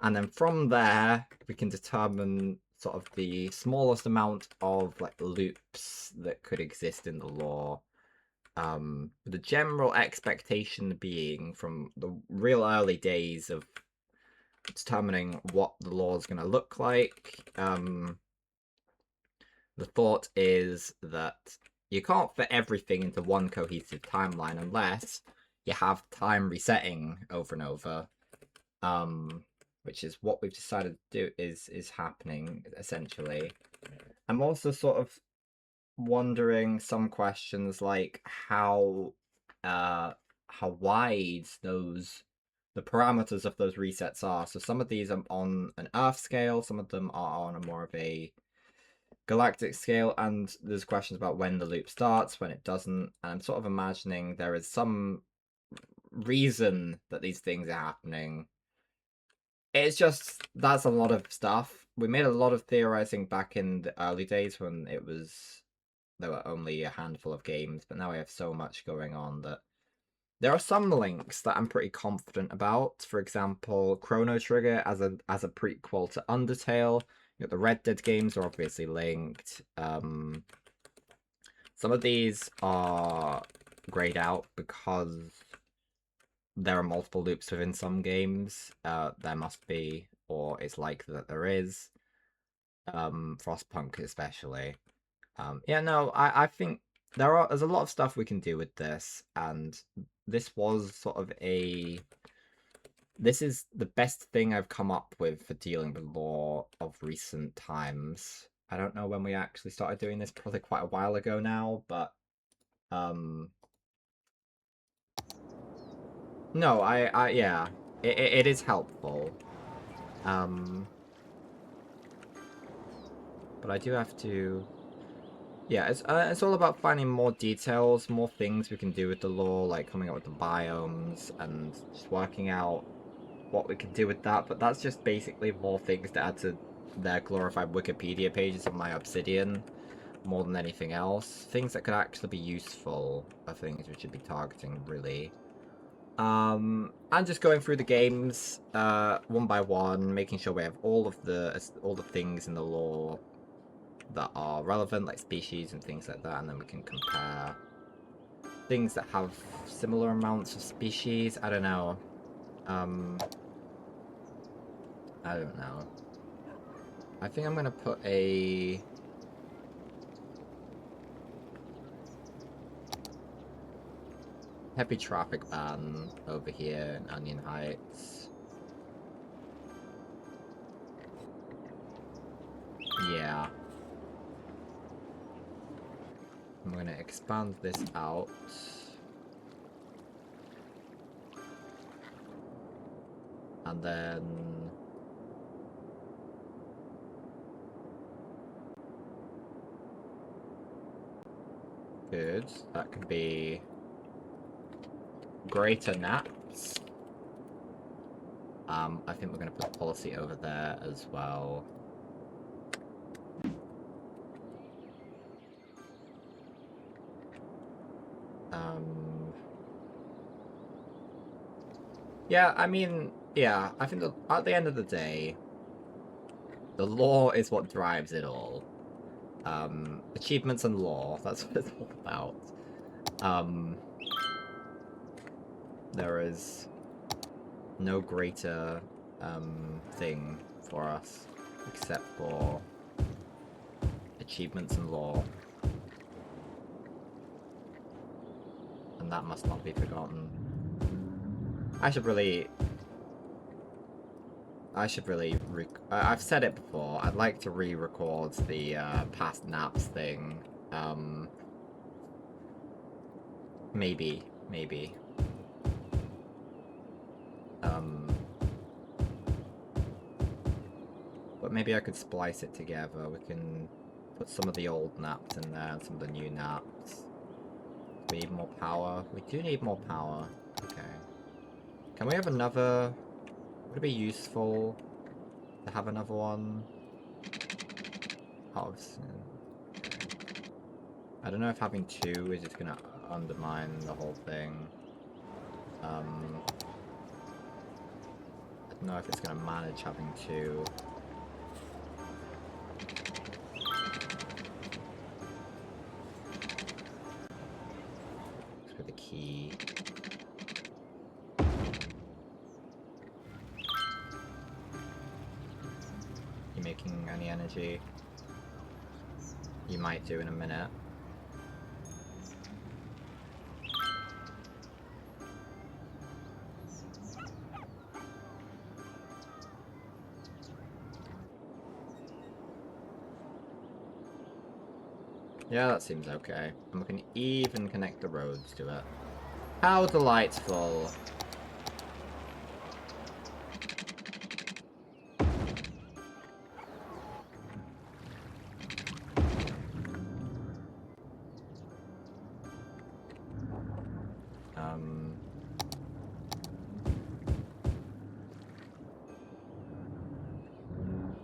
and then from there, we can determine sort of the smallest amount of like loops that could exist in the lore. The general expectation being from the real early days of determining what the lore is going to look like. The thought is that you can't fit everything into one cohesive timeline unless you have time resetting over and over. Which is what we've decided to do is happening essentially. I'm also sort of wondering some questions like how wide the parameters of those resets are. So some of these are on an Earth scale, some of them are on a more of a galactic scale, and there's questions about when the loop starts, when it doesn't, and I'm sort of imagining there is some reason that these things are happening. It's just, that's a lot of stuff. We made a lot of theorizing back in the early days when there were only a handful of games, but now we have so much going on that there are some links that I'm pretty confident about. For example, Chrono Trigger as a prequel to Undertale. You got the Red Dead games are obviously linked. Some of these are grayed out because there are multiple loops within some games. There must be, or it's likely that there is. Frostpunk especially. Yeah, no, I think there's a lot of stuff we can do with this, and this was sort of this is the best thing I've come up with for dealing with lore of recent times. I don't know when we actually started doing this, probably quite a while ago now, but no, yeah, it is helpful. But I do have to. Yeah, it's all about finding more details, more things we can do with the lore, like coming up with the biomes and just working out what we can do with that. But that's just basically more things to add to their glorified Wikipedia pages on my Obsidian, more than anything else. Things that could actually be useful are things we should be targeting, really. And just going through the games one by one, making sure we have all the things in the lore that are relevant, like species and things like that, and then we can compare things that have similar amounts of species. I don't know. I don't know. I think I'm gonna put a... heavy traffic ban over here in Onion Heights. Yeah. I'm gonna expand this out. And then... good. That could be... greater naps. I think we're gonna put policy over there as well. Yeah, I mean, yeah, I think that at the end of the day, the law is what drives it all. Achievements and law, that's what it's all about. There is no greater thing for us except for achievements and law. And that must not be forgotten. I've said it before, I'd like to re-record the past naps thing. Maybe. But maybe I could splice it together. We can put some of the old naps in there and some of the new naps. We need more power. We do need more power. Okay. Can we have another... would it be useful to have another one? I don't know if having two is just gonna undermine the whole thing. I don't know if it's gonna manage having two. Let's put the key. You making any energy? You might do in a minute. Yeah, that seems okay. And we can even connect the roads to it. How delightful!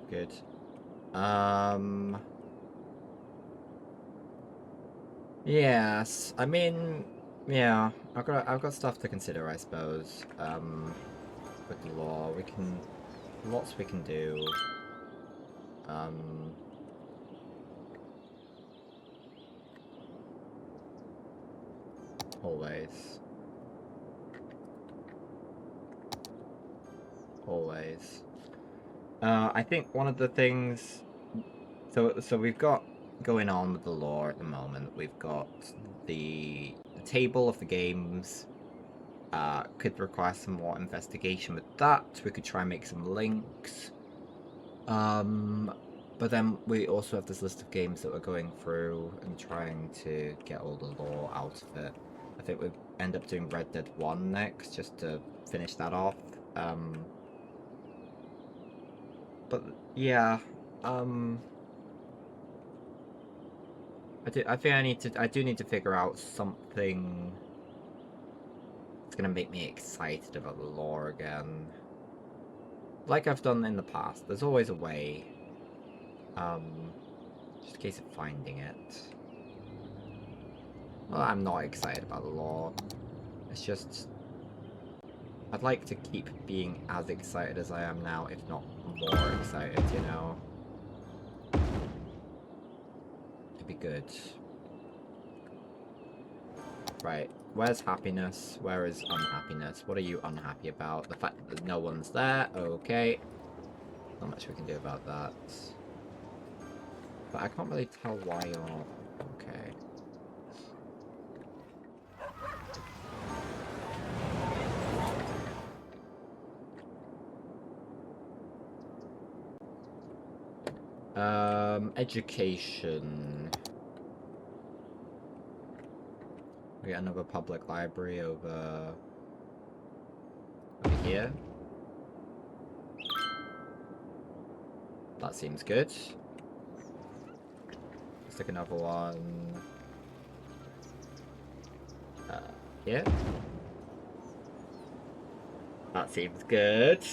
Good. Yes, I mean, yeah, I've got stuff to consider, I suppose. With the law, lots we can do. Always. I think one of the things, so we've got going on with the lore at the moment. We've got the table of the games. Could require some more investigation with that. We could try and make some links. But then we also have this list of games that we're going through and trying to get all the lore out of it. I think we'll end up doing Red Dead 1 next, just to finish that off. But yeah, I think I do need to figure out something that's gonna make me excited about the lore again. Like I've done in the past, there's always a way. Just a case of finding it. Well, I'm not excited about the lore. It's just... I'd like to keep being as excited as I am now, if not more excited, you know? It'd be good. Right, where's happiness? Where is unhappiness? What are you unhappy about? The fact that no one's there? Okay. Not much we can do about that. But I can't really tell why you're... Okay. Education. We got another public library over here. That seems good. Let's take another one. Here. That seems good.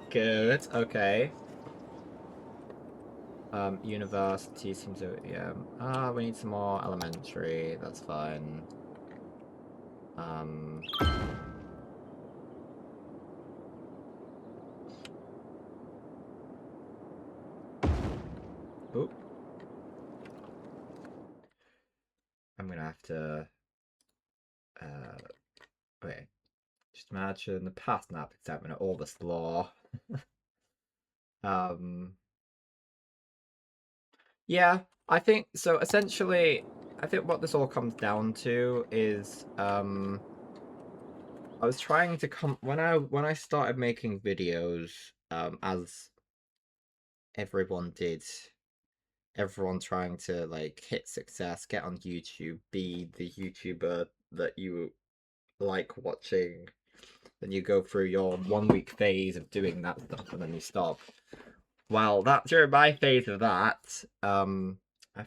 Good. Okay. University seems to... Yeah. We need some more elementary. That's fine. Oop. I'm gonna have to... Okay. Just imagine the past map examiner all this law. Yeah, I think so. Essentially, I think what this all comes down to is I was trying to come when I started making videos, as everyone did, everyone trying to like hit success, get on YouTube, be the YouTuber that you like watching. Then you go through your 1 week phase of doing that stuff and then you stop. Well, that during my phase of that, I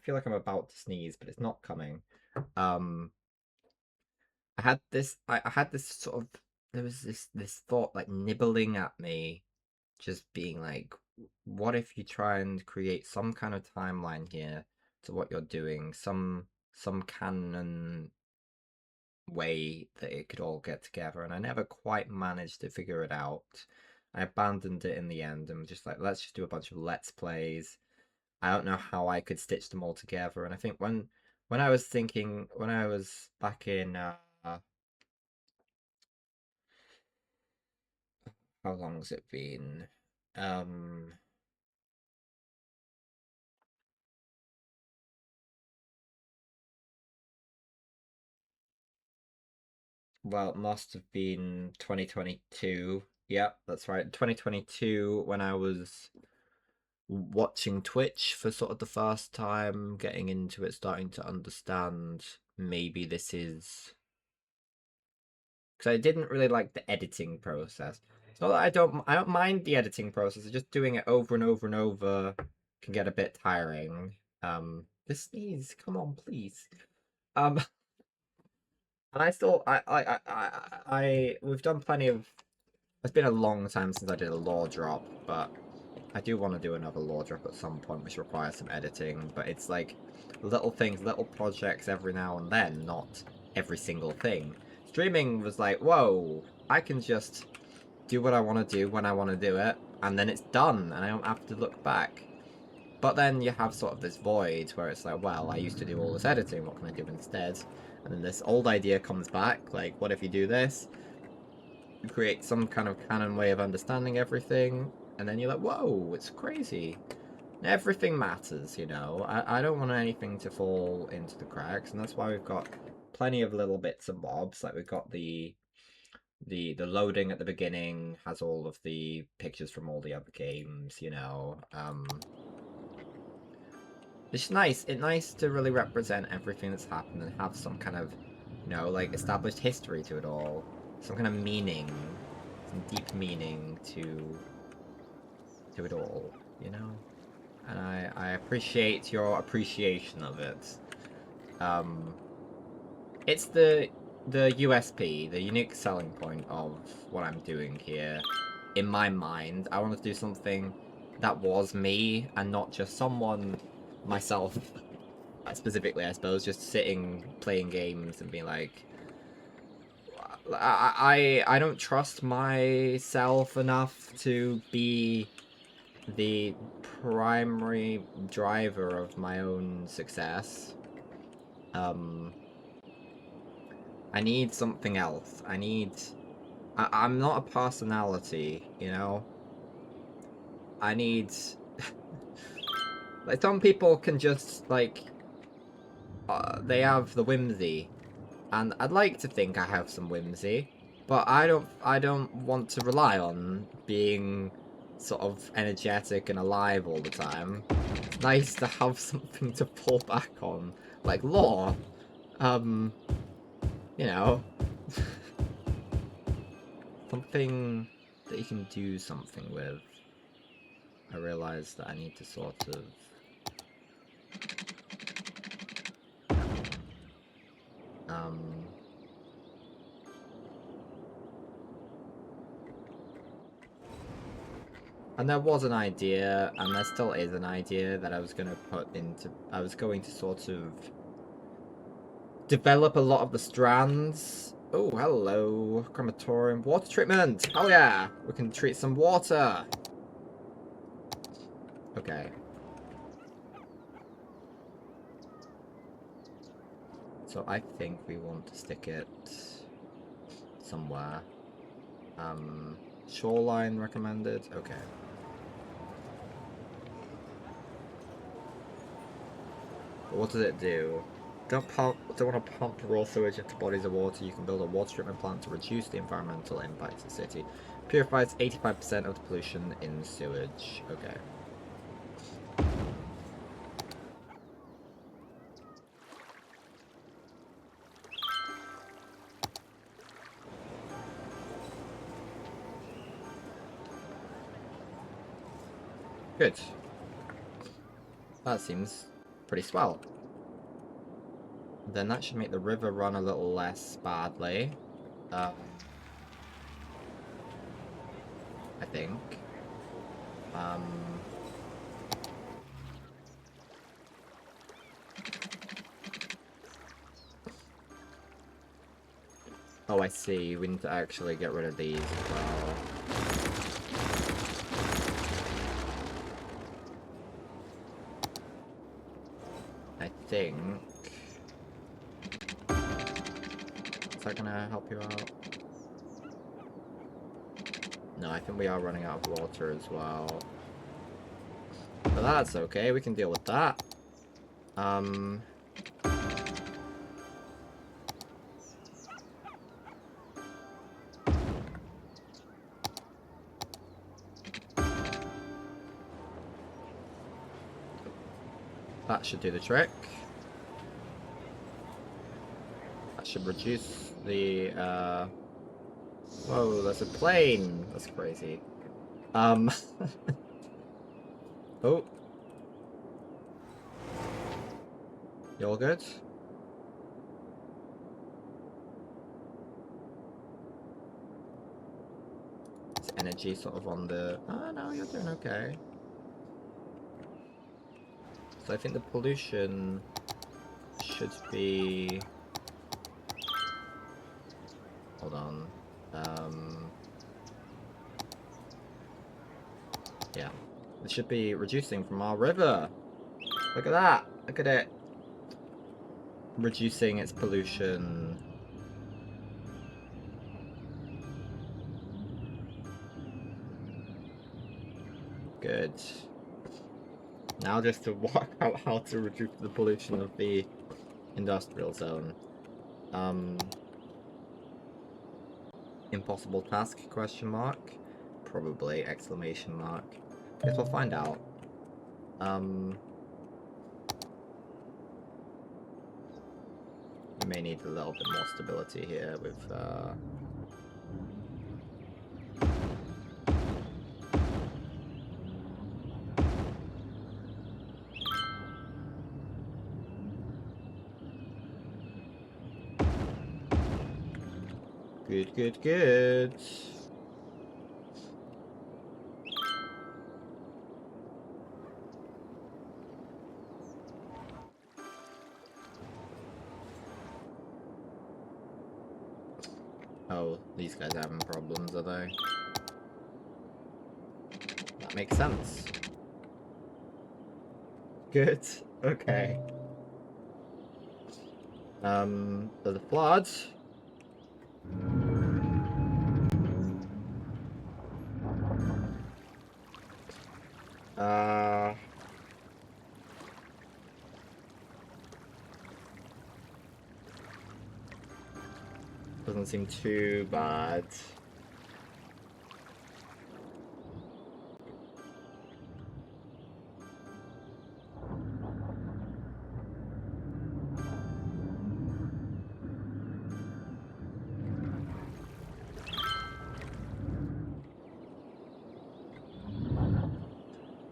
feel like I'm about to sneeze, but it's not coming. I had this sort of, there was this thought like nibbling at me, just being like, what if you try and create some kind of timeline here to what you're doing, some canon way that it could all get together, and I never quite managed to figure it out. I abandoned it in the end and was just like, let's just do a bunch of let's plays. I don't know how I could stitch them all together, and I think when I was thinking, when I was back in how long has it been? Well, it must have been 2022. Yep, that's right. 2022 when I was watching Twitch for sort of the first time, getting into it, starting to understand maybe this is because I didn't really like the editing process. It's not that I don't mind the editing process. It's just doing it over and over and over can get a bit tiring. This sneeze, come on, please. Um, and I still we've done plenty of. It's been a long time since I did a lore drop, but I do want to do another lore drop at some point, which requires some editing. But it's like little things, little projects every now and then, not every single thing. Streaming was like, whoa, I can just do what I want to do when I want to do it, and then it's done, and I don't have to look back. But then you have sort of this void where it's like, well, I used to do all this editing, what can I do instead? And then this old idea comes back, like, what if you do this? You create some kind of canon way of understanding everything, and then you're like, whoa, it's crazy. Everything matters, you know. I don't want anything to fall into the cracks, and that's why we've got plenty of little bits and bobs. Like we've got the loading at the beginning has all of the pictures from all the other games, you know. It's nice. It's nice to really represent everything that's happened and have some kind of, you know, like established history to it all, some kind of meaning, some deep meaning to it all, you know. And I appreciate your appreciation of it. It's the USP, the unique selling point of what I'm doing here. In my mind, I wanted to do something that was me and not just someone, myself, specifically, I suppose, just sitting, playing games and being like, I don't trust myself enough to be the primary driver of my own success. I need something else. I'm not a personality, you know? I need... like, some people can just, like... they have the whimsy. And I'd like to think I have some whimsy. But I don't want to rely on being sort of energetic and alive all the time. It's nice to have something to fall back on. Like law. You know. Something that you can do something with. I realize that I need to sort of... And there was an idea, and there still is an idea that I was going to put into... I was going to sort of develop a lot of the strands. Oh, hello. Crematorium. Water treatment! Oh yeah! We can treat some water! Okay. So I think we want to stick it somewhere. Shoreline recommended? Okay. What does it do? Don't want to pump raw sewage into bodies of water. You can build a water treatment plant to reduce the environmental impact of the city. Purifies 85% of the pollution in sewage. Okay. Good. That seems pretty swell. Then that should make the river run a little less badly. I think. Oh, I see. We need to actually get rid of these as well. I think... Is that gonna help you out? No, I think we are running out of water as well. But that's okay, we can deal with that. That should do the trick. That should reduce the, Whoa, there's a plane! That's crazy. Oh. You all good? Is energy sort of on the... Oh, no, you're doing okay. So I think the pollution should be... Hold on. Yeah. It should be reducing from our river. Look at that. Look at it. Reducing its pollution. Good. Now just to work out how to reduce the pollution of the industrial zone. Impossible task, question mark? Probably, exclamation mark. Guess we'll find out. We may need a little bit more stability here with, Good, good, good. Oh, these guys are having problems, are they? That makes sense. Good. Okay. There's a flood. Uh... Doesn't seem too bad.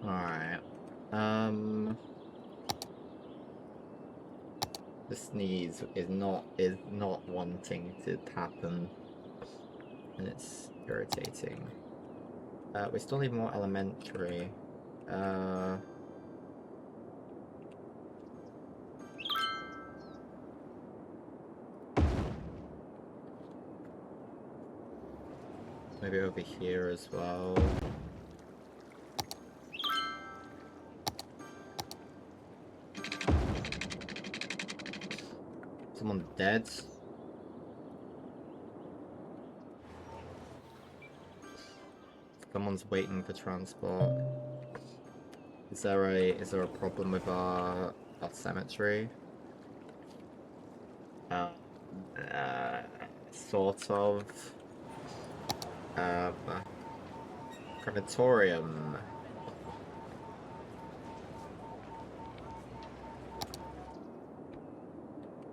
Alright. The sneeze is not wanting to happen. And it's irritating. We still need more elementary. Maybe over here as well. Someone dead? Someone's waiting for transport. Is there a problem with our cemetery? Sort of. Crematorium.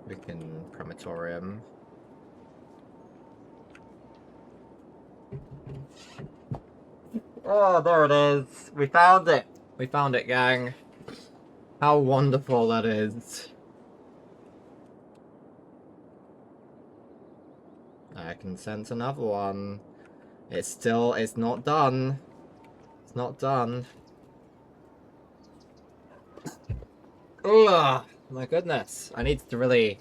We can crematorium. Oh, there it is. We found it. We found it, gang. How wonderful that is. I can sense another one. It's not done. It's not done. Ugh, my goodness. I need to really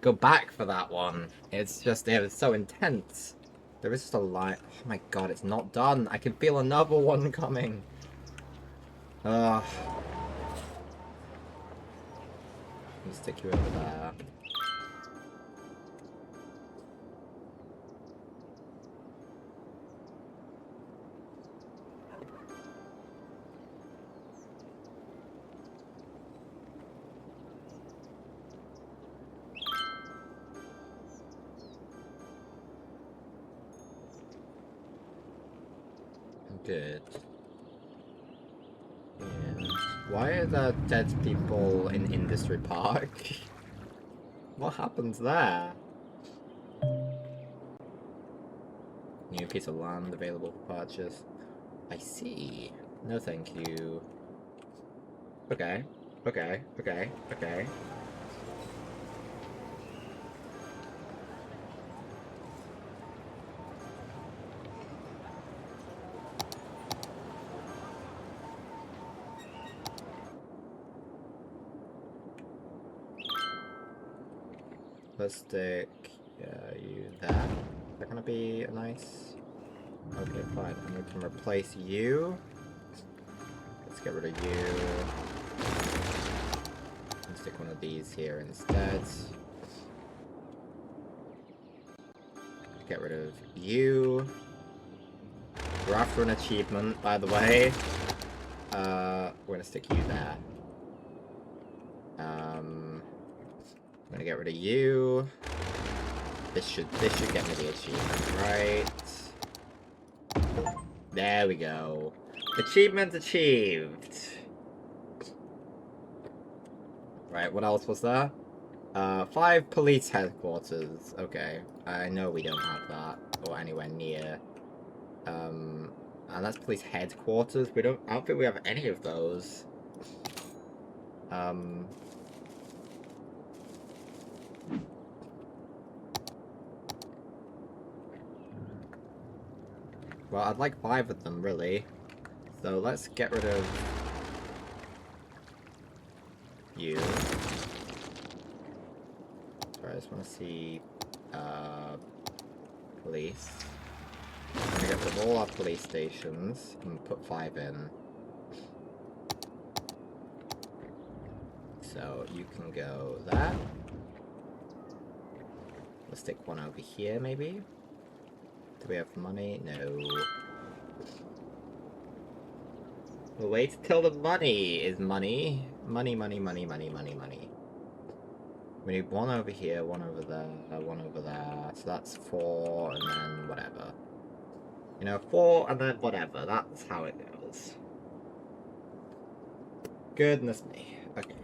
go back for that one. It's just, it was so intense. There is just a line. Oh my god, it's not done. I can feel another one coming. Ugh. Let me stick you over there. Good. And why are there dead people in Industry Park? What happens there? New piece of land available for purchase. I see. No thank you. Okay. Okay. Okay. Okay. Let's stick you there. Is that gonna be nice? Okay, fine. And we can replace you. Let's get rid of you. And stick one of these here instead. Get rid of you. We're after an achievement, by the way. We're gonna stick you there. I'm gonna get rid of you. This should get me the achievement, right? There we go. Achievement achieved. Right, what else was there? 5 police headquarters. Okay, I know we don't have that, or anywhere near. And that's police headquarters. I don't think we have any of those. Well, I'd like 5 of them, really. So let's get rid of you. Sorry, I just want to see police. I'm gonna get rid of all our police stations and put 5 in. So you can go there. Let's stick one over here, maybe. Do we have money? No. We'll wait till the money is money. Money, money, money, money, money, money. We need one over here, one over there, one over there. So that's 4, and then whatever. You know, 4 and then whatever. That's how it goes. Goodness me. Okay.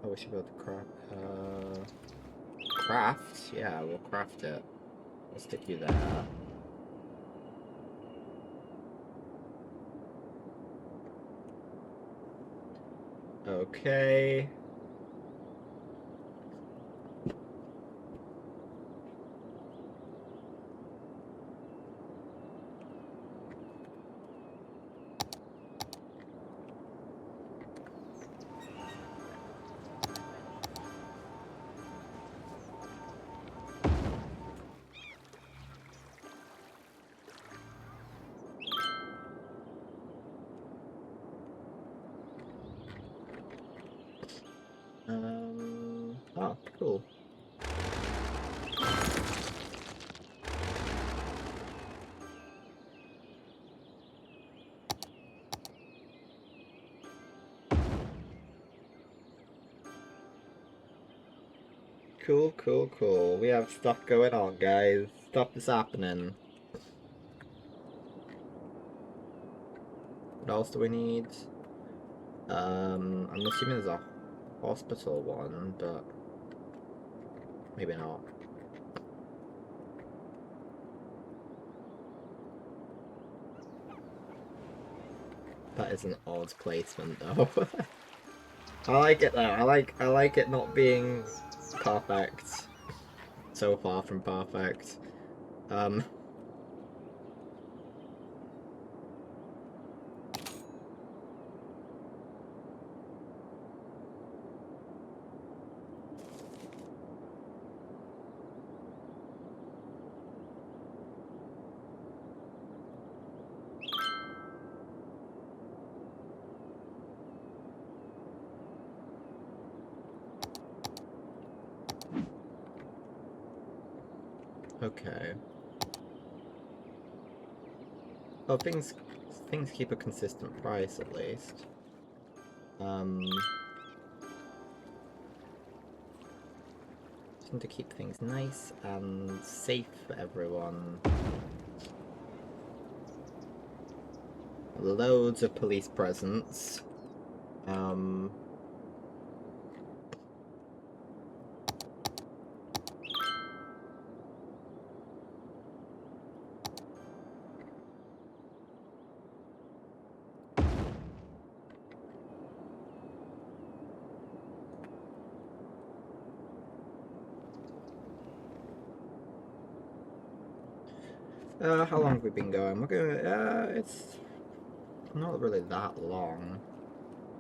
Oh, we should be able to craft. Craft? Yeah, we'll craft it. We'll stick you there. Okay. Oh, cool. Cool, cool, cool. We have stuff going on, guys. Stuff is happening. What else do we need? I'm assuming there's a hospital one, but maybe not. That is an odd placement, though. I like it though. I like it not being perfect. So far from perfect. Okay. Oh, things keep a consistent price at least. Just need to keep things nice and safe for everyone. Loads of police presence. How long have we been going? We're going, it's not really that long.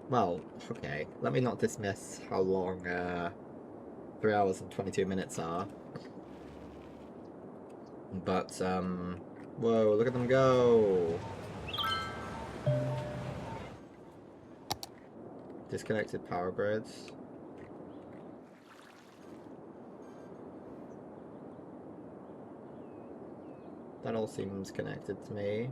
Well, okay, let me not dismiss how long, 3 hours and 22 minutes are. But, whoa, look at them go! Disconnected power grids. That all seems connected to me.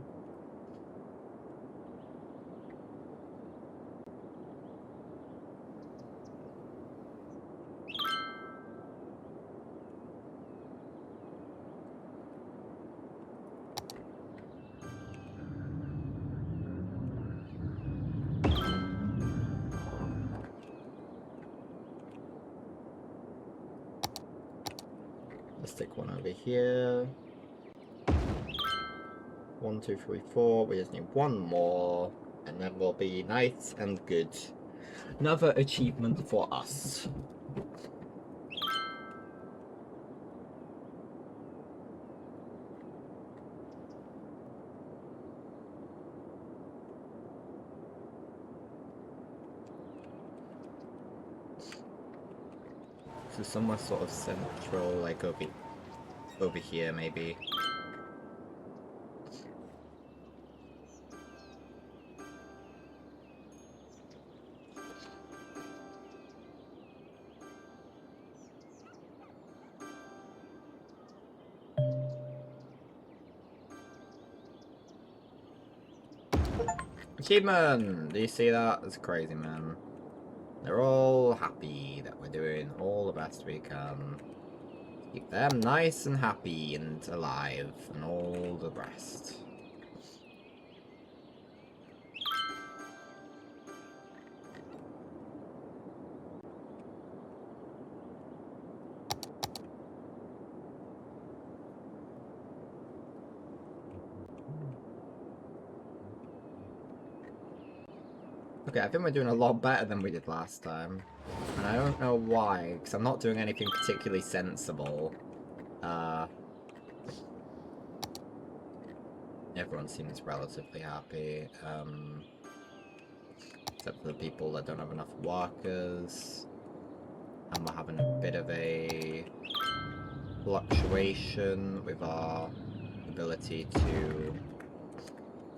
Let's stick one over here. 1, 2, 3, 4. We just need one more, and then we'll be nice and good. Another achievement for us. So somewhere sort of central, like over here, maybe. Achievement! Do you see that? It's crazy, man. They're all happy that we're doing all the best we can. Keep them nice and happy and alive and all the rest. Okay, I think we're doing a lot better than we did last time. And I don't know why, because I'm not doing anything particularly sensible. Everyone seems relatively happy, except for the people that don't have enough workers. And we're having a bit of a fluctuation with our ability to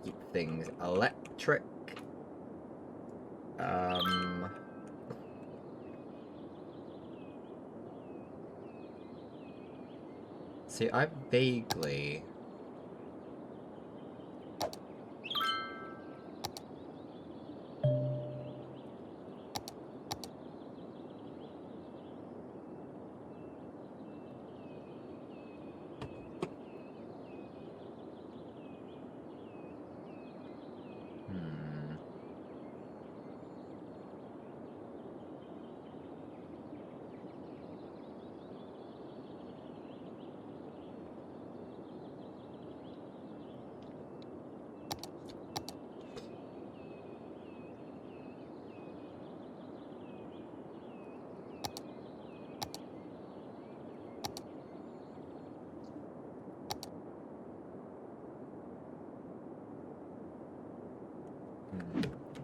keep things electric. See, I vaguely...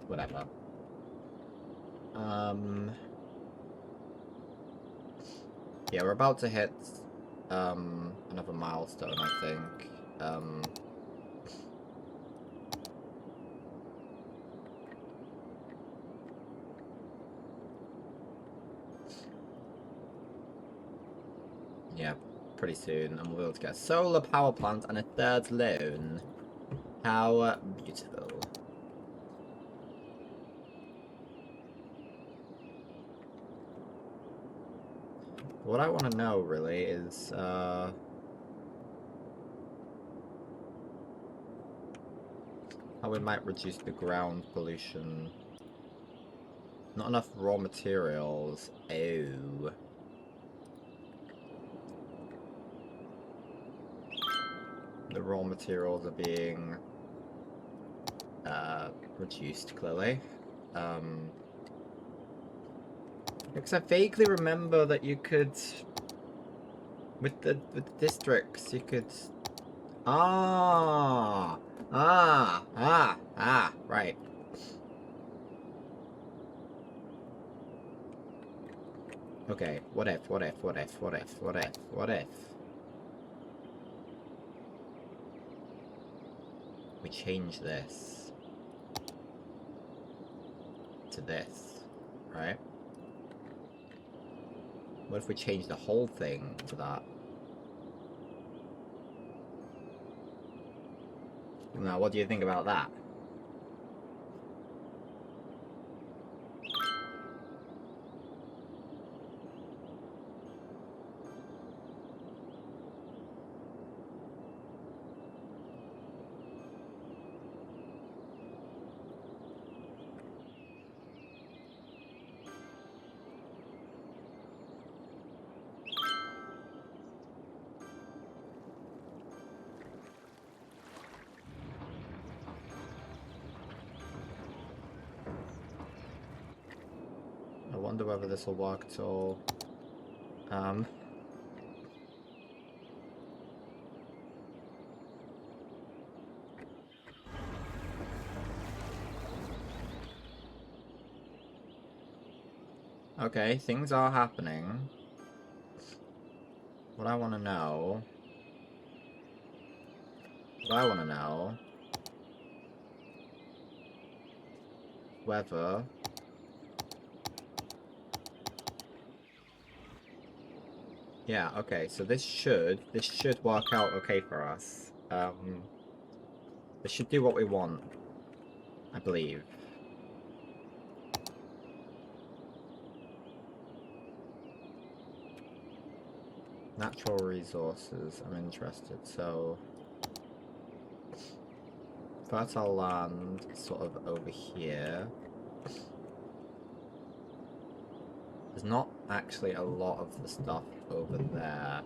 whatever. Yeah, we're about to hit another milestone, I think. Yeah, pretty soon, and we'll be able to get a solar power plant and a third loan. How beautiful. What I want to know, really, is, how we might reduce the ground pollution. Not enough raw materials. Oh. The raw materials are being reduced, clearly. Because I vaguely remember that you could, with the districts, you could... right. Okay, what if? We change this to this, right? What if we change the whole thing to that? Now, what do you think about that? I wonder whether this will work at all. Okay, things are happening. What I want to know... What I want to know... Whether... Yeah, okay, so this should work out okay for us. This should do what we want, I believe. Natural resources, I'm interested, so... Fertile land, sort of over here. There's not actually a lot of the stuff over there.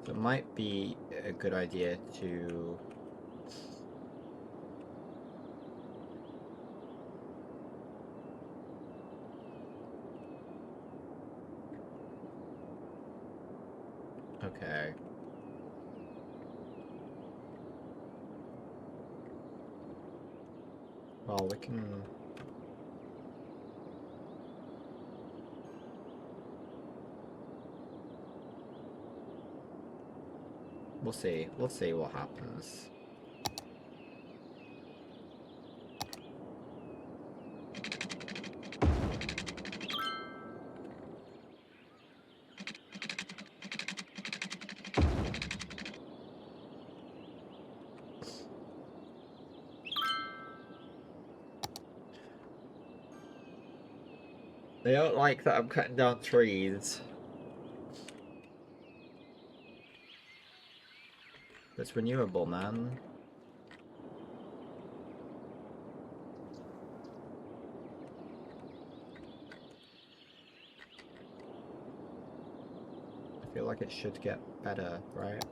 So it might be a good idea to... Okay. Well, we can... We'll see. We'll see what happens. They don't like that I'm cutting down trees. It's renewable, man. I feel like it should get better, right?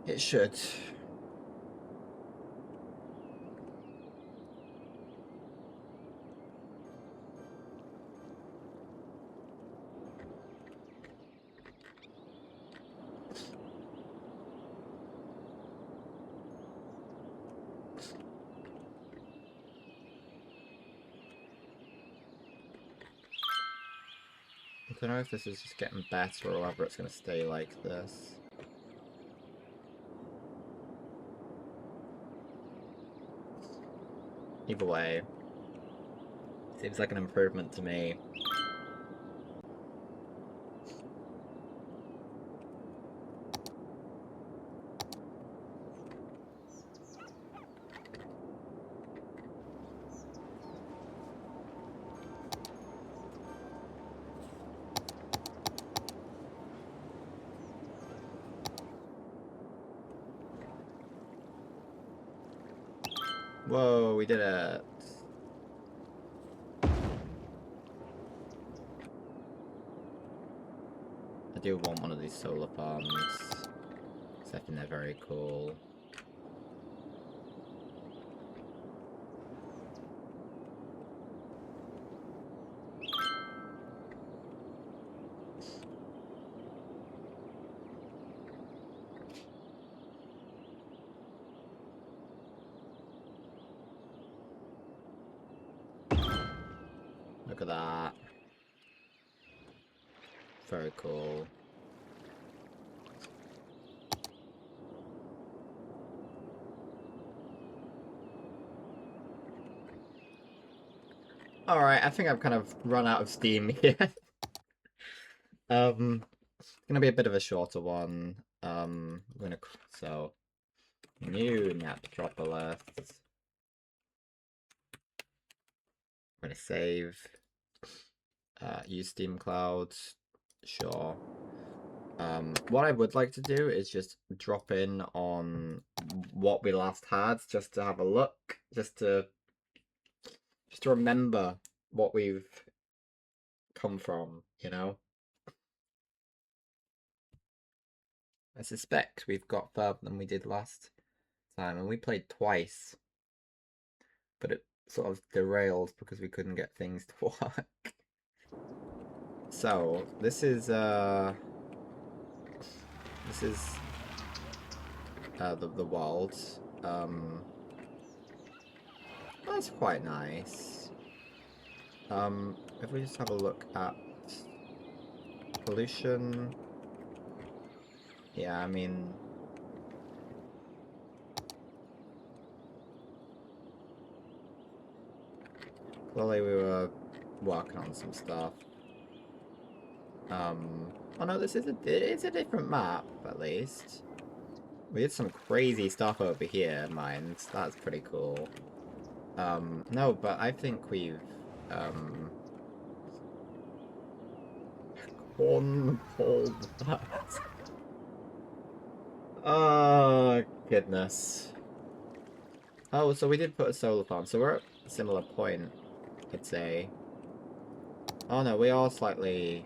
It should. I don't know if this is just getting better or whether it's going to stay like this. Either way, seems like an improvement to me. Whoa, we did it. I do want one of these solar farms. Because I think they're very cool. Look at that. Very cool. Alright, I think I've kind of run out of steam here. It's gonna be a bit of a shorter one. So new Napstropolis. I'm gonna save. Use Steam Clouds. Sure. What I would like to do is just drop in on what we last had, just to have a look, just to remember what we've come from, you know? I suspect we've got further than we did last time, and we played twice. But sort of derailed because we couldn't get things to work. So this is the world. That's quite nice. If we just have a look at pollution, yeah, I mean, clearly we were working on some stuff. Oh no, it's a different map at least. We did some crazy stuff over here, mind. That's pretty cool. No, but I think we've cornholed that. Oh goodness. Oh, so we did put a solar farm, so we're at a similar point, I'd say. Oh no, we are slightly...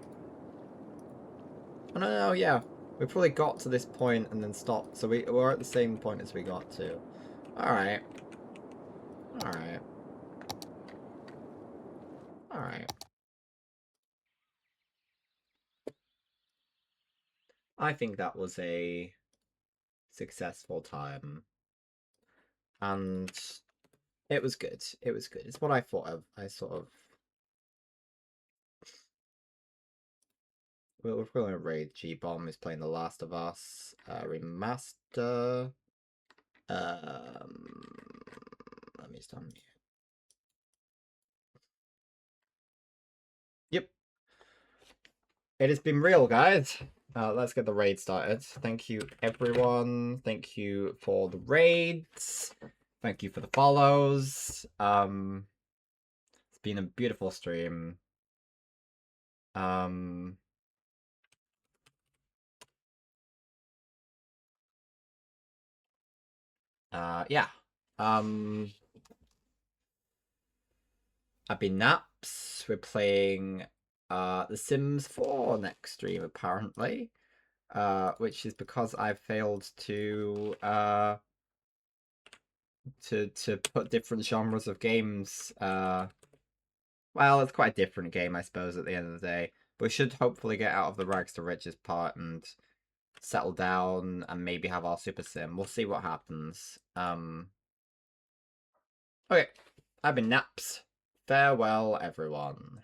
Oh no, no, yeah. We probably got to this point and then stopped, so we're at the same point as we got to. Alright. Alright. Alright. I think that was a successful time. And it was good. It was good. It's what I thought of. I sort of... We're going to raid G-Bomb is playing The Last of Us Remaster. Let me just unmute. Yep. It has been real, guys. Let's get the raid started. Thank you, everyone. Thank you for the raids. Thank you for the follows. It's been a beautiful stream. Yeah. I've been Naps. We're playing The Sims 4 next stream, apparently. Which is because I failed to put different genres of games. Well, it's quite a different game, I suppose, at the end of the day. But we should hopefully get out of the rags to riches part and settle down and maybe have our super sim. We'll see what happens. Okay. I've been Naps. Farewell, everyone.